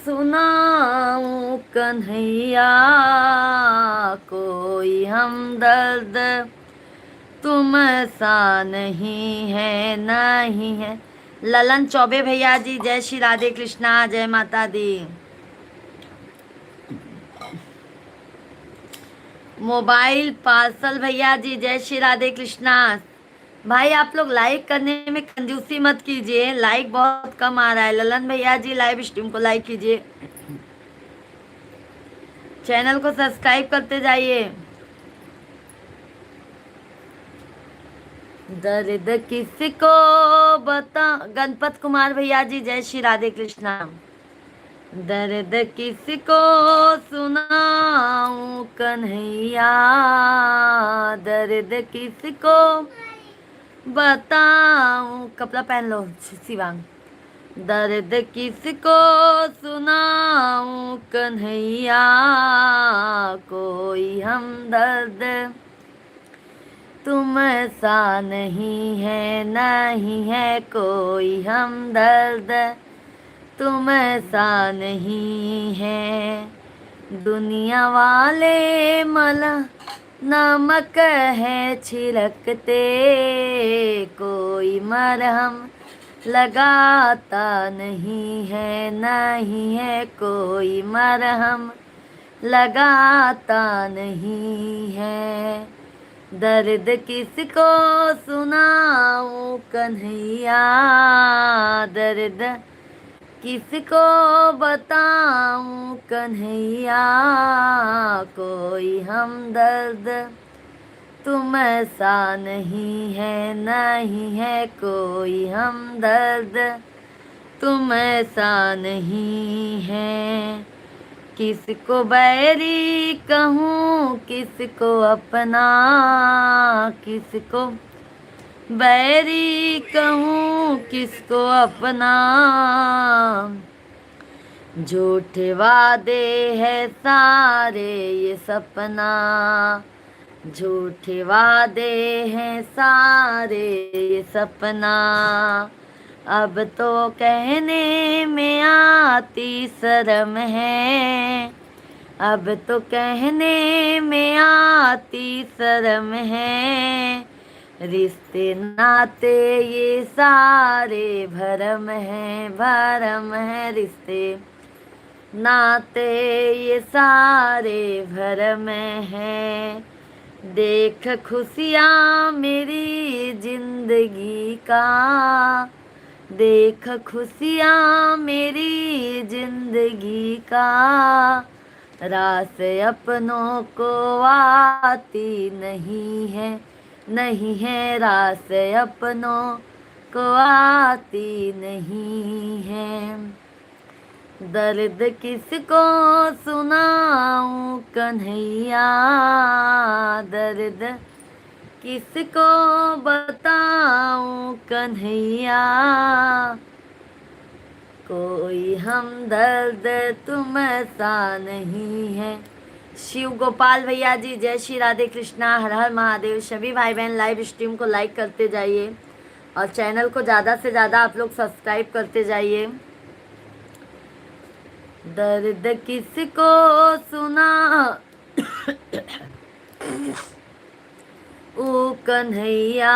सुनाऊं कन्हैया, कोई हमदर्द तुम सा नहीं है, नहीं है। ललन चौबे भैया जी, जय श्री राधे कृष्णा, जय माता दी। मोबाइल पार्सल भैया जी, जय श्री राधे कृष्णा। भाई आप लोग लाइक करने में कंजूसी मत कीजिए, लाइक बहुत कम आ रहा है। ललन भैया जी लाइव स्ट्रीम को लाइक कीजिए, चैनल को सब्सक्राइब करते जाइए। दर्द किसको बता, गणपत कुमार भैया जी, जय श्री राधे कृष्णा। दर्द किसको सुनाऊं कन्हैया, दर्द किसको बताऊं। कपड़ा पहन लो शिवांग। दर्द किसको सुनाऊं कन्हैया, कोई हमदर्द तुम सा नहीं है, नहीं है कोई हमदर्द तुम सा नहीं है। दुनिया वाले मला नमक है छिड़कते, कोई मरहम लगाता नहीं है, नहीं है कोई मरहम लगाता नहीं है। दर्द किसको सुनाऊं कन्हैया, दर्द किसको बताऊं कन्हैया, कोई हमदर्द तुम सा नहीं है, नहीं है कोई हमदर्द तुम सा नहीं है। किसको बैरी कहूँ किसको अपना, किसको बैरी कहूँ किसको अपना, झूठे वादे है सारे ये सपना, झूठे वादे हैं सारे ये सपना। अब तो कहने में आती शर्म है, अब तो कहने में आती शर्म है। रिश्ते नाते ये सारे भरम है, भरम है। रिश्ते नाते ये सारे भरम है। देख खुशियाँ मेरी जिंदगी का, देख खुशियाँ मेरी जिंदगी का, रास अपनों को आती नहीं है, नहीं है रास अपनों को आती नहीं है। दर्द किसको सुनाऊं कन्हैया, दर्द किसको बताऊं कन्हैया, कोई हमदर्द तुम सा नहीं है। शिव गोपाल भैया जी, जय श्री राधे कृष्णा, हर हर महादेव। सभी भाई बहन लाइव स्ट्रीम को लाइक करते जाइए और चैनल को ज़्यादा से ज़्यादा आप लोग सब्सक्राइब करते जाइए। दर्द किसको सुना ओ कन्हैया,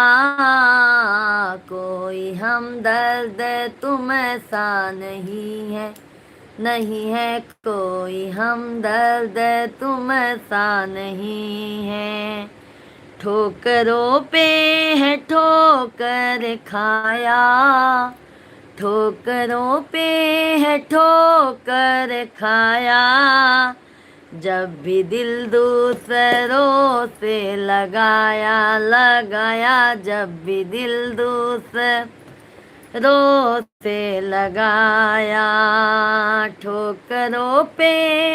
कोई हमदर्द तुम सा नहीं है, नहीं है कोई हमदर्द तुम सा नहीं है। ठोकरों पे है ठोकर खाया, ठोकरों पे है ठोकर खाया, जब भी दिल दूसरों से लगाया लगाया, जब भी दिल दूसरों से लगाया। ठोकरों पे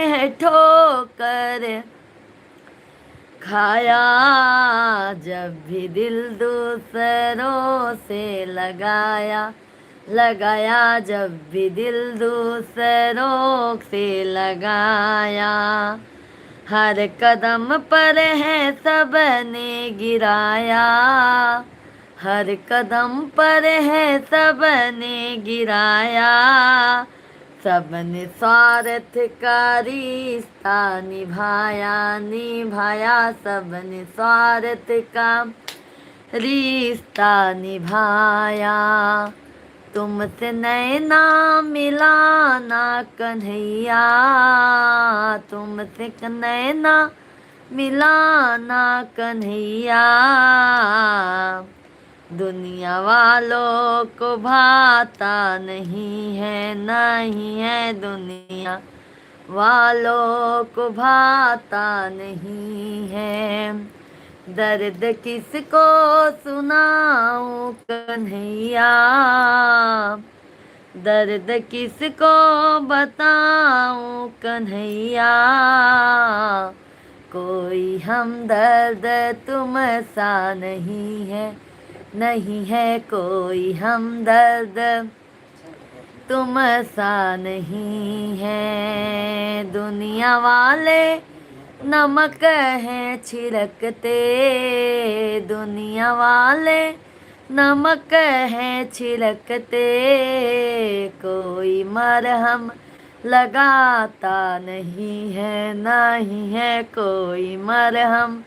है ठोकर खाया, जब भी दिल दूसरों से लगाया लगाया, जब भी दिल दूसरों से लगाया। हर कदम पर है सबने गिराया, हर कदम पर है सबने गिराया, सबने स्वार्थ का रिश्ता निभाया निभाया, सबने स्वार्थ का रिश्ता निभाया। तुमसे नैना मिलाना कन्हैया, तुमसे नैना मिलाना कन्हैया, दुनिया वालों को भाता नहीं है, नहीं है दुनिया वालों को भाता नहीं है। दर्द किसको सुनाऊं कन्हैया, दर्द किसको बताऊं कन्हैया, कोई हमदर्द तुम सा नहीं है, नहीं है कोई हमदर्द तुम सा नहीं है। दुनिया वाले नमक हैं छिड़कते, दुनिया वाले नमक हैं छिड़कते, कोई मरहम लगाता नहीं है, नहीं है कोई मरहम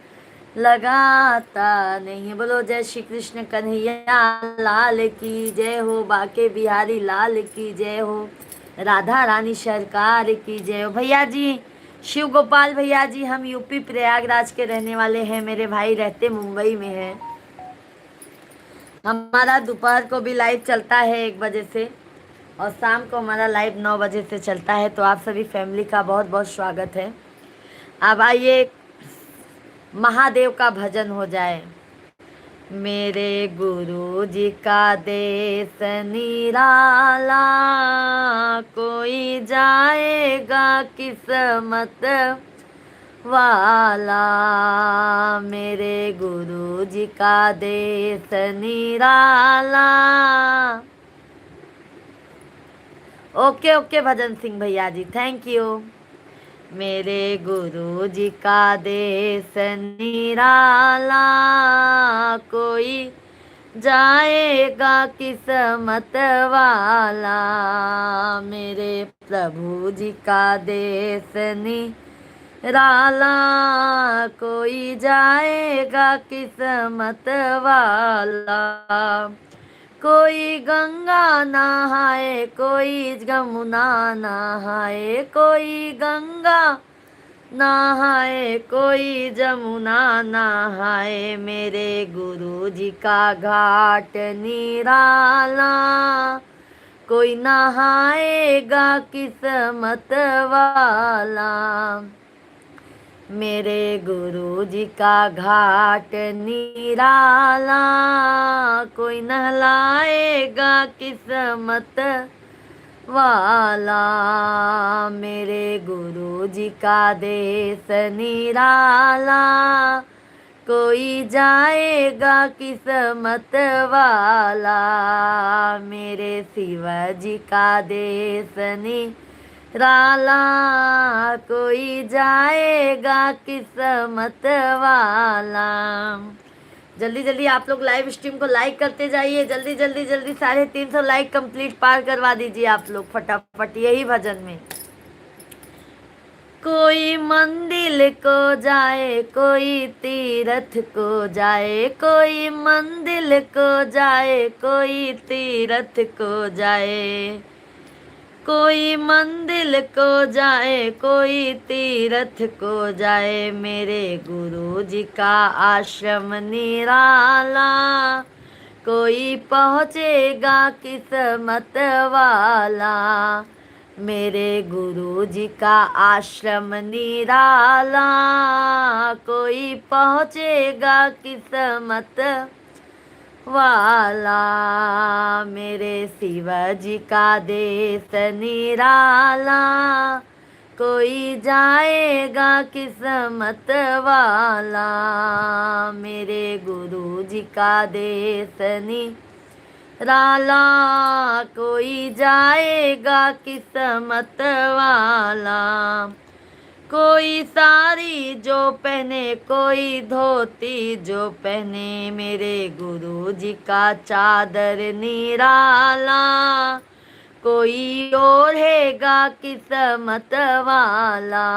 लगाता नहीं है। बोलो जय श्री कृष्ण कन्हैया लाल की जय हो, बाके बिहारी लाल की जय हो, राधा रानी सरकार की जय हो। भैया जी शिव गोपाल भैया जी, हम यूपी प्रयागराज के रहने वाले हैं, मेरे भाई रहते मुंबई में हैं। हमारा दोपहर को भी लाइव चलता है 1 बजे से, और शाम को हमारा लाइव 9 बजे से चलता है। तो आप सभी फैमिली का बहुत बहुत स्वागत है। अब आइए महादेव का भजन हो जाए। मेरे गुरु जी का देश निराला, कोई जाएगा किस्मत वाला, मेरे गुरु जी का देश निराला। ओके ओके भजन सिंह भैया जी, थैंक यू। मेरे गुरु जी का देश निराला, कोई जाएगा किस्मत वाला, मेरे प्रभु जी का देश निराला, कोई जाएगा किस्मत वाला। कोई गंगा नहाए कोई जमुना नहाए, कोई गंगा नहाए कोई जमुना नहाए, मेरे गुरु जी का घाट निराला, कोई नहाएगा किस्मत वाला, मेरे गुरु जी का घाट निराला, कोई नहलाएगा किस्मत वाला, मेरे गुरु जी का देश निराला, कोई जाएगा किस्मत वाला, मेरे शिव जी का देश निराला, कोई जाएगा किस्मत वाला। जल्दी जल्दी आप लोग लाइव स्ट्रीम को लाइक करते जाइए, जल्दी जल्दी जल्दी 350 लाइक कंप्लीट पार करवा दीजिए आप लोग फटाफट यही भजन में। कोई मंदिर को जाए कोई तीर्थ को जाए, कोई मंदिर को जाए कोई तीर्थ को जाए, कोई मंदिर को जाए कोई तीर्थ को जाए, मेरे गुरु जी का आश्रम निराला, कोई पहुँचेगा किस्मत वाला। मेरे गुरु जी का आश्रम निराला, कोई पहुँचेगा किस्मत वाला। मेरे शिवाजी का देश निराला, कोई जाएगा किस्मत वाला। मेरे गुरु जी का देश निराला, कोई जाएगा किस्मत वाला। कोई साड़ी जो पहने, कोई धोती जो पहने, मेरे गुरु जी का चादर निराला, कोई ओढ़ेगा किस्मत वाला।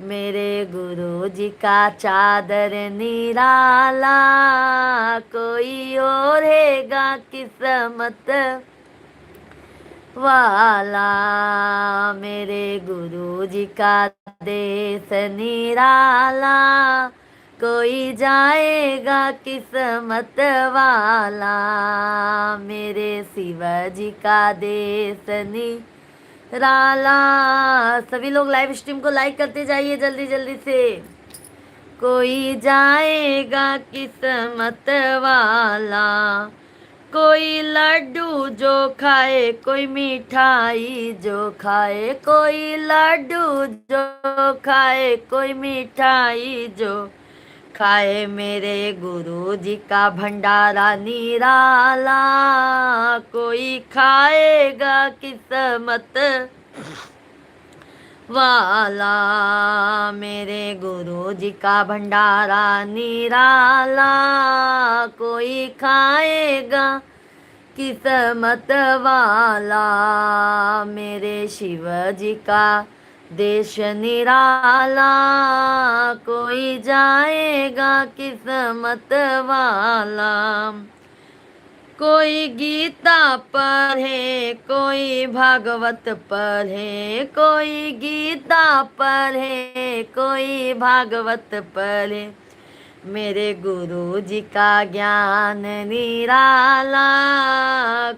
मेरे गुरु जी का चादर निराला, कोई ओढ़ेगा किस्मत वाला। मेरे गुरु जी का देश निराला, कोई जाएगा किस्मत वाला। मेरे शिवाजी का देश निराला। सभी लोग लाइव स्ट्रीम को लाइक करते जाइए जल्दी जल्दी से। कोई जाएगा किस्मत वाला। कोई लड्डू जो खाए, कोई मिठाई जो खाए, कोई लड्डू जो खाए, कोई मिठाई जो खाए, मेरे गुरु जी का भंडारा निराला, कोई खाएगा किस्मत वाला। मेरे गुरु जी का भंडारा निराला, कोई खाएगा किस्मत वाला। मेरे शिव जी का देश निराला, कोई जाएगा किस्मत वाला। कोई गीता पढ़े, कोई भागवत पढ़े, कोई गीता पढ़े, कोई भागवत पढ़े, मेरे गुरु जी का ज्ञान निराला,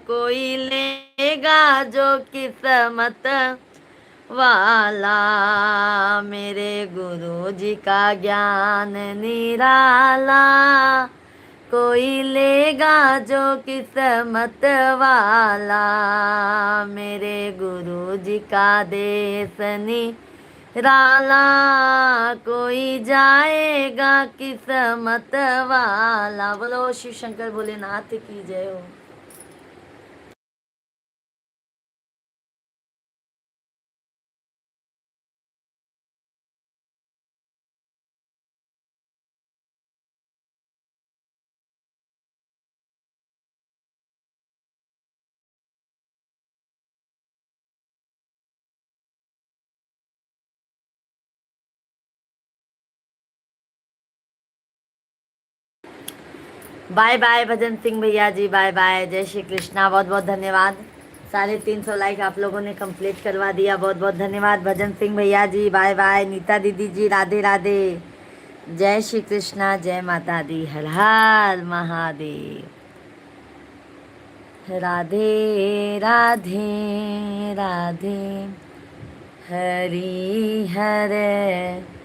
कोई लेगा जो किस्मत वाला। मेरे गुरु जी का ज्ञान निराला, कोई लेगा जो किस्मत वाला। मेरे गुरु जी का देश निराला, कोई जाएगा किस्मत वाला। बोलो शिव शंकर भोलेनाथ की जय हो। बाय बाय भजन सिंह भैया जी, बाय बाय। जय श्री कृष्णा। बहुत बहुत धन्यवाद। 350 लाइक आप लोगों ने कंप्लीट करवा दिया। बहुत बहुत धन्यवाद भजन सिंह भैया जी, बाय बाय। नीता दीदी जी राधे राधे। जय श्री कृष्णा, जय माता दी, हर हर महादेव। राधे राधे राधे, हरि हरे।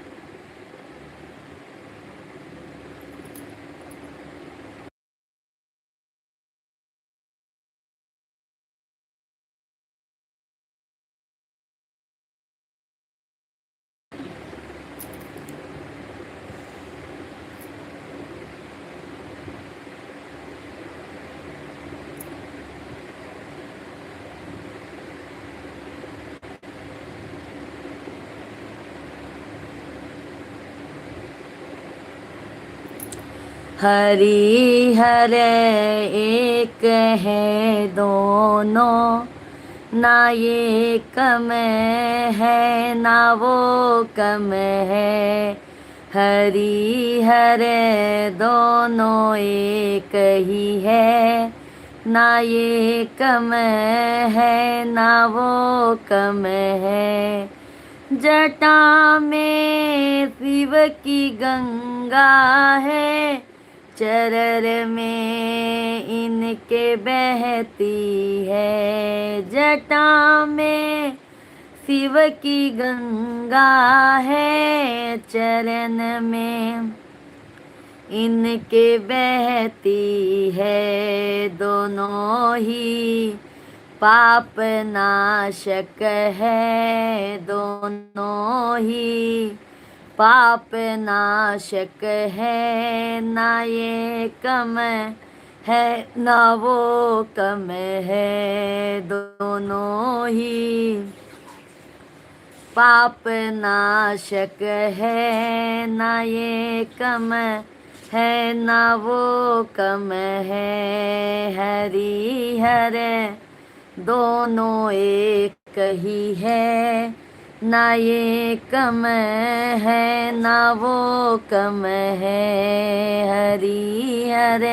हरि हरे एक है दोनों, ना ये कम है ना वो कम है। हरि हरे दोनों एक ही है, ना ये कम है ना वो कम है। जटा में शिव की गंगा है, चरर में इनके बहती है जटा में शिव की गंगा है। चरण में इनके बहती है दोनों ही पाप नाशक है। दोनों ही पाप नाशक है। ना ये कम है ना वो कम है। दोनों ही पाप नाशक है। ना ये कम है ना वो कम है। हरि हर दोनों एक ही है। ना ये कम है ना वो कम है। हरि हर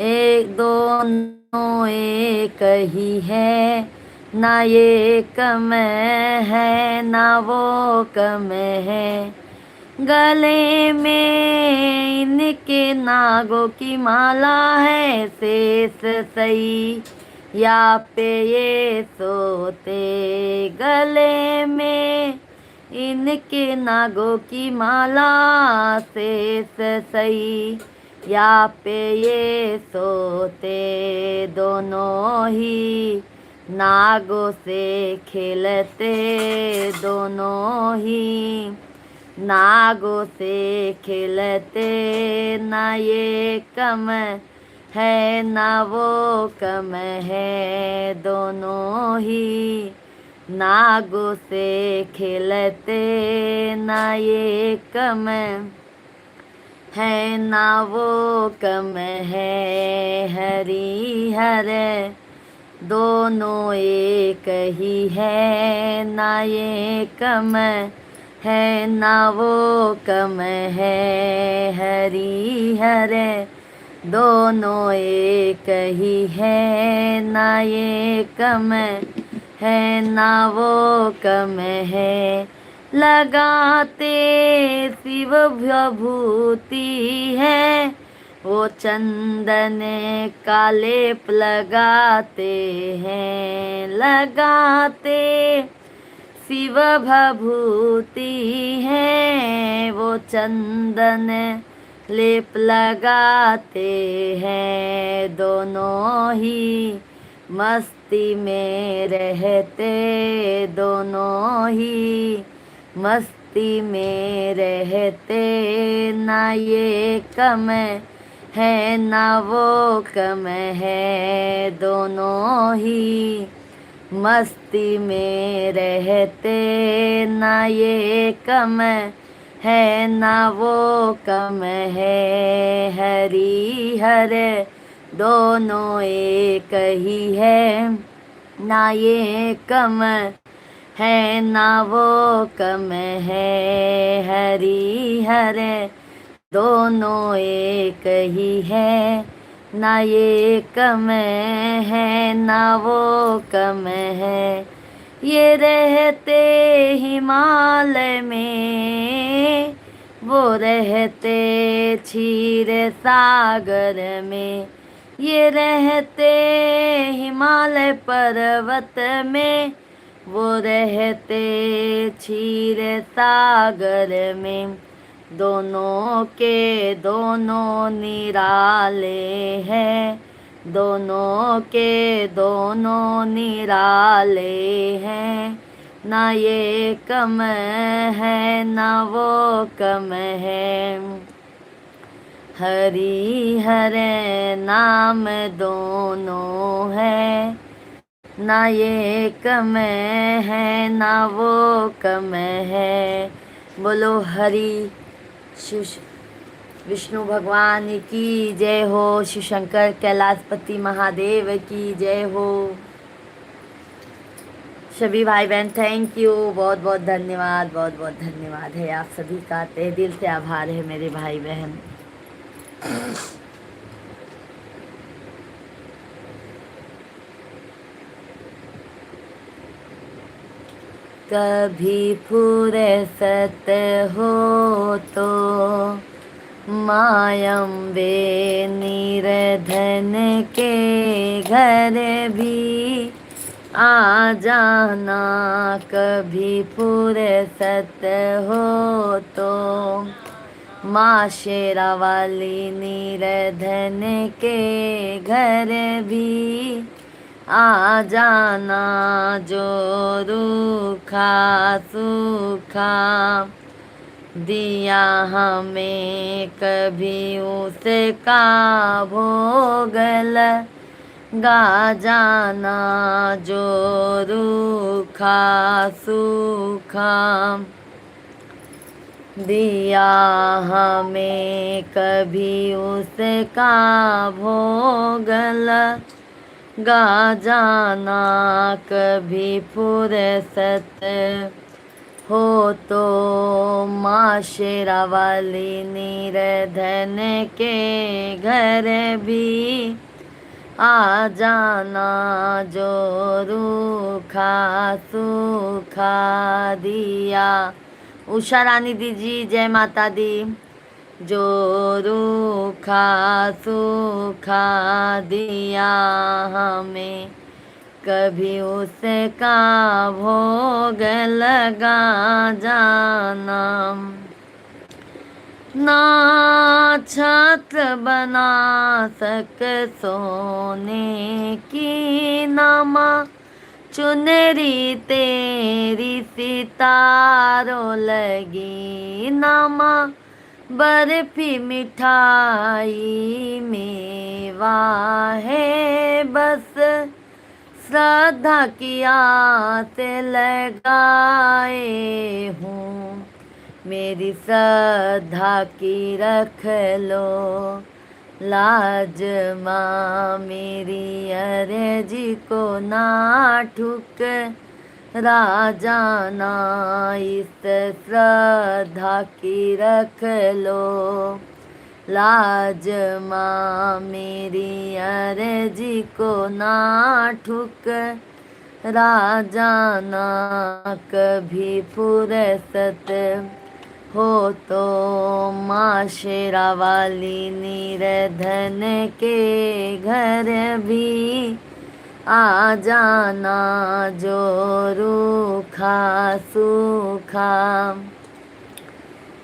एक दोनों एक ही है। ना ये कम है ना वो कम है। गले में इनके नागों की माला है। शेष सही या पे ये सोते। गले में इनके नागों की माला। शेष सही या पे ये सोते। दोनों ही नागों से खेलते। दोनों ही नागों से खेलते। ना ये कम है ना वो कम है। दोनों ही नागों से खेलते। ना ये कम है ना वो कम है। हरि हर दोनों एक ही है। ना ये कम है ना वो कम है। हरि हर दोनों एक ही है। ना ये कम है ना वो कम है। लगाते शिव विभूति है। वो चंदन का लेप लगाते हैं। लगाते शिव भभूति है। वो चंदन लेप लगाते हैं। दोनों ही मस्ती में रहते। दोनों ही मस्ती में रहते। ना ये कम है ना वो कम है। दोनों ही मस्ती में रहते। ना ये कम है ना वो कम है। हरि हर दोनों एक ही है। ना ये कम है ना वो कम है। हरि हर दोनों एक ही है। ना ये कम है ना वो कम है। ये रहते हिमालय में। वो रहते क्षीर सागर में। ये रहते हिमालय पर्वत में। वो रहते क्षीर सागर में। दोनों के दोनों निराले हैं। दोनों के दोनों निराले हैं। ना ये कम है ना वो कम है। हरि हर नाम दोनों है। ना ये कम है ना वो कम है। बोलो हरि शिव विष्णु भगवान की जय हो। शिव शंकर कैलाशपति महादेव की जय हो। सभी भाई बहन थैंक यू। बहुत बहुत धन्यवाद। बहुत बहुत धन्यवाद है आप सभी का। तहे दिल से आभार है मेरे भाई बहन। कभी फुर्सत हो तो मायम्बे निर्धन के घर भी आ जाना कभी फुर्सत हो तो। माँ शेरा वाली निर्धन के घर भी आ जाना, जो रूखा सूखा दिया हमें कभी उसका भोग लगा जाना, जो रूखा सूखा दिया हमें कभी उसका भोग लगा जाना, कभी फुर्सत हो तो। माँ शेरा वाली निर्धन के घर भी आ जाना, जो रूखा सूखा दिया। उषा रानी दीजी जय माता दी। जो रूखा सूखा दिया हमें कभी उसका भोग लगा जाना। ना छत बना सक सोने की, नामा चुनरी तेरी सितारों लगी, नामा बर्फी मिठाई मेवा है बस, श्रद्धा की आस लगाए हूँ, मेरी श्रद्धा की रख लो लाज। माँ मेरी अर्जी को ना ठुकरा जाना, इस श्रद्धा की रख लो लाज। माँ मेरी अर्जी को ना ठुकरा जाना, कभी फुर्सत हो तो। माँ शेरा वाली निर्धन के घर भी आ जाना, जो रूखा सूखा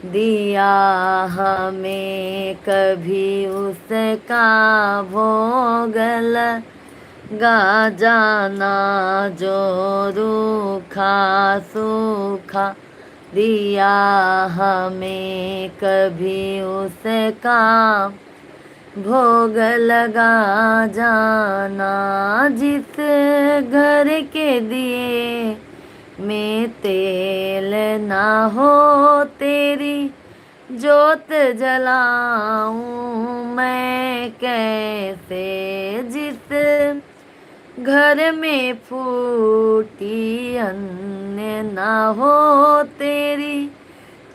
दिया हमें कभी उसका भोग लगा जाना, जो रूखा सूखा दिया हमें कभी उसका भोग लगा जाना। जिस घर के दिए में तेल ना हो तेरी जोत जलाऊं मैं कैसे, जिस घर में फूटी अन्न ना हो तेरी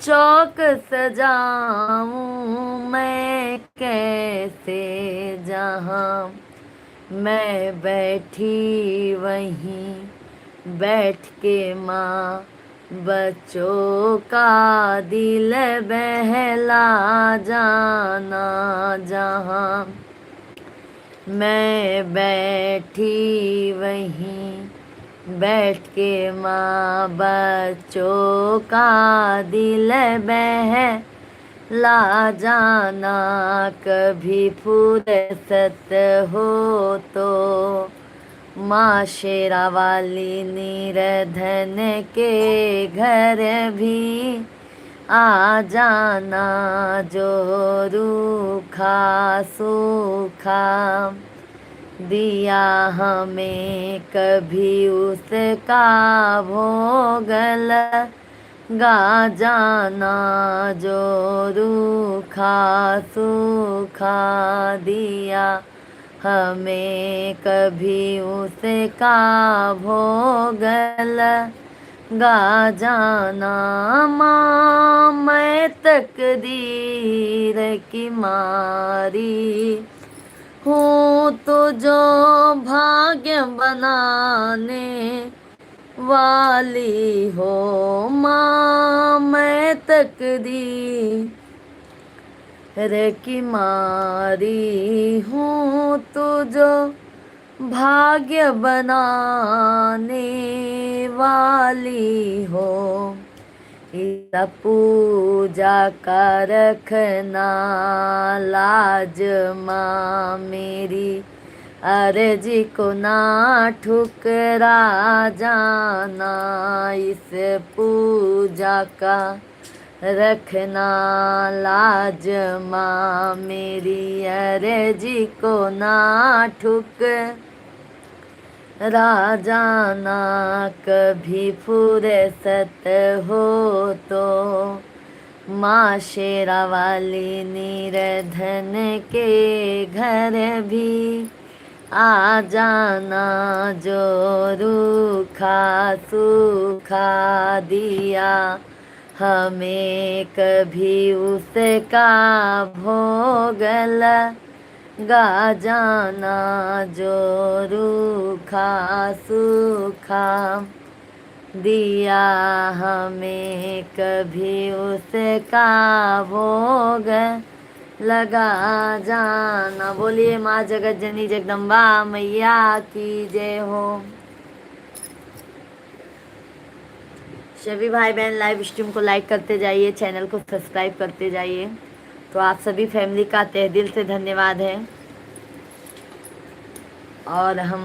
चौक सजाऊं मैं कैसे, जहाँ मैं बैठी वहीं बैठ के माँ बच्चों का दिल बहला जाना, जहाँ मैं बैठी वहीं बैठ के माँ बच्चों का दिल बहला जाना, कभी फुर्सत हो तो। माँ शेरा वाली निर्धन के घर भी आ जाना, जो रूखा सूखा दिया हमें कभी उसका भोग लगा जाना, जो रूखा सूखा दिया हमें कभी उसका भोग लगा जाना। माँ मैं तकदीर की मारी हूँ, तो जो भाग्य बनाने वाली हो। माँ मैं तकदीर रे की मारी हूँ तू जो भाग्य बनाने वाली हो, इस पूजा का रखना लाज माँ मेरी, अर्जी को ना ठुकरा जाना, इस पूजा का रखना लाज माँ मेरी, अर्जी को ना राजाना, कभी फुर्सत हो तो माँ शेरा वाली निर्धन के घर भी आ जाना, जो रूखा सूखा दिया हमें कभी उसका भोग गा जाना, जो रूखा सूखा दिया हमें कभी उसका भोग लगा जाना। बोलिए माँ जगत जननी जगदम्बा मैया की जय हो। सभी भाई बहन लाइव स्ट्रीम को लाइक करते जाइए, चैनल को सब्सक्राइब करते जाइए। तो आप सभी फैमिली का तहे दिल से धन्यवाद है। और हम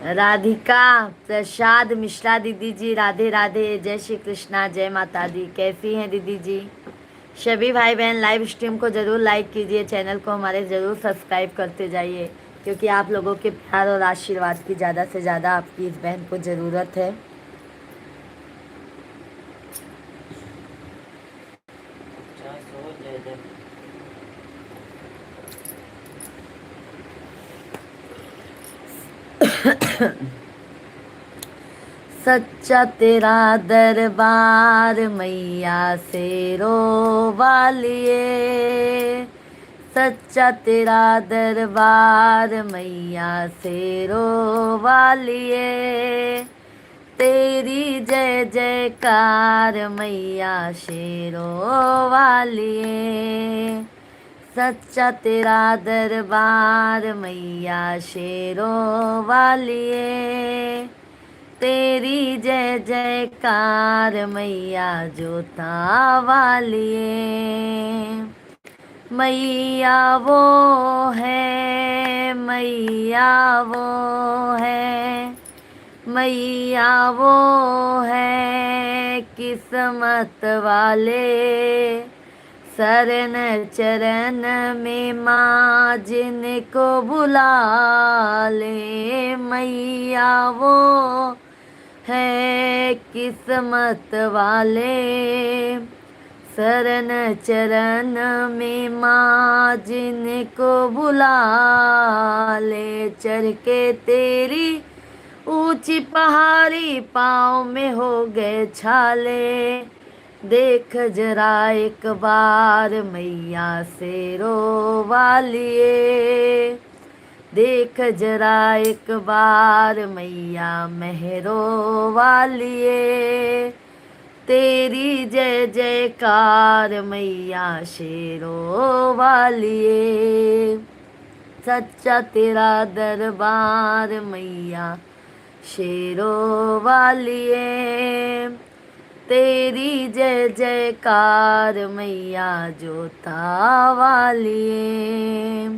राधिका प्रसाद मिश्रा दीदी जी, राधे राधे, जय श्री कृष्णा, जय माता दी। कैसी हैं दीदी जी? सभी भाई बहन लाइव स्ट्रीम को ज़रूर लाइक कीजिए, चैनल को हमारे ज़रूर सब्सक्राइब करते जाइए, क्योंकि आप लोगों के प्यार और आशीर्वाद की ज़्यादा से ज़्यादा आपकी इस बहन को ज़रूरत है। सच्चा तेरा दरबार मैया शेरो वालिए, सच्चा तेरा दरबार मैया शेरो वालिए, तेरी जय जयकार मैया शेरो वालिए, सच्चा तेरा दरबार मैया शेरो वालिए, तेरी जय जयकार मैया जोता वालिए। मैया वो है, मैया वो है, मैया वो है किस्मत वाले, शरण चरण में माँ जिनको बुला ले, मैया वो है किस्मत वाले, शरण चरण में माँ जिनको बुला ले, चढ़ के तेरी ऊंची पहाड़ी पाँव में हो गए छाले, देख जरा एक बार मैया शेरो वालिए, देख जरा एक बार मैया मेहरो वालिए, तेरी जय जयकार मैया शेरो वालिए, सच्चा तेरा दरबार मैया शेरो वालिए, तेरी जय जयकार मैया जोता वालिए।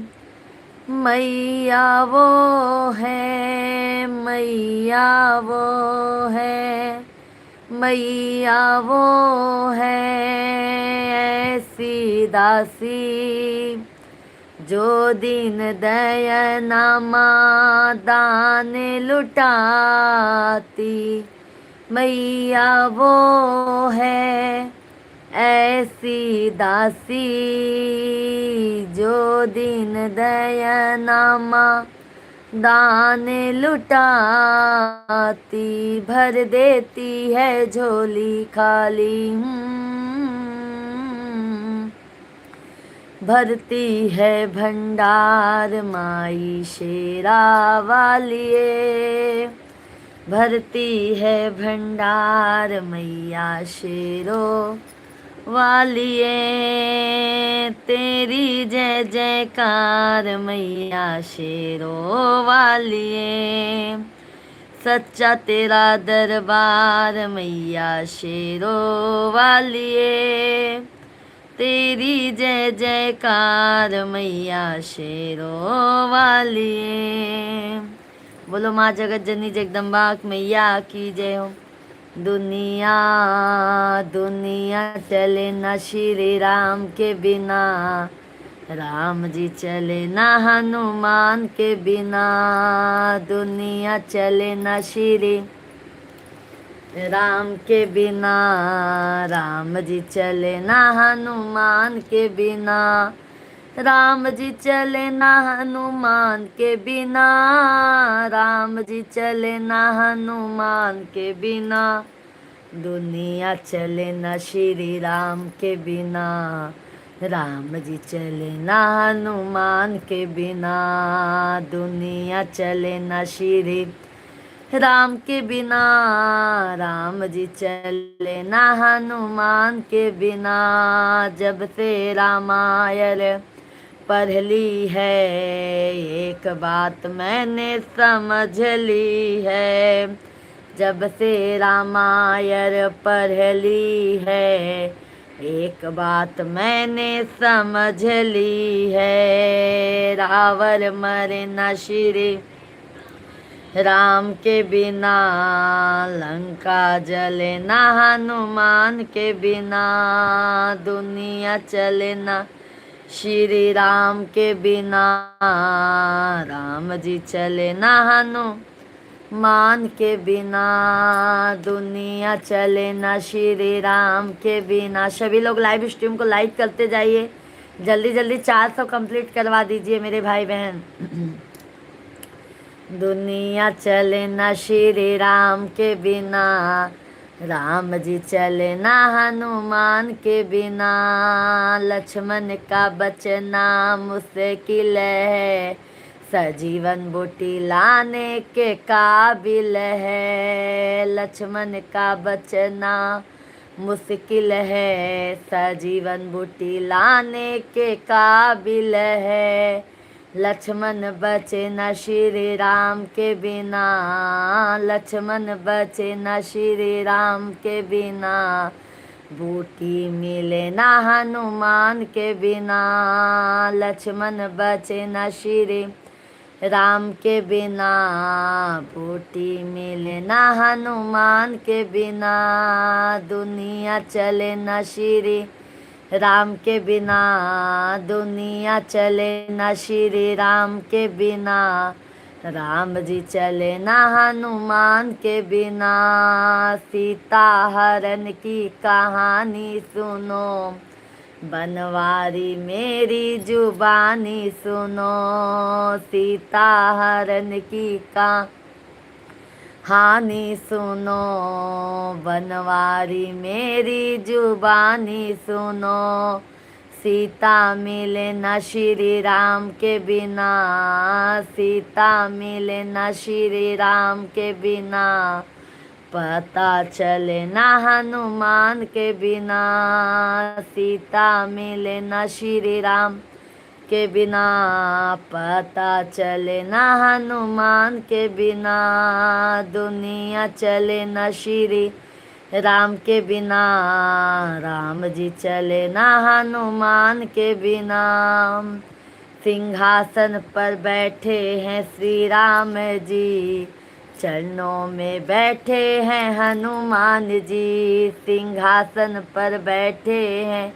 मैया वो है, मैया वो है, मैया वो है ऐसी दासी, जो दिन दयना माँ दान लुटाती, मैया वो है ऐसी दासी, जो दिन दयना माँ दान लुटाती, भर देती है झोली खाली, भरती है भंडार माई शेरा वालिए, भरती है भंडार मैया शेरो वालिए तेरी जय जयकार मैया शेरों वालिए। सच्चा तेरा दरबार मैया शेरों वालिए। तेरी जय जयकार मैया शेरों वालिए। बोलो माँ जगत जननी जगदम्बा मैया की जय हो। दुनिया दुनिया चले ना श्री राम के बिना, राम जी चले ना हनुमान के बिना। दुनिया चले ना श्री राम के बिना, राम जी चले ना हनुमान के बिना। राम जी चले ना हनुमान के बिना, राम जी चले ना हनुमान के बिना। दुनिया चले ना श्री राम के बिना, राम जी चले ना हनुमान के बिना। दुनिया चले ना श्री राम के बिना, राम जी चले ना हनुमान के बिना। जब से रामायण पढ़ ली है, एक बात मैंने समझ ली है। जब से रामायण पढ़ ली है, एक बात मैंने समझ ली है। रावण मरे न श्री राम के बिना, लंका जले ना हनुमान के बिना। दुनिया चले ना श्री राम के बिना, राम जी चले ना हनुमान के बिना। दुनिया चले ना श्री राम के बिना। सभी लोग लाइव स्ट्रीम को लाइक करते जाइए, जल्दी जल्दी 400 कंप्लीट करवा दीजिए मेरे भाई बहन। दुनिया चले ना श्री राम के बिना, राम जी चले ना हनुमान के बिना। लक्ष्मण का बचना मुश्किल है, सजीवन बूटी लाने के काबिल है। लक्ष्मण का बचना मुश्किल है, सजीवन बूटी लाने के काबिल है। लक्ष्मण बचे न श्री राम के बिना, लक्ष्मण बचे न श्री राम के बिना। बूटी मिले ना हनुमान के बिना, लक्ष्मण बचे न श्री राम के बिना। बूटी मिले ना हनुमान के बिना। दुनिया चले न श्री राम के बिना, दुनिया चले न श्री राम के बिना। राम जी चले ना हनुमान के बिना। सीता हरण की कहानी सुनो, बनवारी मेरी जुबानी सुनो। सीता हरण की कहानी सुनो, बनवारी मेरी जुबानी सुनो। सीता मिले न श्री राम के बिना, सीता मिले न श्री राम के बिना। पता चले ना हनुमान के बिना, सीता मिले न श्री राम के बिना। पता चले ना हनुमान के बिना। दुनिया चले न श्री राम के बिना, राम जी चले ना हनुमान के बिना। सिंहासन पर बैठे हैं श्री राम जी, चरणों में बैठे हैं हनुमान जी। सिंहासन पर बैठे हैं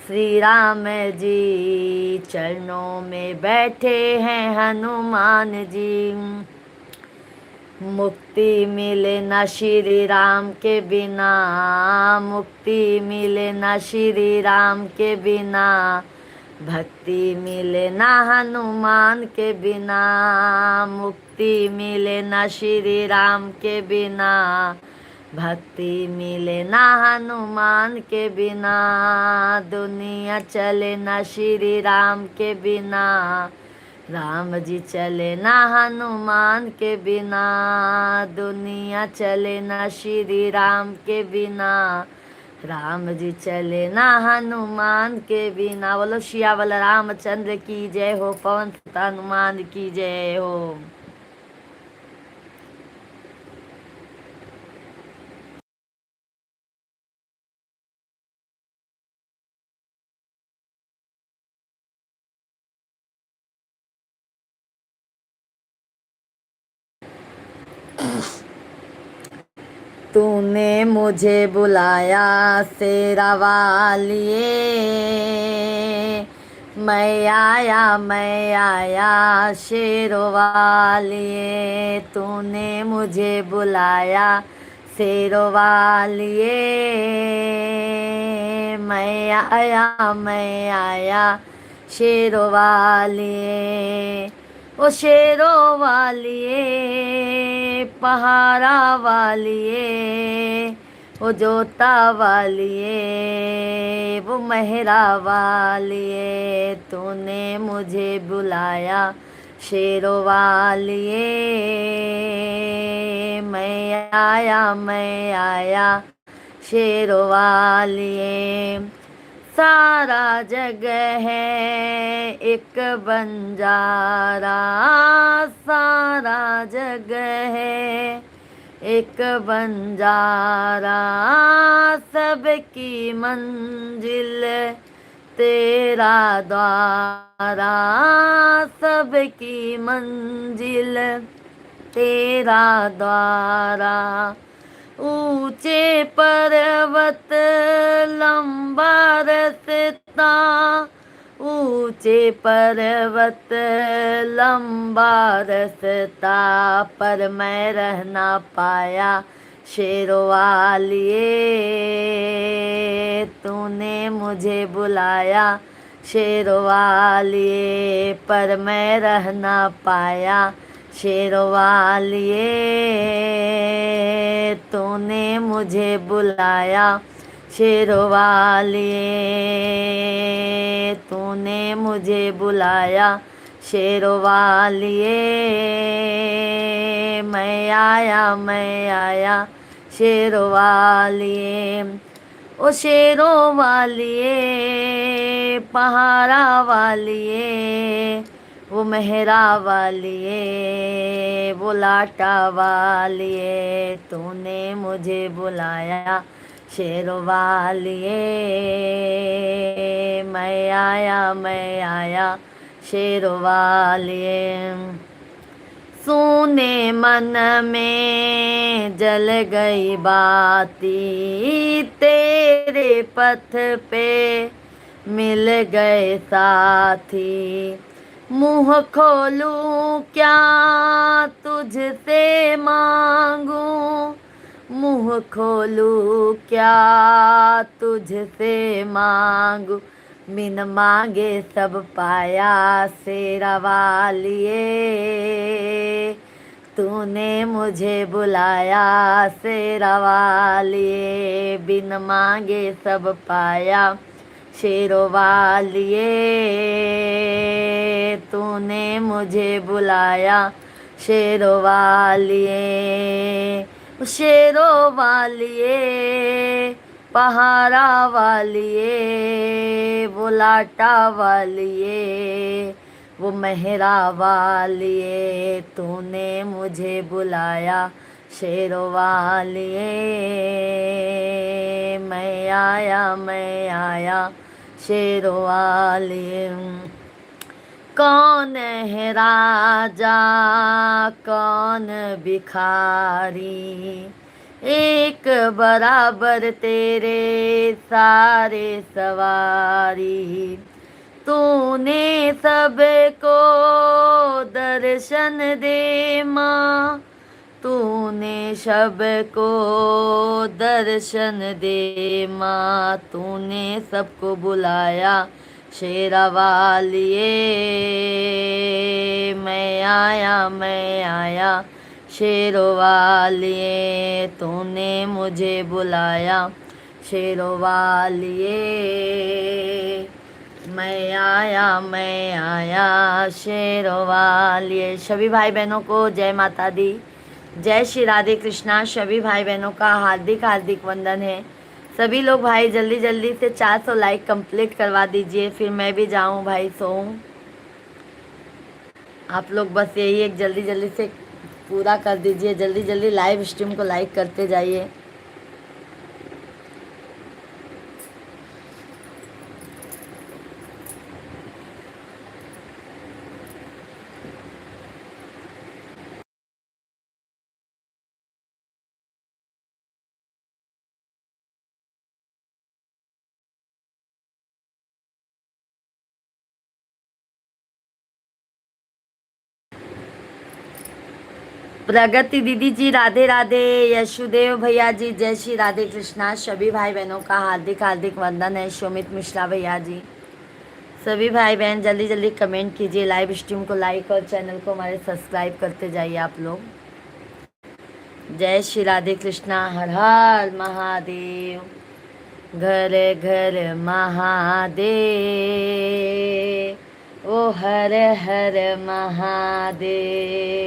श्री राम जी, चरणों में बैठे हैं हनुमान जी। मुक्ति मिले न श्री राम के बिना, मुक्ति मिले न श्री राम के बिना। भक्ति मिले न हनुमान के बिना, मुक्ति मिले न श्री राम के बिना। भक्ति मिले न हनुमान के बिना। दुनिया चले न श्री राम के बिना, राम जी चले ना हनुमान के बिना। दुनिया चले ना श्री राम के बिना, राम जी चले ना हनुमान के बिना। बोलो सियावल रामचंद्र की जय हो, पवन सुत हनुमान की जय हो। तूने मुझे बुलाया शेरा वालिए, मैं आया शेरों वालिए। तूने मुझे बुलाया शेरों वालिए, मैं आया शेरों वालिए। ओ शेरों वालिए, पहाड़ा वालिए, वो जोता वालिए, वो मेहरा वालिए। तूने मुझे बुलाया शेरों वालिए, मैं आया शेरों वालिए। सारा जग है एक बंजारा, सारा जग है एक बंजारा, सबकी मंजिल तेरा द्वारा, सबकी मंजिल तेरा द्वारा। ऊंचे पर्वत लंबा रास्ता, ऊंचे पर्वत लंबा रास्ता, पर मैं रह ना पाया शेरों वालिए। तूने मुझे बुलाया शेरों वालिए, पर मैं रह ना पाया शेरों वालिए। तूने मुझे बुलाया शेरों वालिए, तूने मुझे बुलाया शेरों वालिए। मैं आया शेरों वालिए। ओ शेरों वालिए, पहाड़ा वालिए, वो मेहरा वालिए, वो लाटा वालिए। तूने मुझे बुलाया शेरों वालिए, मैं आया शेरों वालिए। सुने मन में जल गई बाती, तेरे पथ पे मिल गए साथी। मुँह खोलूं क्या तुझसे मांगूं, मुँह खोलूं क्या तुझसे मांगूं। बिन मांगे सब पाया शेरा वालिए। तूने मुझे बुलाया शेरा वालिए, बिन मांगे सब पाया शेरों वालिए। तूने मुझे बुलाया शेरों वालिए। शेरों वालिए, पहाड़ा वालिए, वो लाटा वालिए, वो मेहरा वालिए। तूने मुझे बुलाया शेरों वालिए। मैं आया शेरों वालिए। कौन है राजा कौन भिखारी, एक बराबर तेरे सारे सवारी। तूने सबको दर्शन दे माँ, तूने सबको दर्शन दे माँ। तूने सबको बुलाया शेरा वालिए। मैं आया शेरों वालिए। तूने मुझे बुलाया शेरों वालिए। मैं आया शेरों वालिए। सभी भाई बहनों को जय माता दी, जय श्री राधे कृष्णा। सभी भाई बहनों का हार्दिक हार्दिक वंदन है। सभी लोग भाई जल्दी जल्दी से 400 लाइक कंप्लीट करवा दीजिए, फिर मैं भी जाऊं भाई सोऊं। आप लोग बस यही एक जल्दी जल्दी से पूरा कर दीजिए, जल्दी जल्दी लाइव स्ट्रीम को लाइक करते जाइए। प्रगति दीदी जी राधे राधे, यशुदेव भैया जी जय श्री राधे कृष्णा, सभी भाई बहनों का हार्दिक हार्दिक वंदन है। सुमित मिश्रा भैया जी, सभी भाई बहन जल्दी जल्दी कमेंट कीजिए, लाइव स्ट्रीम को लाइक और चैनल को हमारे सब्सक्राइब करते जाइए आप लोग। जय श्री राधे कृष्णा, हर हर महादेव, घर घर महादेव, ओ हर हर महादेव।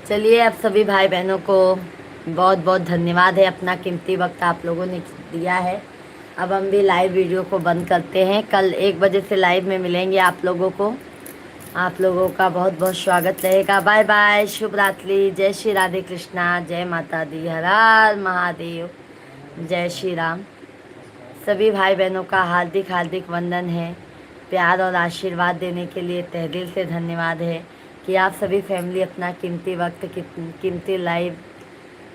चलिए, अब सभी भाई बहनों को बहुत बहुत धन्यवाद है, अपना कीमती वक्त आप लोगों ने दिया है। अब हम भी लाइव वीडियो को बंद करते हैं, कल 1 बजे से लाइव में मिलेंगे आप लोगों को। आप लोगों का बहुत बहुत स्वागत रहेगा। बाय बाय, शुभ रात्रि, जय श्री राधे कृष्णा, जय माता दी, हर हर महादेव, जय श्री राम। सभी भाई बहनों का हार्दिक हार्दिक वंदन है। प्यार और आशीर्वाद देने के लिए तहे दिल से धन्यवाद है कि आप सभी फैमिली अपना कीमती वक्त, कीमती लाइव,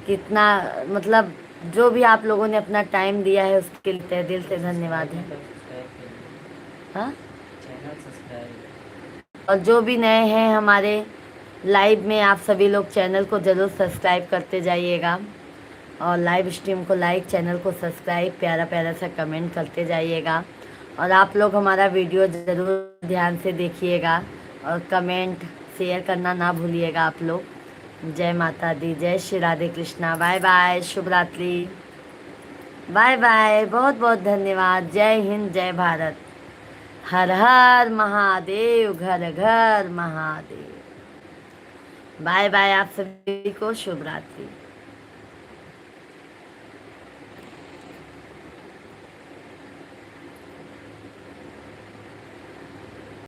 कितना मतलब जो भी आप लोगों ने अपना टाइम दिया है उसके लिए तहे दिल से धन्यवाद है। हाँ, और जो भी नए हैं हमारे लाइव में, आप सभी लोग चैनल को ज़रूर सब्सक्राइब करते जाइएगा और लाइव स्ट्रीम को लाइक, चैनल को सब्सक्राइब, प्यारा प्यारा सा कमेंट करते जाइएगा। और आप लोग हमारा वीडियो ज़रूर ध्यान से देखिएगा और कमेंट शेयर करना ना भूलिएगा आप लोग। जय माता दी, जय श्री राधे कृष्णा, बाय बाय, शुभ रात्रि, बाय बाय, बहुत बहुत धन्यवाद। जय हिंद, जय भारत, हर हर महादेव, घर घर महादेव। बाय बाय, आप सभी को शुभ रात्रि।